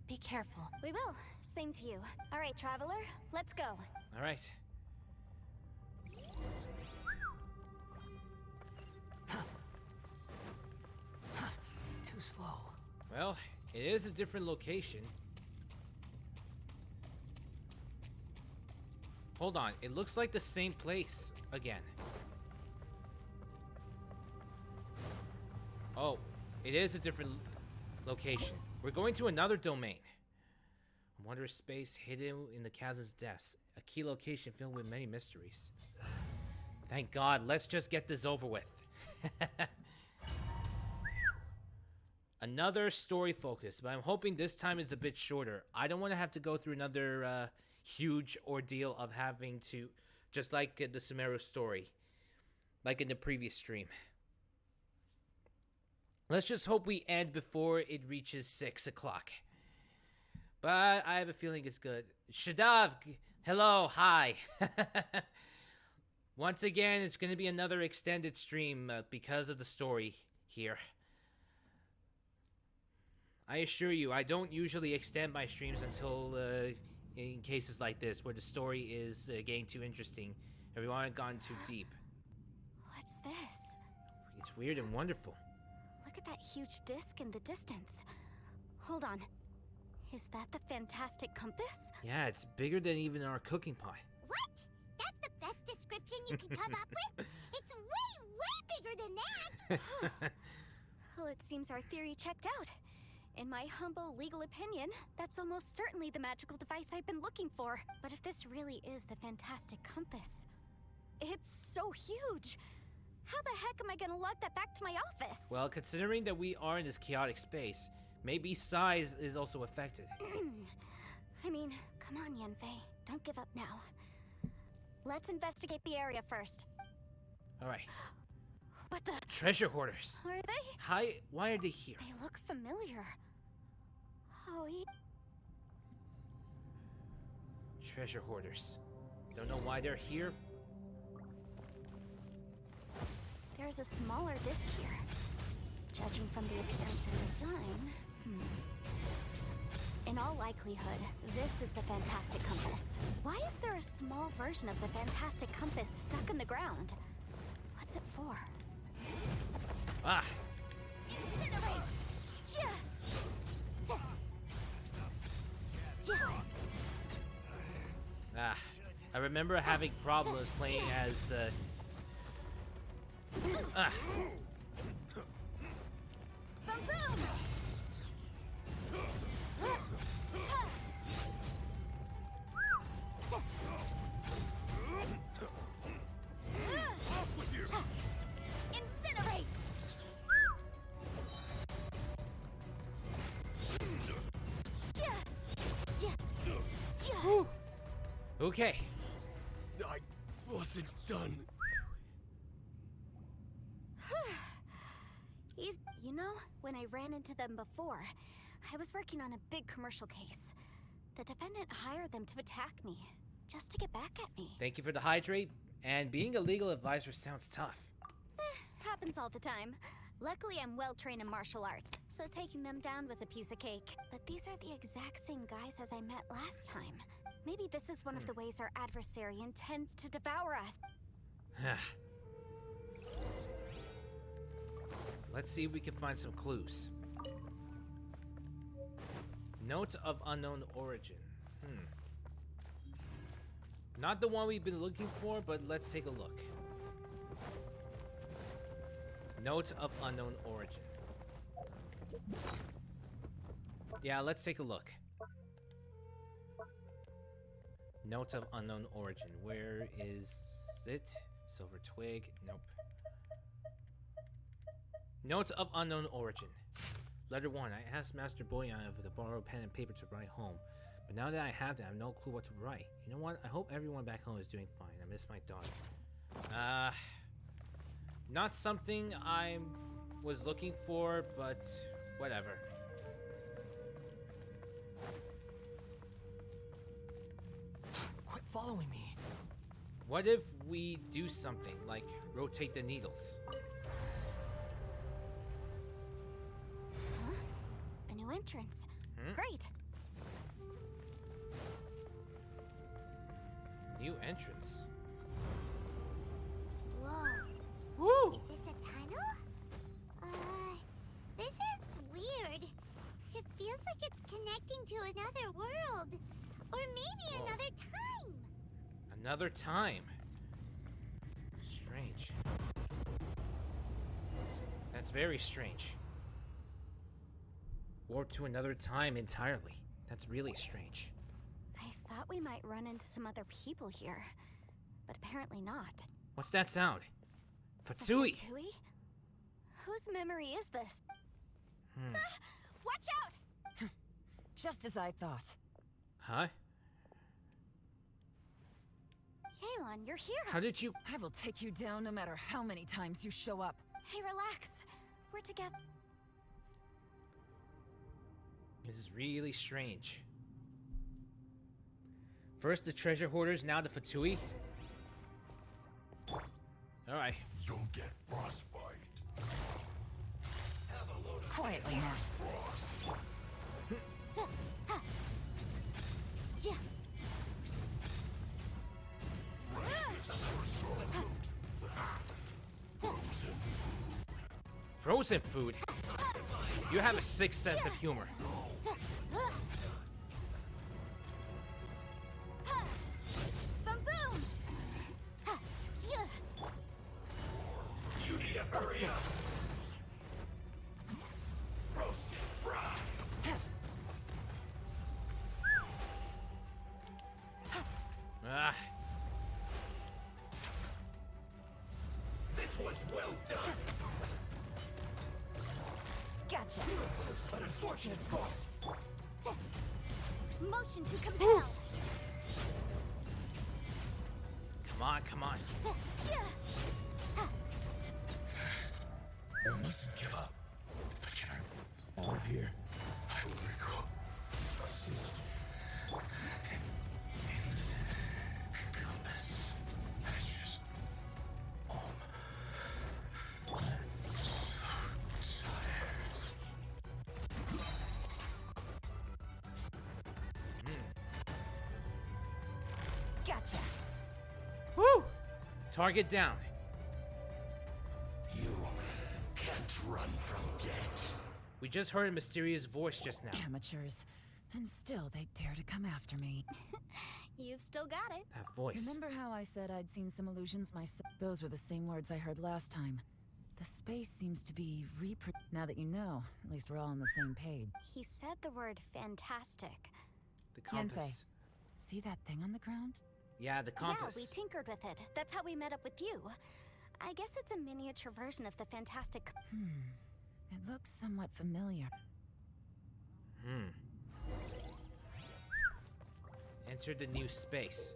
be careful. We will. Same to you. All right, traveler, let's go. All right. Too slow. Well, it is a different location. Hold on, it looks like the same place again. Oh, it is a different location. We're going to another domain. A wondrous space hidden in the chasm's depths. A key location filled with many mysteries. Thank God, let's just get this over with. Another story focus, but I'm hoping this time it's a bit shorter. I don't want to have to go through another huge ordeal of having to, just like the Sumeru story, like in the previous stream. Let's just hope we end before it reaches 6 o'clock. But I have a feeling it's good. Shadav, hello, hi. Once again, it's going to be another extended stream because of the story here. I assure you, I don't usually extend my streams until in cases like this, where the story is getting too interesting and we haven't gone too deep. What's this? It's weird and wonderful. Look at that huge disc in the distance. Hold on. Is that the fantastic compass? Yeah, it's bigger than even our cooking pot. What? That's the best description you can come up with? It's way bigger than that! Well, it seems our theory checked out. In my humble legal opinion, that's almost certainly the magical device I've been looking for. But if this really is the fantastic compass, it's so huge. How the heck am I gonna lug that back to my office? Well, considering that we are in this chaotic space, maybe size is also affected. I mean, come on, Yanfei. Don't give up now. Let's investigate the area first. Alright. What the? Treasure hoarders. Are they? Hi, why are they here? They look familiar. Oh, Treasure hoarders. Don't know why they're here. There's a smaller disc here. Judging from the appearance and design, in all likelihood, this is the fantastic compass. Why is there a small version of the fantastic compass stuck in the ground? What's it for? Ah! Incinerate! Ah, I remember having problems playing as, Boom, boom! Incinerate! Okay. I wasn't done. You know, when I ran into them before, I was working on a big commercial case. The defendant hired them to attack me, just to get back at me. Thank you for the hydrate, and being a legal advisor sounds tough. Happens all the time. Luckily, I'm well-trained in martial arts, so taking them down was a piece of cake. But these are the exact same guys as I met last time. Maybe this is one of the ways our adversary intends to devour us. Let's see if we can find some clues. Note of unknown origin. Not the one we've been looking for, but let's take a look. Note of unknown origin. Yeah, let's take a look. Note of unknown origin. Where is it? Silver twig. Nope. Note of unknown origin. Letter 1. I asked Master Boyan if I could borrow a pen and paper to write home. But now that I have that, I have no clue what to write. You know what? I hope everyone back home is doing fine. I miss my daughter. Not something I was looking for, but whatever. Quit following me. What if we do something, like rotate the needles? Huh? A new entrance. Great. New entrance. Whoa. Woo! Is this a tunnel? This is weird. It feels like it's connecting to another world. Or maybe another time. Another time. Strange. That's very strange. Warp to another time entirely. That's really strange. I thought we might run into some other people here, but apparently not. What's that sound? Fatsui! Fatsui? Whose memory is this? Watch out! Just as I thought. Huh? Yelan, you're here. How did you... I will take you down no matter how many times you show up. Hey, relax. We're together. This is really strange. First the treasure hoarders, now the Fatui. Alright. You'll get frostbite. Quietly now. Frozen food? You have a sixth sense of humor. You need to hurry up. Roasted fry. Ah. This was well done. Gotcha. An unfortunate fault. Motion to compel. Come on, come on. We mustn't give up. But can I live here? I will recall. See. In the compass. I just. I'm so tired. Gotcha. Woo! Target down. You can't run from death. We just heard a mysterious voice just now. Amateurs. And still they dare to come after me. You've still got it. That voice. Remember how I said I'd seen some illusions myself? Those were the same words I heard last time. The space seems to be Now that you know, at least we're all on the same page. He said the word fantastic. The compass. Yanfei, see that thing on the ground? Yeah, the compass. Yeah, we tinkered with it. That's how we met up with you. I guess it's a miniature version of the fantastic... It looks somewhat familiar. Enter the new space.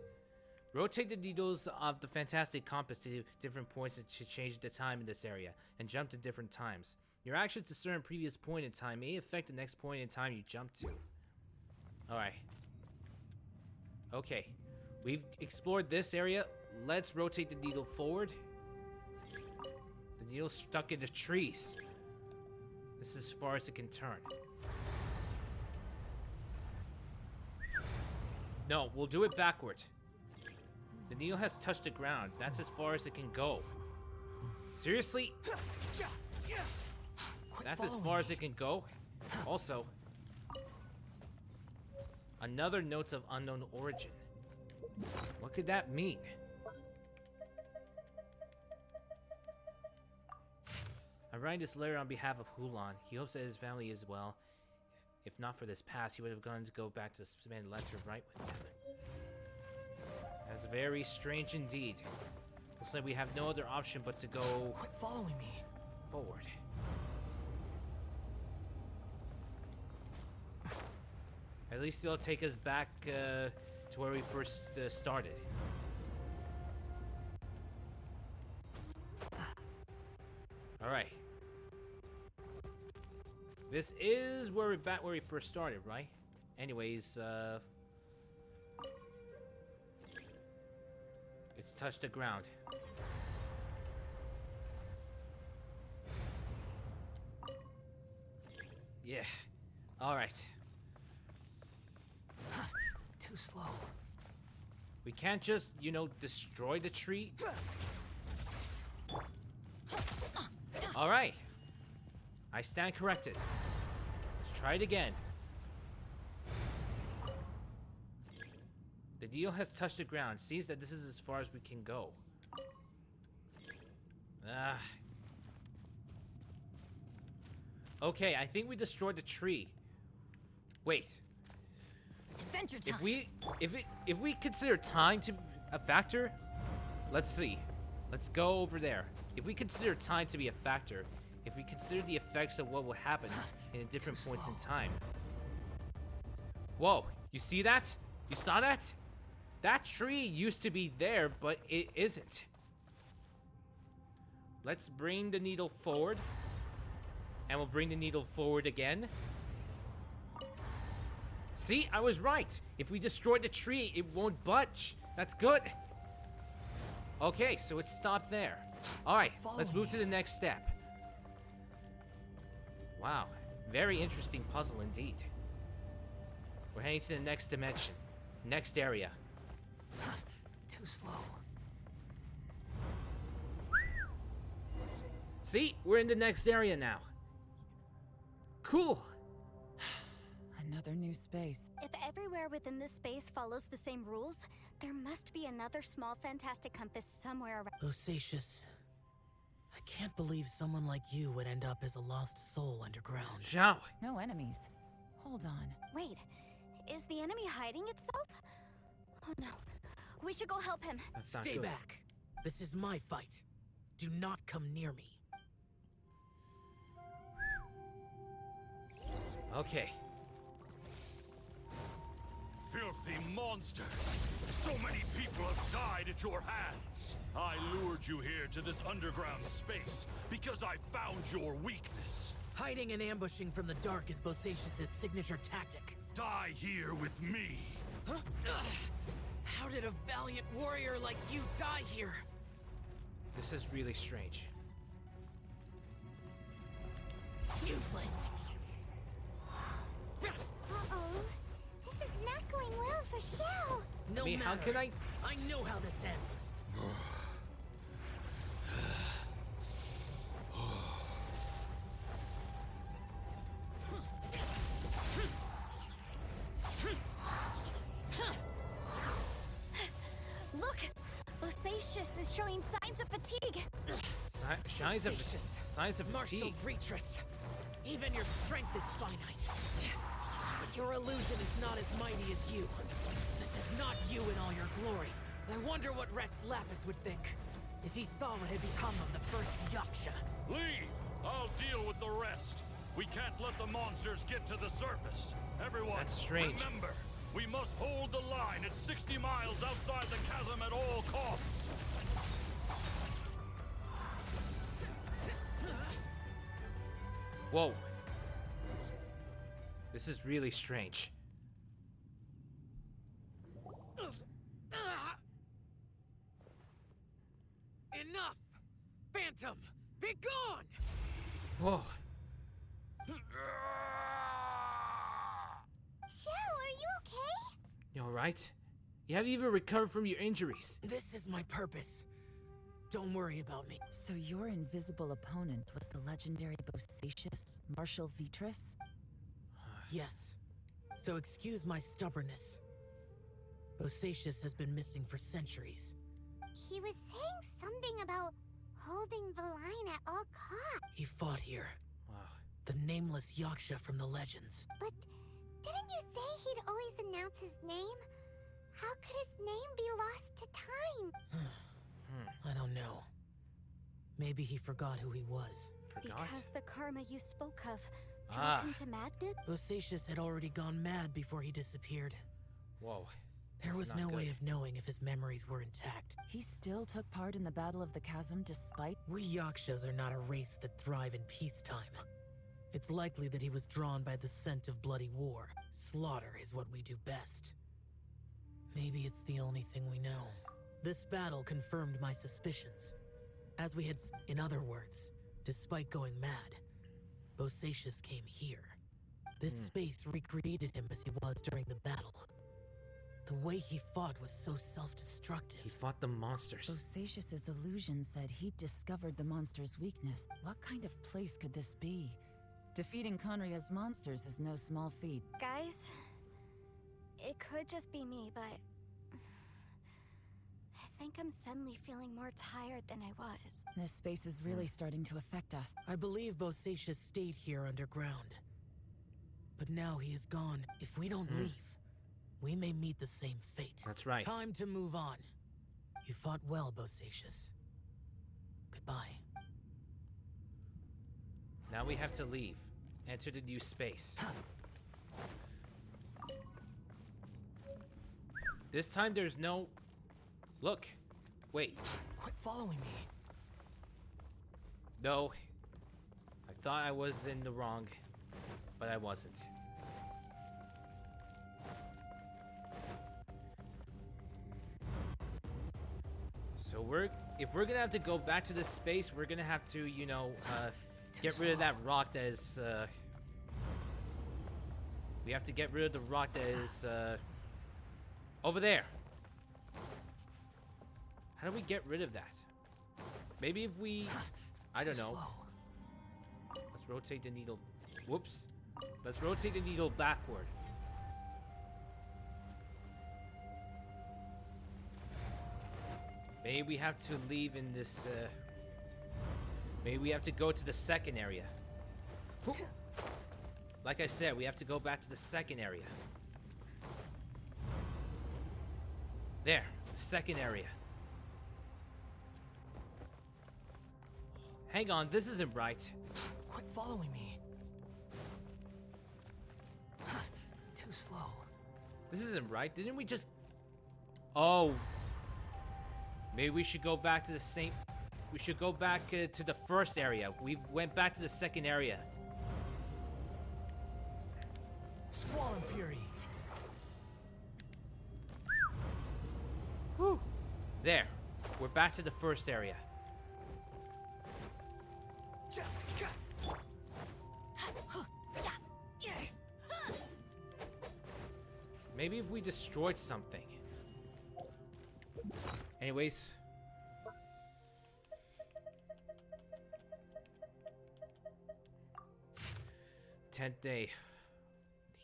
Rotate the needles of the fantastic compass to different points to change the time in this area, and jump to different times. Your actions to certain previous point in time may affect the next point in time you jump to. Alright. Okay. We've explored this area. Let's rotate the needle forward. The needle's stuck in the trees. This is as far as it can turn. No, we'll do it backward. The needle has touched the ground. That's as far as it can go. Seriously? That's as far as it can go? Also, another notes of unknown origin. What could that mean? I'm writing this letter on behalf of Hulan. He hopes that his family is well. If not for this past, he would have gone to go back to spend letter right with them. That's very strange indeed. Looks like we have no other option but to go... Quit following me. Forward. At least it'll take us back to where we first started. Alright. This is where we're back where we first started, right? Anyways, it's touched the ground. Yeah. Alright. Too slow. We can't just, you know, destroy the tree. Alright. I stand corrected. Let's try it again. The needle has touched the ground. Seems that this is as far as we can go. Okay, I think we destroyed the tree. Wait. Adventure time. If we consider time to a factor, let's see. Let's go over there. If we consider time to be a factor, if we consider the effects of what will happen in different points in time. Whoa, you see that? You saw that? That tree used to be there, but it isn't. Let's bring the needle forward. And we'll bring the needle forward again. See, I was right. If we destroy the tree, it won't budge. That's good. Okay, so it stopped there. All right, let's move to the next step. Wow, very interesting puzzle indeed. We're heading to the next dimension, next area. Too slow. See, we're in the next area now. Cool. Another new space. If everywhere within this space follows the same rules, there must be another small fantastic compass somewhere around. Osacious. I can't believe someone like you would end up as a lost soul underground. Zhao. No enemies. Hold on. Wait, is the enemy hiding itself? Oh no, we should go help him. Stay back. This is my fight. Do not come near me. Okay. Filthy monsters! So many people have died at your hands! I lured you here to this underground space because I found your weakness. Hiding and ambushing from the dark is Bosacious's signature tactic. Die here with me! Huh? How did a valiant warrior like you die here? This is really strange. Useless. Uh-oh. This is not going well for Xiao. No I mean, matter. how can I know how this ends. Look! Bosacious is showing signs of fatigue. Signs of Martial fatigue. Vretress. Even your strength is finite. But your illusion is not as mighty as you. This is not you in all your glory. I wonder what Rex Lapis would think if he saw what had become of the first Yaksha. Leave! I'll deal with the rest. We can't let the monsters get to the surface. Everyone, That's strange. Remember, we must hold the line at 60 miles outside the chasm at all costs. Whoa. This is really strange. Enough! Phantom! Be gone! Whoa. Xiao, are you okay? You alright? You haven't even recovered from your injuries. This is my purpose. Don't worry about me. So your invisible opponent was the legendary Bosacious, Martial Vretress? Yes. So excuse my stubbornness. Bosacious has been missing for centuries. He was saying something about holding the line at all costs. He fought here. Wow. The nameless Yaksha from the legends. But didn't you say he'd always announce his name? How could his name be lost to time? I don't know. Maybe he forgot who he was. Because the karma you spoke of drove him to madness? Bosacious had already gone mad before he disappeared. Whoa. There This was is no not way good. of knowing if his memories were intact. He still took part in the Battle of the Chasm despite... We Yakshas are not a race that thrive in peacetime. It's likely that he was drawn by the scent of bloody war. Slaughter is what we do best. Maybe it's the only thing we know. This battle confirmed my suspicions. As we had... In other words, despite going mad, Bosacious came here. This space recreated him as he was during the battle. The way he fought was so self-destructive. He fought the monsters. Bosacious's illusion said he'd discovered the monster's weakness. What kind of place could this be? Defeating Conria's monsters is no small feat. Guys, it could just be me, but I think I'm suddenly feeling more tired than I was. This space is really starting to affect us. I believe Bosacious stayed here underground. But now he is gone. If we don't leave, we may meet the same fate. That's right. Time to move on. You fought well, Bosacious. Goodbye. Now we have to leave. Enter the new space. This time there's no... Look. Wait. Quit following me. No. I thought I was in the wrong, but I wasn't. So if we're gonna have to go back to this space, we're gonna have to, you know, get rid of that rock that is, we have to get rid of the rock that is, over there. How do we get rid of that? Maybe if we, I don't know. Let's rotate the needle. Whoops. Let's rotate the needle backward. Maybe we have to leave in this, maybe we have to go to the second area. Like I said, we have to go back to the second area. There, the second area. Hang on, this isn't right. Quit following me. Too slow. This isn't right. Didn't we just... Oh. Maybe we should go back to the same... We should go back to the first area. We went back to the second area. Squall and Fury. Whew. There. We're back to the first area. Maybe if we destroyed something. Anyways. Tenth day.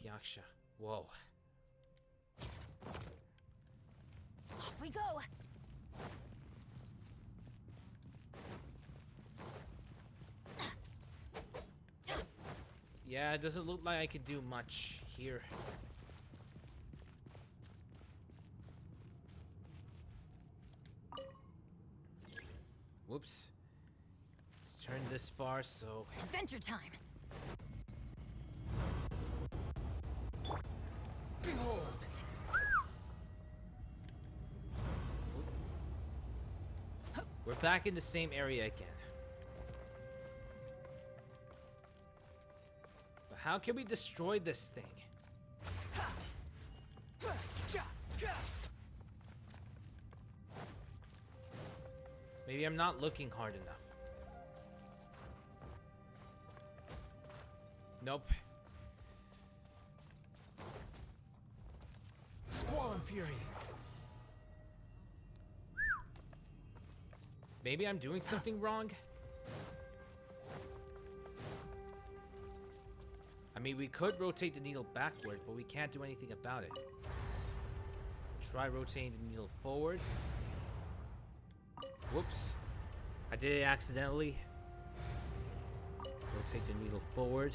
Yaksha. Whoa. Off we go. Yeah, it doesn't look like I could do much here. Whoops. Let's turn this far, so... Adventure time! Behold! We're back in the same area again. But how can we destroy this thing? Maybe I'm not looking hard enough. Nope. Squall and Fury. Maybe I'm doing something wrong? I mean, we could rotate the needle backward, but we can't do anything about it. Try rotating the needle forward. Whoops. I did it accidentally. Rotate the needle forward.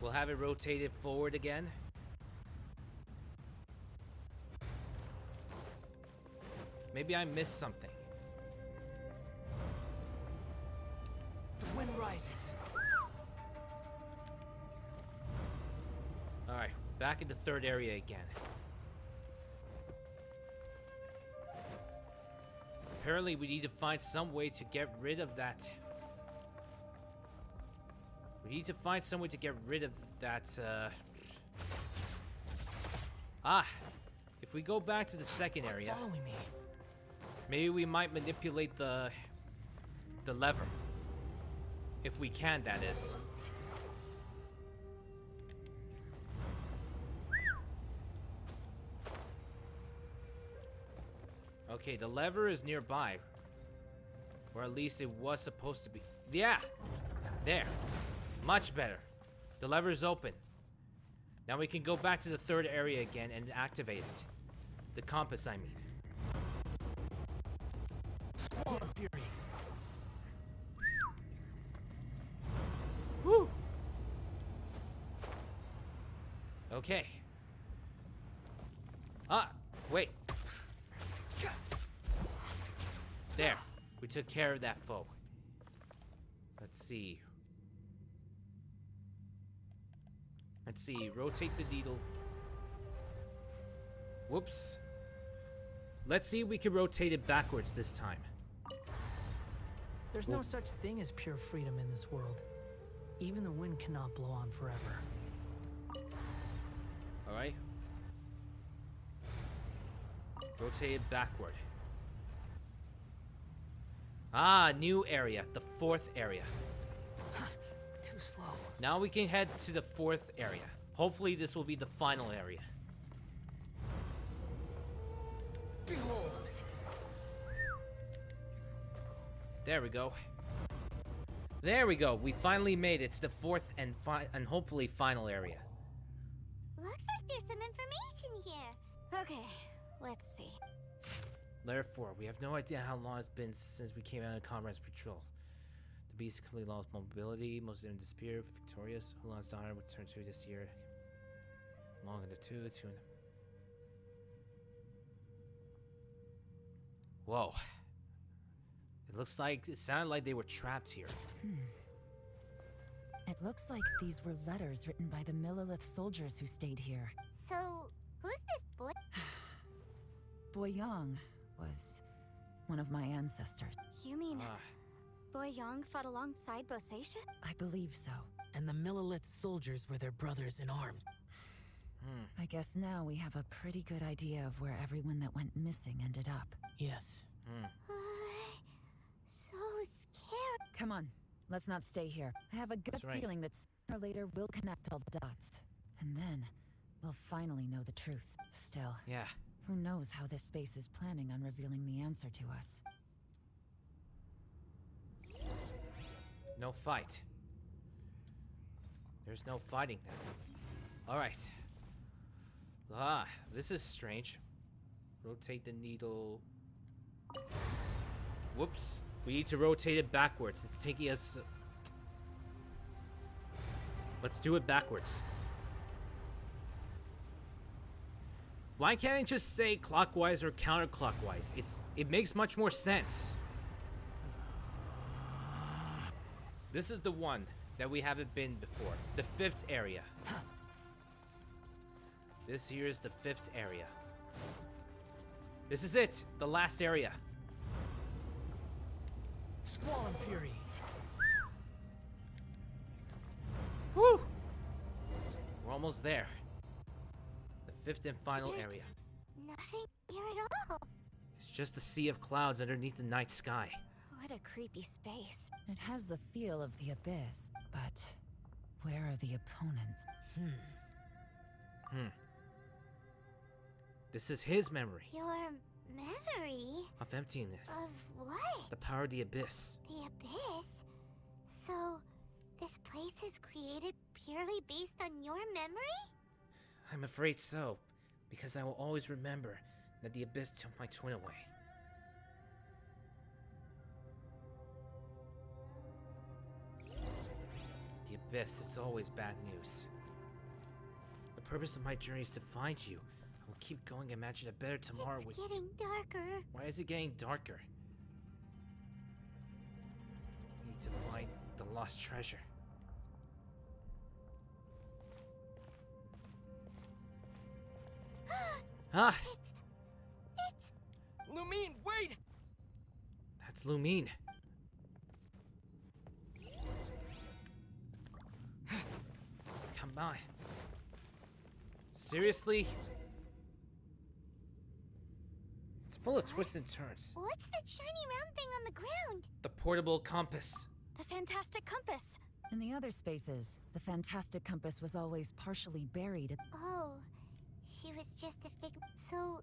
We'll have it rotated forward again. Maybe I missed something. The wind rises. Alright, back in the third area again. Apparently we need to find some way to get rid of that. We need to find some way to get rid of that, if we go back to the second area... Following me. Maybe we might manipulate the lever. If we can, that is. Okay, the lever is nearby. Or at least it was supposed to be. Yeah! There. Much better. The lever is open. Now we can go back to the third area again and activate it. The compass, I mean. Squall and Fury. Woo! Okay. Wait. There. We took care of that foe. Let's see. Let's see. Rotate the needle. Whoops. Let's see if we can rotate it backwards this time. There's no such thing as pure freedom in this world. Even the wind cannot blow on forever. Alright. Rotate it backward. Ah, new area. The 4th area. Too slow. Now we can head to the 4th area. Hopefully this will be the final area. Behold. There we go. There we go. We finally made it to the 4th and hopefully final area. Looks like there's some information here. Okay, let's see. Layer 4. We have no idea how long it's been since we came out of Comrade's patrol. The beast completely lost mobility. Most of them disappeared. Victorious, Hulan's daughter, returned to this year. Long in the two and... Whoa. It sounded like they were trapped here. It looks like these were letters written by the Millelith soldiers who stayed here. So, who's this boy? Boyang was one of my ancestors. You mean Boyang fought alongside Boseisha? I believe so. And the Millelith soldiers were their brothers in arms. I guess now we have a pretty good idea of where everyone that went missing ended up. Yes. So scared. Come on, let's not stay here. I have a good feeling that sooner or later we'll connect all the dots. And then we'll finally know the truth. Still, yeah. Who knows how this space is planning on revealing the answer to us. No fight. There's no fighting now. Alright. This is strange. Rotate the needle. Whoops. We need to rotate it backwards. It's taking us... Let's do it backwards. Why can't I just say clockwise or counterclockwise? It makes much more sense. This is the one that we haven't been before. The 5th area. This here is the 5th area. This is it. The last area. Squall and Fury. Woo! We're almost there. The 5th and final area. Nothing here at all. It's just a sea of clouds underneath the night sky. What a creepy space. It has the feel of the abyss, but where are the opponents? This is his memory. Your memory? Of emptiness. Of what? The power of the abyss. The abyss? So, this place is created purely based on your memory? I'm afraid so, because I will always remember that the abyss took my twin away. The abyss, it's always bad news. The purpose of my journey is to find you. I will keep going, imagine a better tomorrow It's getting darker. Why is it getting darker? We need to find the lost treasure. It's... Lumine, wait! That's Lumine. Come on. Seriously? It's full of twists and turns. What's that shiny round thing on the ground? The portable compass. The fantastic compass. In the other spaces, the fantastic compass was always partially buried. Oh, she was just a figment. So,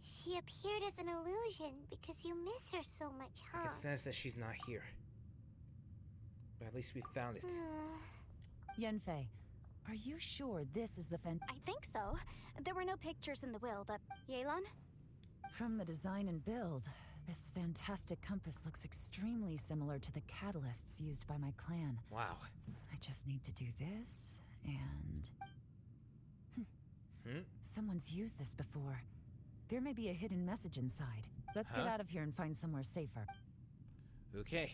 she appeared as an illusion because you miss her so much, huh? I can sense that she's not here. But at least we found it. Yanfei, are you sure this is the I think so. There were no pictures in the will, but... Yelan? From the design and build, this fantastic compass looks extremely similar to the catalysts used by my clan. Wow. I just need to do this, and... Someone's used this before. There may be a hidden message inside. Let's get out of here and find somewhere safer. Okay.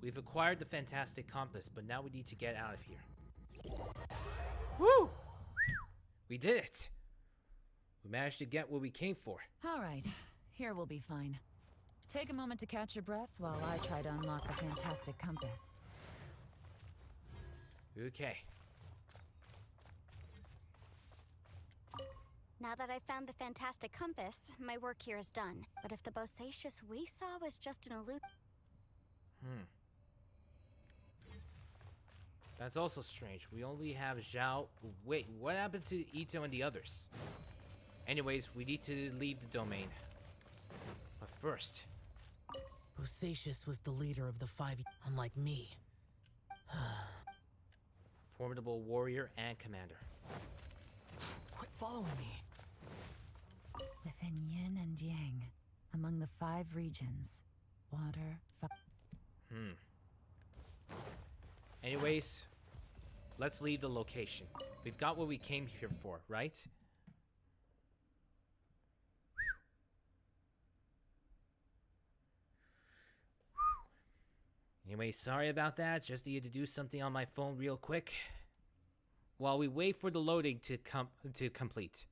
We've acquired the fantastic compass, but now we need to get out of here. Woo! We did it! We managed to get what we came for. All right, here we'll be fine. Take a moment to catch your breath while I try to unlock the fantastic compass. Okay. Now that I've found the fantastic compass, my work here is done. But if the Bosacious we saw was just an illusion... That's also strange. We only have Zhao... Wait, what happened to Itto and the others? Anyways, we need to leave the domain. But first... Bosacious was the leader of the 5, unlike me. Formidable warrior and commander. Quit following me. Within yin and yang, among the 5 regions, water, Anyways, let's leave the location. We've got what we came here for, right? Anyway, sorry about that. Just needed to do something on my phone real quick. While we wait for the loading to complete.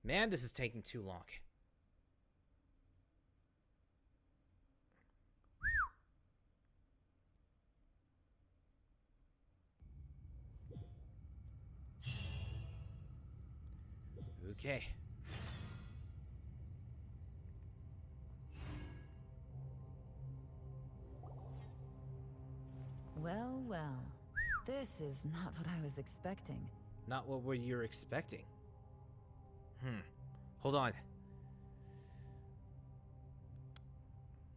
Man, this is taking too long. Okay. Well, well. This is not what I was expecting. Not what were you expecting? Hold on.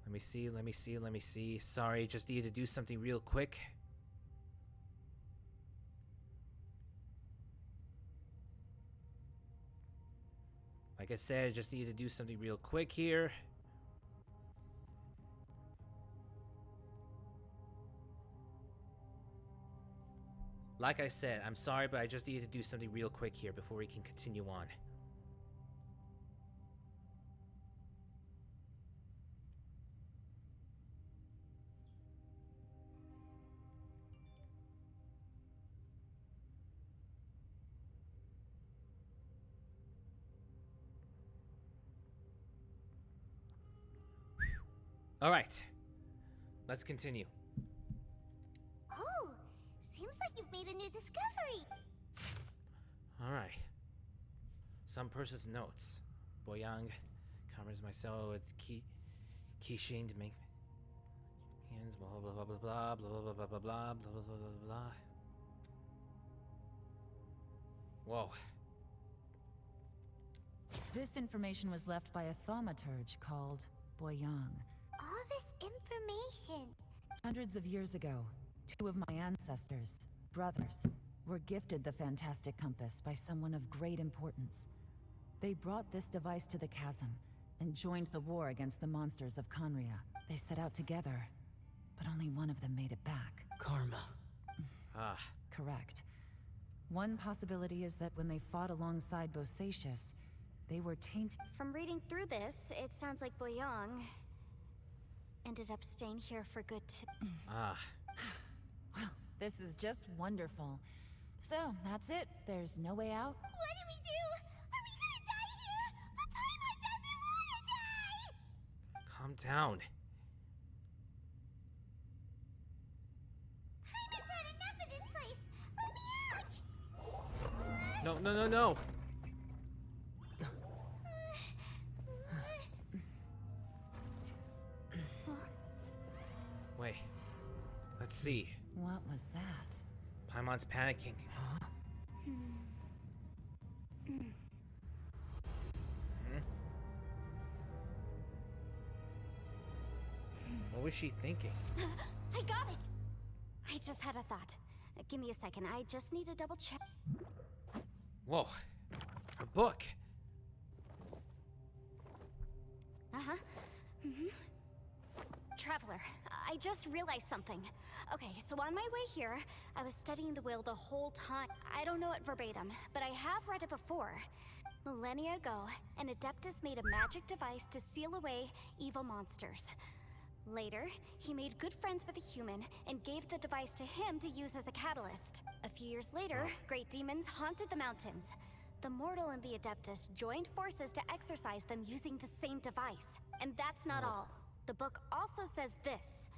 Let me see. Sorry, just needed to do something real quick. Like I said, I just needed to do something real quick here. Like I said, I'm sorry, but I just needed to do something real quick here before we can continue on. All right, let's continue. Oh, seems like you've made a new discovery. All right. Some person's notes. Boyang covers myself with Kishin to make hands. Blah blah blah blah blah blah blah blah blah blah blah blah blah blah. Whoa. This information was left by a thaumaturge called Boyang. All this information. Hundreds of years ago, 2 of my ancestors, brothers, were gifted the fantastic compass by someone of great importance. They brought this device to the chasm and joined the war against the monsters of Conria. They set out together, but only one of them made it back. Karma. Ah. Correct. One possibility is that when they fought alongside Bosacious, they were tainted. From reading through this, it sounds like Boyang ended up staying here for good too. Ah. Well, this is just wonderful. So, that's it. There's no way out. What do we do? Are we gonna die here? But Paimon doesn't wanna die! Calm down. Paimon's had enough of this place. Let me out! No, no, no, no. Wait. Let's see. What was that? Paimon's panicking. Huh? What was she thinking? I got it! I just had a thought. Give me a second. I just need to double check. Whoa. A book. Uh-huh. Traveler, I just realized something. Okay, so on my way here, I was studying the will the whole time. I don't know it verbatim, but I have read it before. Millennia ago, an Adeptus made a magic device to seal away evil monsters. Later, he made good friends with a human and gave the device to him to use as a catalyst. A few years later, great demons haunted the mountains. The mortal and the Adeptus joined forces to exorcise them using the same device. And that's not all. The book also says this.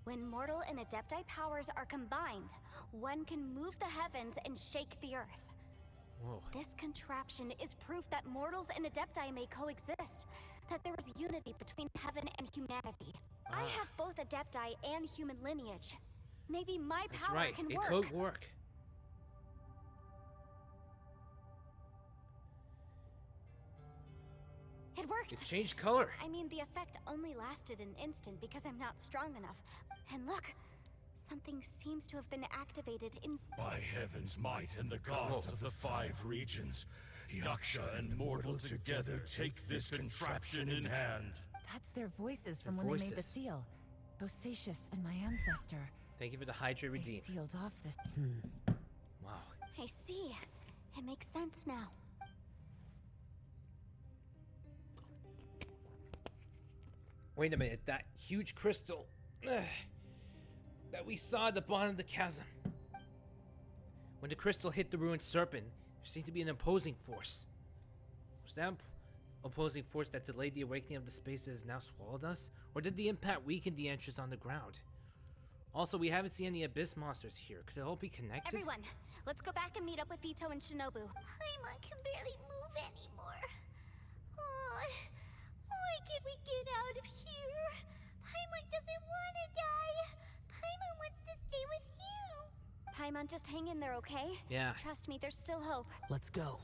When mortal and Adepti powers are combined, one can move the heavens and shake the earth. Whoa. This contraption is proof that mortals and Adepti may coexist, that there is unity between heaven and humanity. I have both Adepti and human lineage. Maybe my power can work. It could work. It worked. It changed color. I mean, the effect only lasted an instant because I'm not strong enough. And look, something seems to have been activated in... By heaven's might and the gods of the 5 regions, Yaksha and mortal together take this contraption in hand. That's their voices from when they made the seal. Bosacius and my ancestor. Thank you for the Hydra They redeem. sealed off this... Wow. I see. It makes sense now. Wait a minute, that huge crystal that we saw at the bottom of the chasm. When the crystal hit the ruined serpent, there seemed to be an opposing force. Was that opposing force that delayed the awakening of the space that has now swallowed us? Or did the impact weaken the entrance on the ground? Also, we haven't seen any abyss monsters here. Could it all be connected? Everyone, let's go back and meet up with Itto and Shinobu. Paimon can barely move anymore. Oh, why can't we get out of here? Paimon doesn't want to die. Paimon wants to stay with you. Paimon, just hang in there, okay? Yeah. Trust me, there's still hope. Let's go.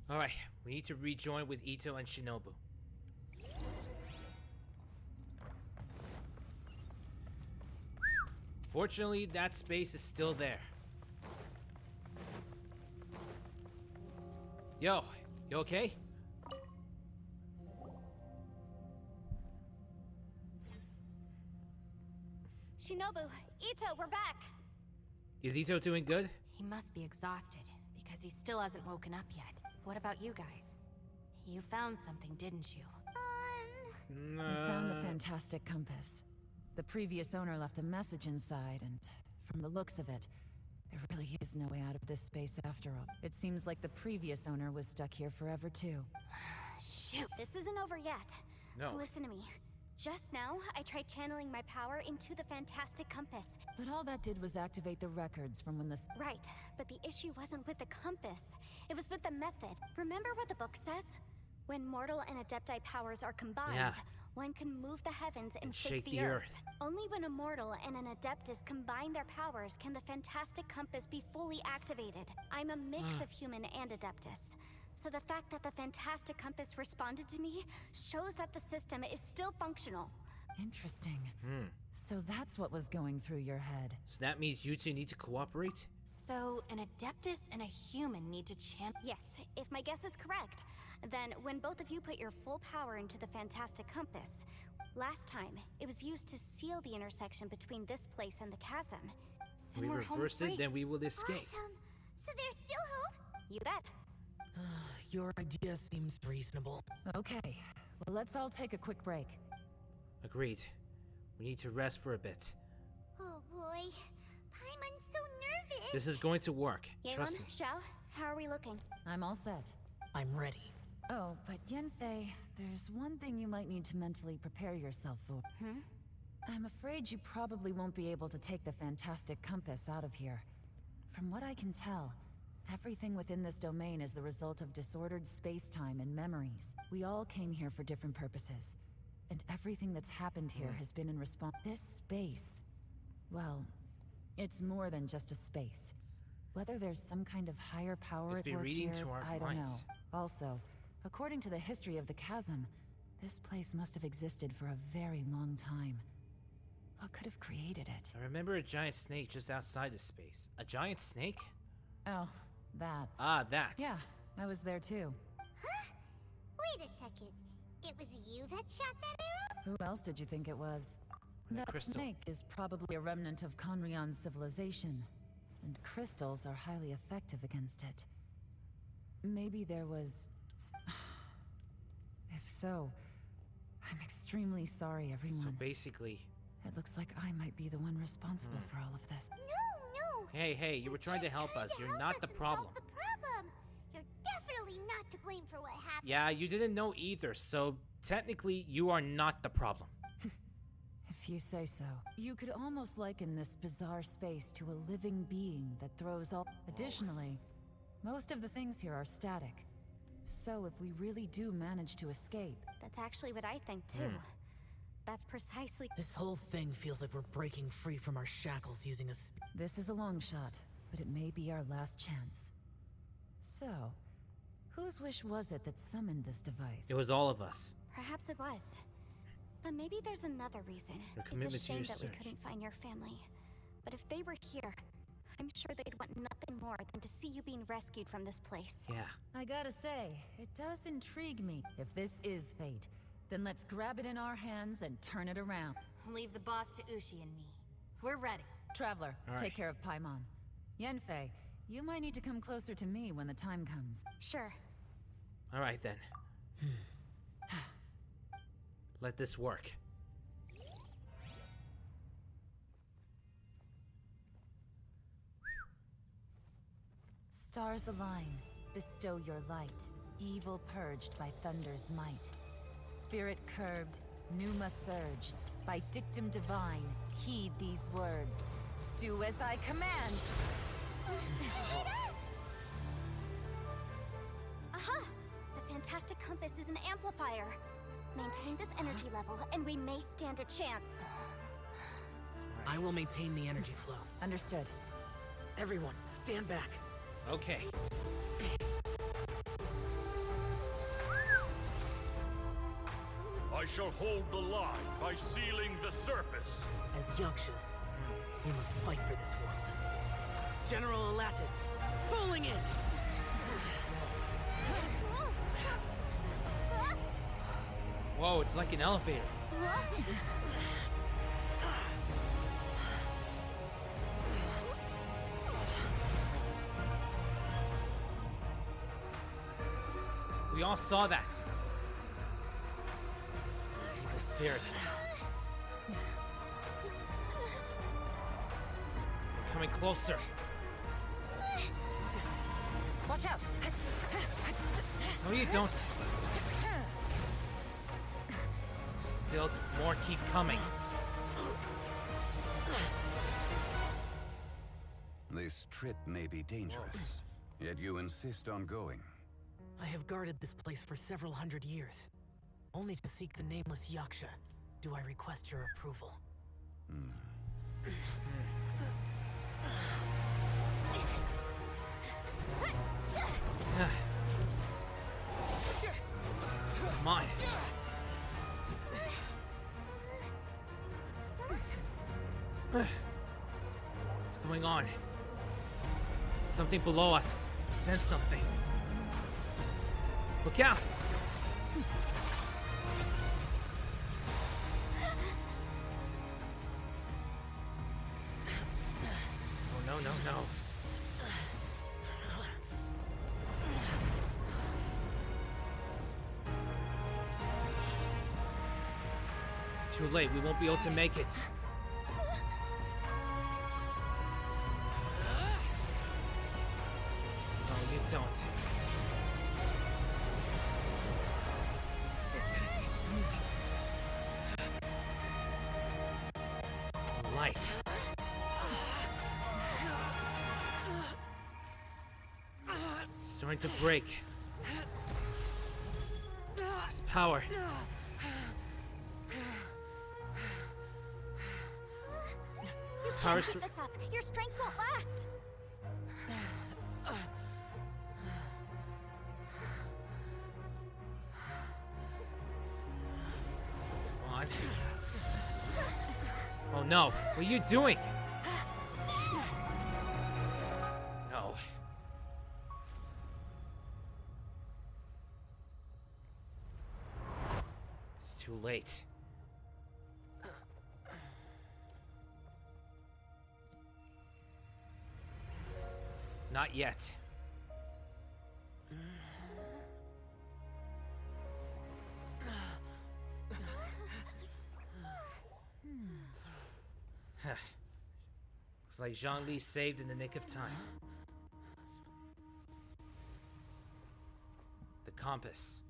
Alright, we need to rejoin with Itto and Shinobu. Fortunately, that space is still there. Yo, you okay? Shinobu, Itto, we're back! Is Itto doing good? He must be exhausted, because he still hasn't woken up yet. What about you guys? You found something, didn't you? We found the fantastic compass. The previous owner left a message inside, and from the looks of it, there really is no way out of this space after all. It seems like the previous owner was stuck here forever too. Shoot, this isn't over yet. No. Listen to me. Just now, I tried channeling my power into the fantastic compass. But all that did was activate the records from when the... Right, but the issue wasn't with the compass. It was with the method. Remember what the book says? When mortal and Adepti powers are combined, one can move the heavens and shake the earth. Only when a mortal and an Adeptus combine their powers can the fantastic compass be fully activated. I'm a mix of human and Adeptus. So the fact that the fantastic compass responded to me shows that the system is still functional. Interesting. So that's what was going through your head. So that means you two need to cooperate? So, an Adeptus and a human need to channel... Yes, if my guess is correct, then when both of you put your full power into the fantastic compass, last time, it was used to seal the intersection between this place and the chasm. We reverse it, then we will escape. Awesome. So there's still hope? You bet. Your idea seems reasonable. Okay, well let's all take a quick break. Agreed. We need to rest for a bit. Oh boy. Paimon's so nervous. This is going to work. Yelan, Trust me. Xiao, how are we looking? I'm all set. I'm ready. Oh, but Yanfei, there's one thing you might need to mentally prepare yourself for. I'm afraid you probably won't be able to take the fantastic compass out of here. From what I can tell, everything within this domain is the result of disordered space-time and memories. We all came here for different purposes, and everything that's happened here has been in response. This space, well, it's more than just a space. Whether there's some kind of higher power at work here, I don't know. Also, according to the history of the chasm, this place must have existed for a very long time. What could have created it? I remember a giant snake just outside the space. A giant snake? Oh, that. Ah, that. Yeah, I was there too. Huh? Wait a second. It was you that shot that arrow? Who else did you think it was? That crystal. snake is probably a remnant of Conrion's civilization, and crystals are highly effective against it. maybe there was... If so, I'm extremely sorry, everyone. So basically... It looks like I might be the one responsible for all of this. No! Hey, you were trying to help us. You're not the problem. Solve the problem. You're definitely not to blame for what happened. Yeah, you didn't know either, so technically you are not the problem. If you say so. You could almost liken this bizarre space to a living being that throws all... Additionally, most of the things here are static. So if we really do manage to escape... That's actually what I think, too. That's precisely... This whole thing feels like we're breaking free from our shackles using a This is a long shot, but it may be our last chance. So, whose wish was it that summoned this device? It was all of us. Perhaps it was. But maybe there's another reason. Your It's commitment a to shame your that we search. couldn't find your family. But if they were here, I'm sure they'd want nothing more than to see you being rescued from this place. Yeah. I gotta say, it does intrigue me. If this is fate, then let's grab it in our hands and turn it around. Leave the boss to Ushi and me. We're ready. Traveler, All right. take care of Paimon. Yanfei, you might need to come closer to me when the time comes. Sure. All right, then. Let this work. Stars align, bestow your light. Evil purged by thunder's might. Spirit curbed, pneuma surge. By dictum divine, heed these words. Do as I command! Aha! The fantastic compass is an amplifier. Maintain this energy level, and we may stand a chance. I will maintain the energy flow. Understood. Everyone, stand back. Okay. I shall hold the line by sealing the surface. As Yakshas, we must fight for this world. General Alatus, falling in! Whoa, it's like an elevator. We all saw that. The spirits. We're coming closer. Watch out! No, you don't. Still more keep coming. This trip may be dangerous, yet you insist on going. I have guarded this place for several hundred years. Only to seek the nameless Yaksha, do I request your approval. Come on. What's going on? Something below us. I sense something. Look out! Oh, no, no, no. It's too late. We won't be able to make it. No, you don't. Light. It's starting to break. It's power. You can't keep this up. Your strength won't last. Come on. Oh no, what are you doing? No. It's too late. Not yet. Looks like Zhongli saved in the nick of time. The compass.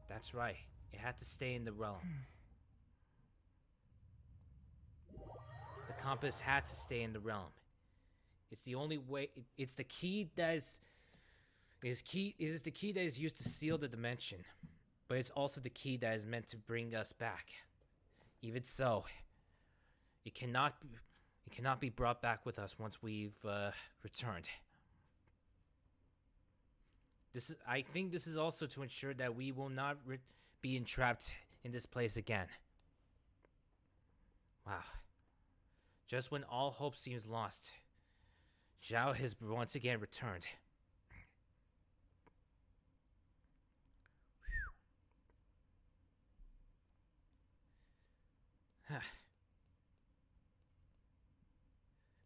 That's right. It had to stay in the realm. The compass had to stay in the realm. It's the only way. It's the key that is. It is the key that is used to seal the dimension, but it's also the key that is meant to bring us back. Even so, it cannot be brought back with us once we've returned. I think this is also to ensure that we will not be entrapped in this place again. Wow. Just when all hope seems lost, Zhao has once again returned.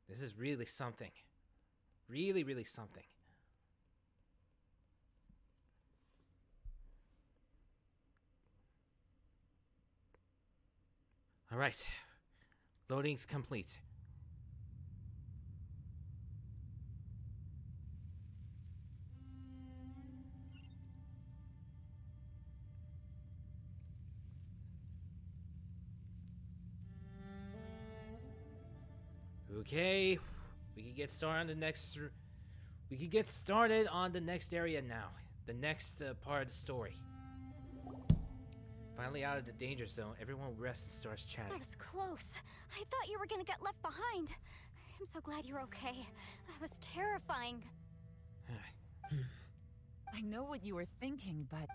This is really something. Really, really something. All right. Loading's complete. Okay, we can get started on the next. We can get started on the next area now. The next part of the story. Finally out of the danger zone, everyone rests and starts chatting. That was close. I thought you were gonna get left behind. I'm so glad you're okay. That was terrifying. I know what you were thinking, but...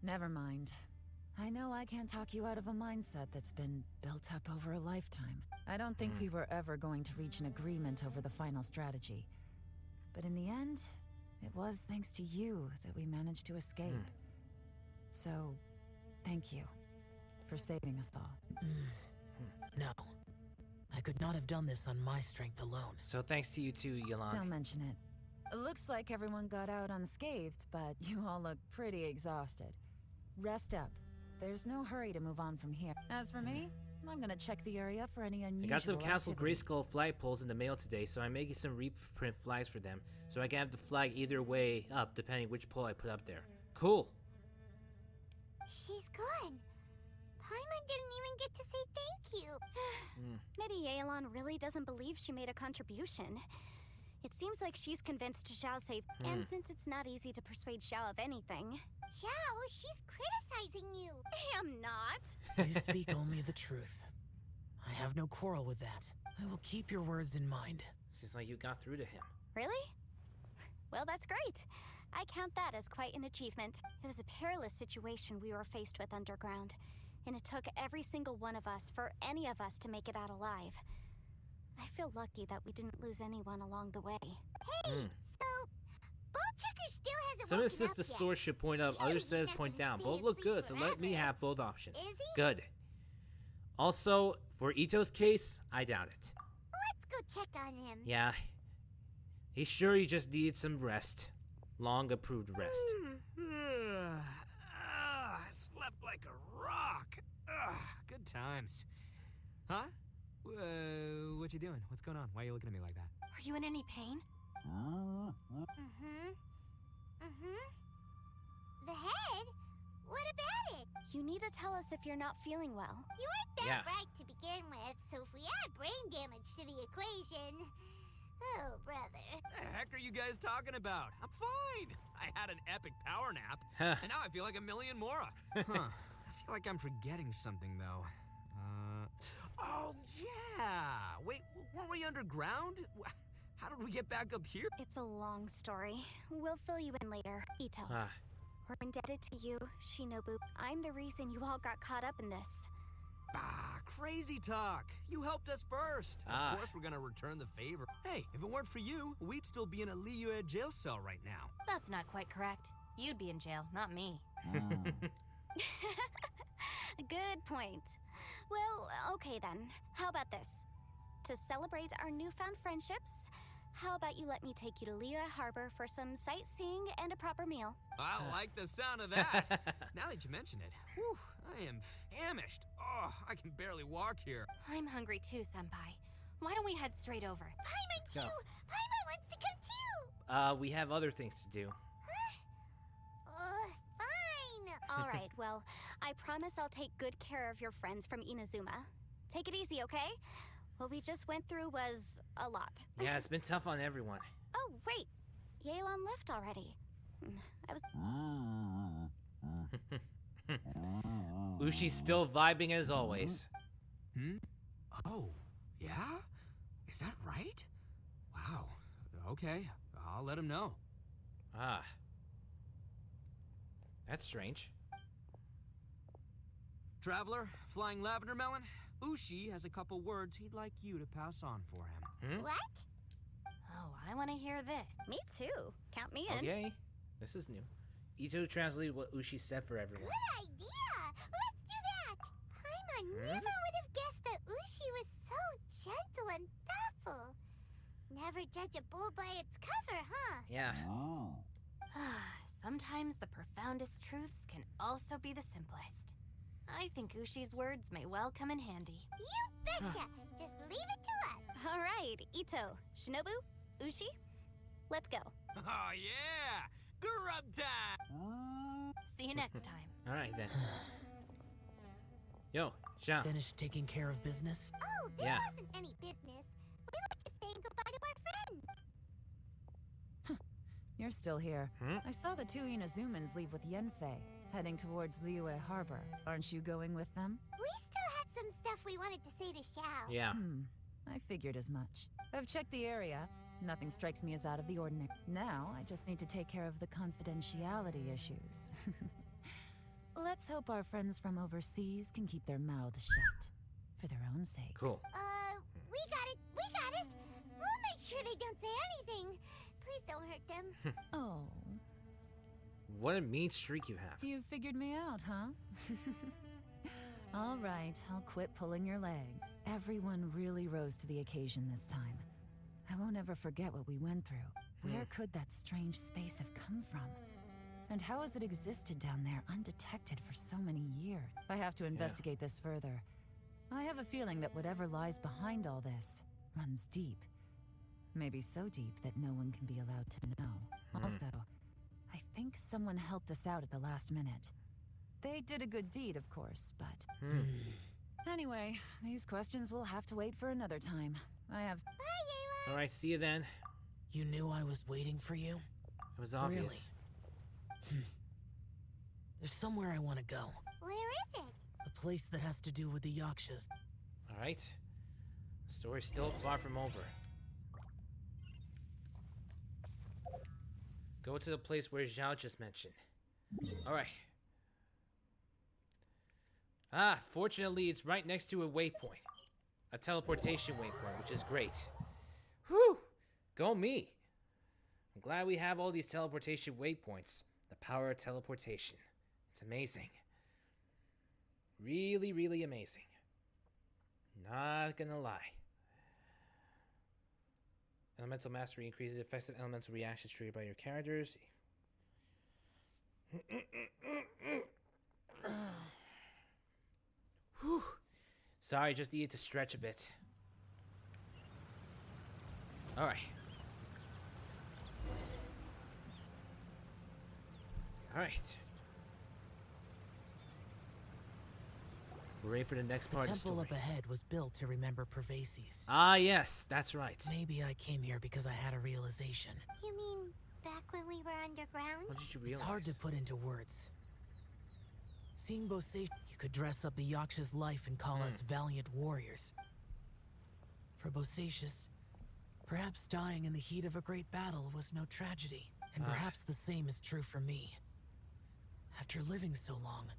Never mind. I know I can't talk you out of a mindset that's been built up over a lifetime. I don't think we were ever going to reach an agreement over the final strategy. But in the end, it was thanks to you that we managed to escape. So, thank you for saving us all. No. I could not have done this on my strength alone. So thanks to you too, Yelan. Don't mention it. It looks like everyone got out unscathed, but you all look pretty exhausted. Rest up. There's no hurry to move on from here. As for me, I'm gonna check the area for any unusual I got some Castle activity. Grayskull flagpoles in the mail today, so I'm making some reprint flags for them, so I can have the flag either way up, depending which pole I put up there. Cool. She's gone. Paimon didn't even get to say thank you. Maybe Yelan really doesn't believe she made a contribution. It seems like she's convinced Xiao saved, and since it's not easy to persuade Xiao of anything... Xiao, she's criticizing you. I'm not. You speak only the truth. I have no quarrel with that. I will keep your words in mind. Seems like you got through to him. Really? Well, that's great. I count that as quite an achievement. It was a perilous situation we were faced with underground, and it took every single one of us for any of us to make it out alive. I feel lucky that we didn't lose anyone along the way. Hey, so Ballchecker still hasn't Some woken insist up the yet. source should point up, Surely others he's says not point gonna down. stay Both look asleep good, so let me forever. have both options. Is he? Good. Also, for Itto's case, I doubt it. Let's go check on him. Yeah. He's sure he just needed some rest. Long approved rest. I slept like a rock. Good times. Huh? What you doing? What's going on? Why are you looking at me like that? Are you in any pain? The head? What about it? You need to tell us if you're not feeling well. You weren't that bright to begin with, so if we add brain damage to the equation... Oh, brother. What the heck are you guys talking about? I'm fine. I had an epic power nap, and now I feel like a million more. I feel like I'm forgetting something, though. Oh, yeah! Wait, weren't we underground? How did we get back up here? It's a long story. We'll fill you in later. Itto. We're indebted to you, Shinobu. I'm the reason you all got caught up in this. Crazy talk. You helped us first. Of course we're gonna return the favor. Hey, if it weren't for you, we'd still be in a Liyue jail cell right now. That's not quite correct. You'd be in jail, not me. Good point. Well, okay then. How about this? To celebrate our newfound friendships, how about you let me take you to Liyue Harbor for some sightseeing and a proper meal? I like the sound of that. Now that you mention it, whew, I am famished. Oh, I can barely walk here. I'm hungry too, Senpai. Why don't we head straight over? Paimon too! Paimon wants to come too! We have other things to do. Fine! Alright, well, I promise I'll take good care of your friends from Inazuma. Take it easy, okay? What we just went through was a lot. Yeah, it's been tough on everyone. Oh, wait. Yelan left already. I was... Ushi's still vibing as always. Oh, yeah? Is that right? Wow. Okay, I'll let him know. Ah. That's strange. Traveler, Flying Lavender Melon, Ushi has a couple words he'd like you to pass on for him. What? Oh, I want to hear this. Me too. Count me in. Okay. This is new. Itto translated what Ushi said for everyone. Good idea! Let's do that! Paimon never would have guessed that Ushi was so gentle and thoughtful. Never judge a bull by its cover, huh? Yeah. Sometimes the profoundest truths can also be the simplest. I think Ushi's words may well come in handy. You betcha! Just leave it to us! Alright, Itto, Shinobu, Ushi, let's go. Oh yeah! Grub time! See you next time. Alright then. Yo, Jean. Finished taking care of business? Oh, there wasn't any business. We were just saying goodbye to our friend. You're still here. I saw the two Inazumans leave with Yanfei, heading towards Liyue Harbor. Aren't you going with them? We still had some stuff we wanted to say to Xiao. Yeah. I figured as much. I've checked the area. Nothing strikes me as out of the ordinary. Now, I just need to take care of the confidentiality issues. Let's hope our friends from overseas can keep their mouths shut. For their own sakes. Cool. We got it! We got it! We'll make sure they don't say anything. Please don't hurt them. Oh. What a mean streak you have. You figured me out, huh? All right, I'll quit pulling your leg. Everyone really rose to the occasion this time. I won't ever forget what we went through. Where could that strange space have come from? And how has it existed down there undetected for so many years? I have to investigate this further. I have a feeling that whatever lies behind all this runs deep. Maybe so deep that no one can be allowed to know. Also, I think someone helped us out at the last minute. They did a good deed, of course, but... Anyway, these questions will have to wait for another time. I have... Bye, Yelan! Alright, see you then. You knew I was waiting for you? It was obvious. Really? There's somewhere I want to go. Where is it? A place that has to do with the Yakshas. Alright. The story's still far from over. Go to the place where Zhao just mentioned. Alright. Ah, fortunately it's right next to a waypoint. A teleportation waypoint, which is great. Whew! Go me! I'm glad we have all these teleportation waypoints. The power of teleportation. It's amazing. Really, really amazing. Not gonna lie. Elemental Mastery increases effective elemental reactions triggered by your characters. Whew. Sorry, just needed to stretch a bit. Alright. Alright. We're ready for the next part of the story. The temple up ahead was built to remember Pervases. Ah, yes, that's right. Maybe I came here because I had a realization. You mean back when we were underground? What did you realize? It's hard to put into words. Seeing Boseis, you could dress up the Yaksha's life and call us valiant warriors. For Boseis, perhaps dying in the heat of a great battle was no tragedy. And perhaps the same is true for me. After living so long,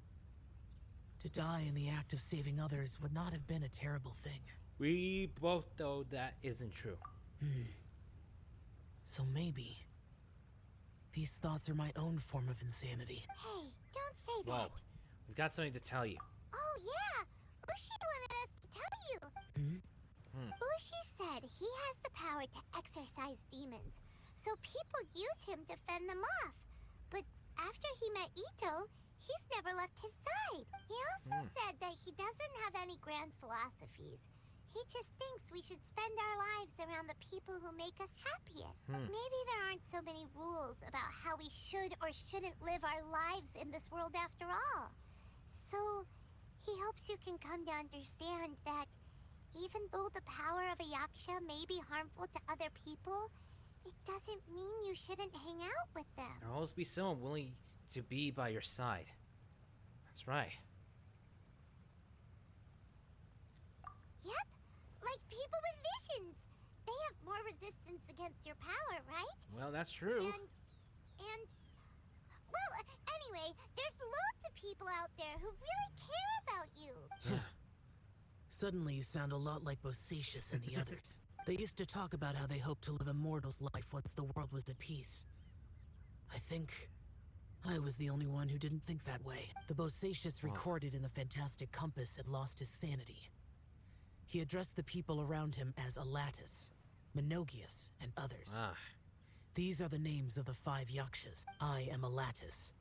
to die in the act of saving others would not have been a terrible thing. We both know that isn't true. So maybe these thoughts are my own form of insanity. Hey, don't say that. Whoa. We've got something to tell you. Oh yeah, Ushi wanted us to tell you. Ushi said he has the power to exorcise demons, so people use him to fend them off. But after he met Itto, he's never left his side. He also said that he doesn't have any grand philosophies. He just thinks we should spend our lives around the people who make us happiest. Maybe there aren't so many rules about how we should or shouldn't live our lives in this world after all. So, he hopes you can come to understand that even though the power of a yaksha may be harmful to other people, it doesn't mean you shouldn't hang out with them. There'll always be someone willing to be by your side. That's right. Yep, like people with visions. They have more resistance against your power, right? Well, that's true. Well, anyway, there's loads of people out there who really care about you. Suddenly you sound a lot like Bosacius and the others. They used to talk about how they hoped to live a mortal's life once the world was at peace. I think I was the only one who didn't think that way. The Bosacius recorded in the Fantastic Compass had lost his sanity. He addressed the people around him as Alatus, Menogius, and others. These are the names of the 5 yakshas. I am Alatus,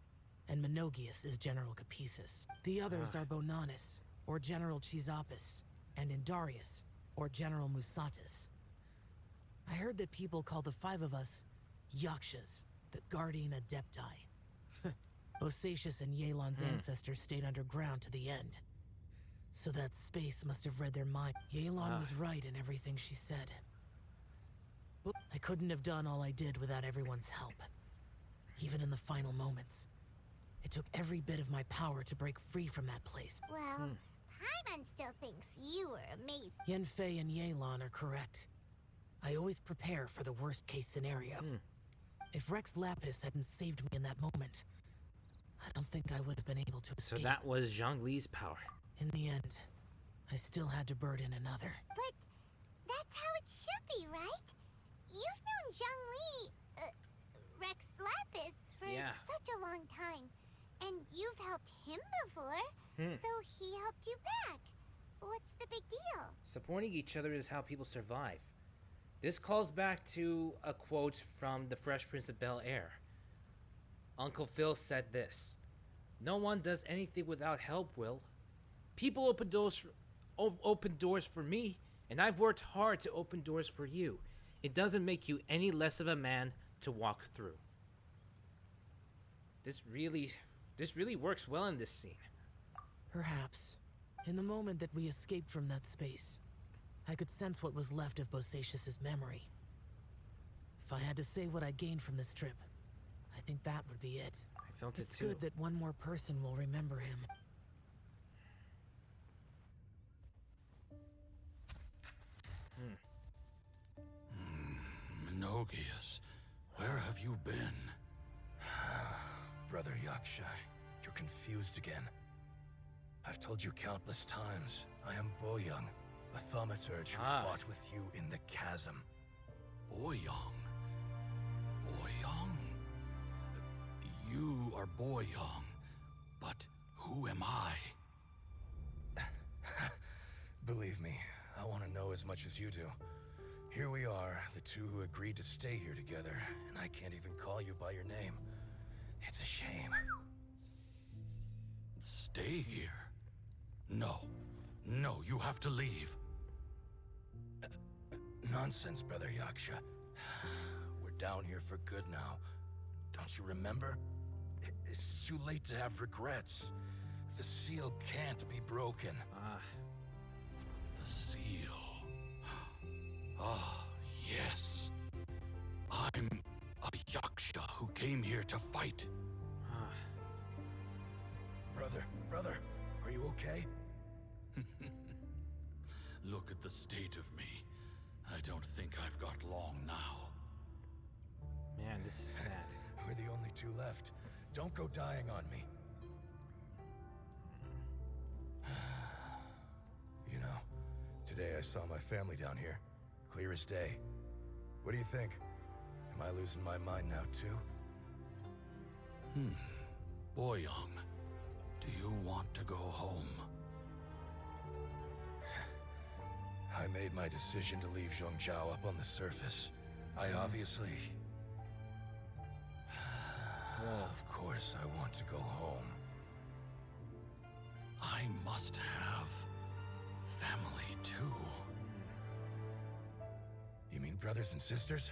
and Menogius is General Capisis. The others are Bonanis, or General Chizapis, and Indarius, or General Musatis. I heard that people call the 5 of us Yakshas, the Guardian Adepti. Bosacius and Yelan's ancestors stayed underground to the end. So that space must have read their mind. Yelan was right in everything she said. I couldn't have done all I did without everyone's help. Even in the final moments. It took every bit of my power to break free from that place. Well, Paimon still thinks you were amazing. Yanfei and Yelan are correct. I always prepare for the worst case scenario. If Rex Lapis hadn't saved me in that moment, I don't think I would have been able to escape. So that was Zhongli's power. In the end, I still had to burden another. But that's how it should be, right? You've known Zhongli, Rex Lapis, for such a long time. And you've helped him before, so he helped you back. What's the big deal? Supporting each other is how people survive. This calls back to a quote from The Fresh Prince of Bel-Air. Uncle Phil said this: "No one does anything without help, Will. People open doors for me, and I've worked hard to open doors for you. It doesn't make you any less of a man to walk through." This really works well in this scene. Perhaps. In the moment that we escaped from that space, I could sense what was left of Bosacius's memory. If I had to say what I gained from this trip, I think that would be it. I felt it too. It's good that one more person will remember him. Menogius, where have you been? Brother Yaksha, you're confused again. I've told you countless times, I am Boyoung, a thaumaturge who fought with you in the chasm. Boyoung? Boyoung? You are Boyoung, but who am I? Believe me, I want to know as much as you do. Here we are, the two who agreed to stay here together, and I can't even call you by your name. It's a shame. Stay here? No. No, you have to leave. Nonsense, Brother Yaksha. We're down here for good now. Don't you remember? It's too late to have regrets. The seal can't be broken. The seal. Ah, yes. I'm a Yaksha who came here to fight. Brother, are you okay? Look at the state of me. I don't think I've got long now. Man, this is sad. We're the only two left. Don't go dying on me. You know, today I saw my family down here. Clear as day. What do you think? Am I losing my mind now, too? Boyoung, do you want to go home? I made my decision to leave Zhongzhou up on the surface. I obviously... Of course I want to go home. I must have family too. You mean brothers and sisters?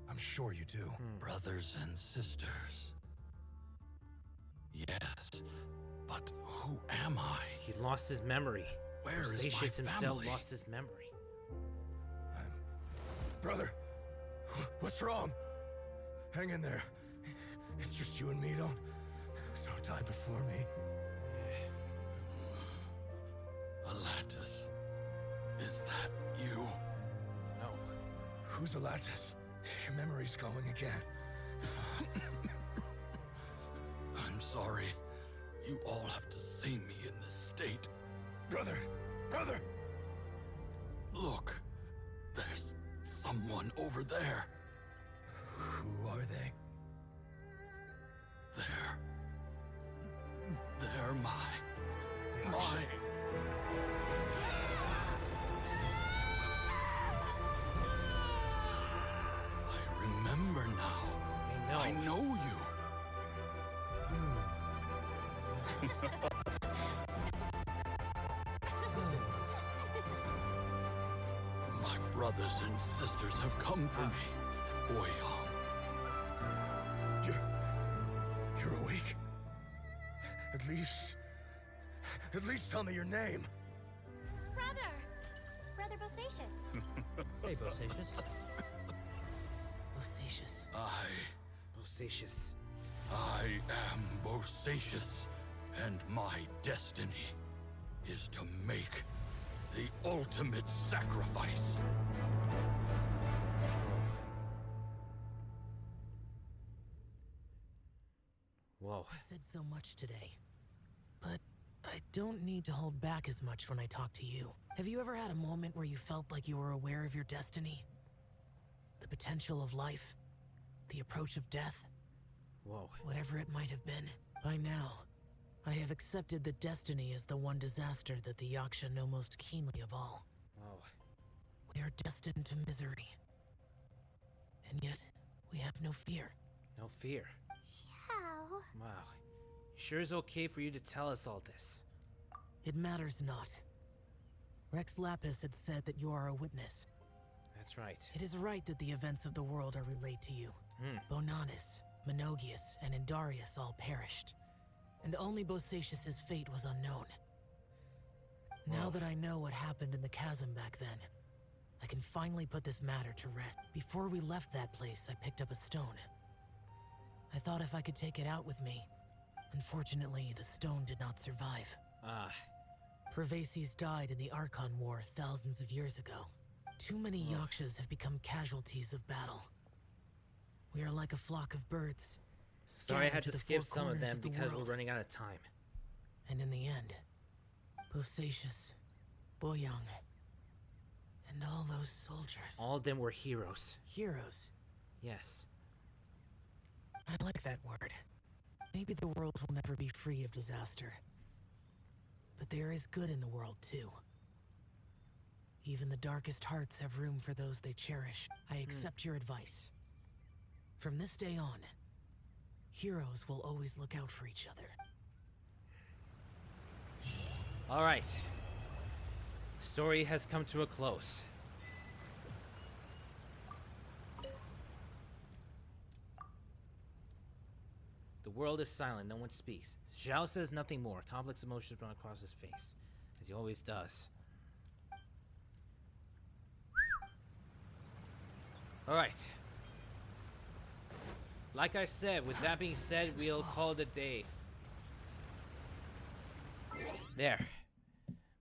I'm sure you do. Brothers and sisters. Yes, but who am I? He lost his memory. Where is my Satius himself family? lost his memory. Brother, what's wrong? Hang in there. It's just you and me, don't die before me. Alatus, is that you? No. Who's Alatus? Your memory's going again. I'm sorry. You all have to see me in this state. Brother! Look, there's someone over there. Who are they? They're my... I remember now. I know you. My brothers and sisters have come for me, Boyong. You're awake? At least tell me your name. Brother Bosacius. Hey, Bosacius. Bosacius. Bosacius. I am Bosacius, and my destiny is to make the ultimate sacrifice. Whoa. I said so much today, but I don't need to hold back as much when I talk to you. Have you ever had a moment where you felt like you were aware of your destiny? The potential of life? The approach of death? Whoa. Whatever it might have been. By now, I have accepted that destiny is the one disaster that the Yaksha know most keenly of all. Whoa. We are destined to misery. And yet, we have no fear. No fear. Xiao. Wow. Sure is okay for you to tell us all this. It matters not. Rex Lapis had said that you are a witness. That's right. It is right that the events of the world are relayed to you. Bonanis, Menogius, and Indarius all perished, and only Bosacius's fate was unknown. Now that I know what happened in the chasm back then, I can finally put this matter to rest. Before we left that place, I picked up a stone. I thought if I could take it out with me. Unfortunately, the stone did not survive. Pervases died in the Archon War thousands of years ago. Too many Yakshas have become casualties of battle. We are like a flock of birds. Sorry I had to skip some of them the because world. we're running out of time. And in the end, Bosacius, Boyong, and all those soldiers. All of them were heroes. Heroes? Yes. I like that word. Maybe the world will never be free of disaster. But there is good in the world, too. Even the darkest hearts have room for those they cherish. I accept your advice. From this day on, heroes will always look out for each other. All right. Story has come to a close. The world is silent. No one speaks. Zhao says nothing more. Complex emotions run across his face, as he always does. All right. Like I said, with that being said, we'll call it a day. There.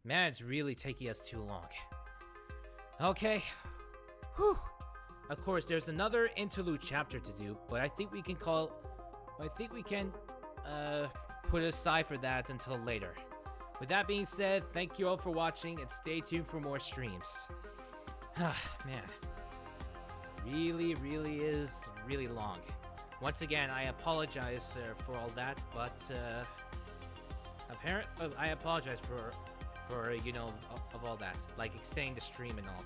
Man, it's really taking us too long. Okay. Whew. Of course, there's another interlude chapter to do, but I think we can put aside for that until later. With that being said, thank you all for watching and stay tuned for more streams. Man. Really is really long. Once again, I apologize for all that, but I apologize for, you know, of all that, like extending the stream and all.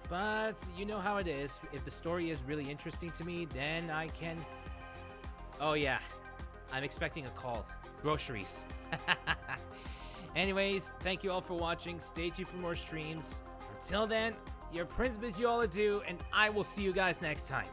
But you know how it is. If the story is really interesting to me, then I can... Oh yeah, I'm expecting a call. Groceries. Anyways, thank you all for watching. Stay tuned for more streams. Until then, your Prince bids you all adieu, and I will see you guys next time.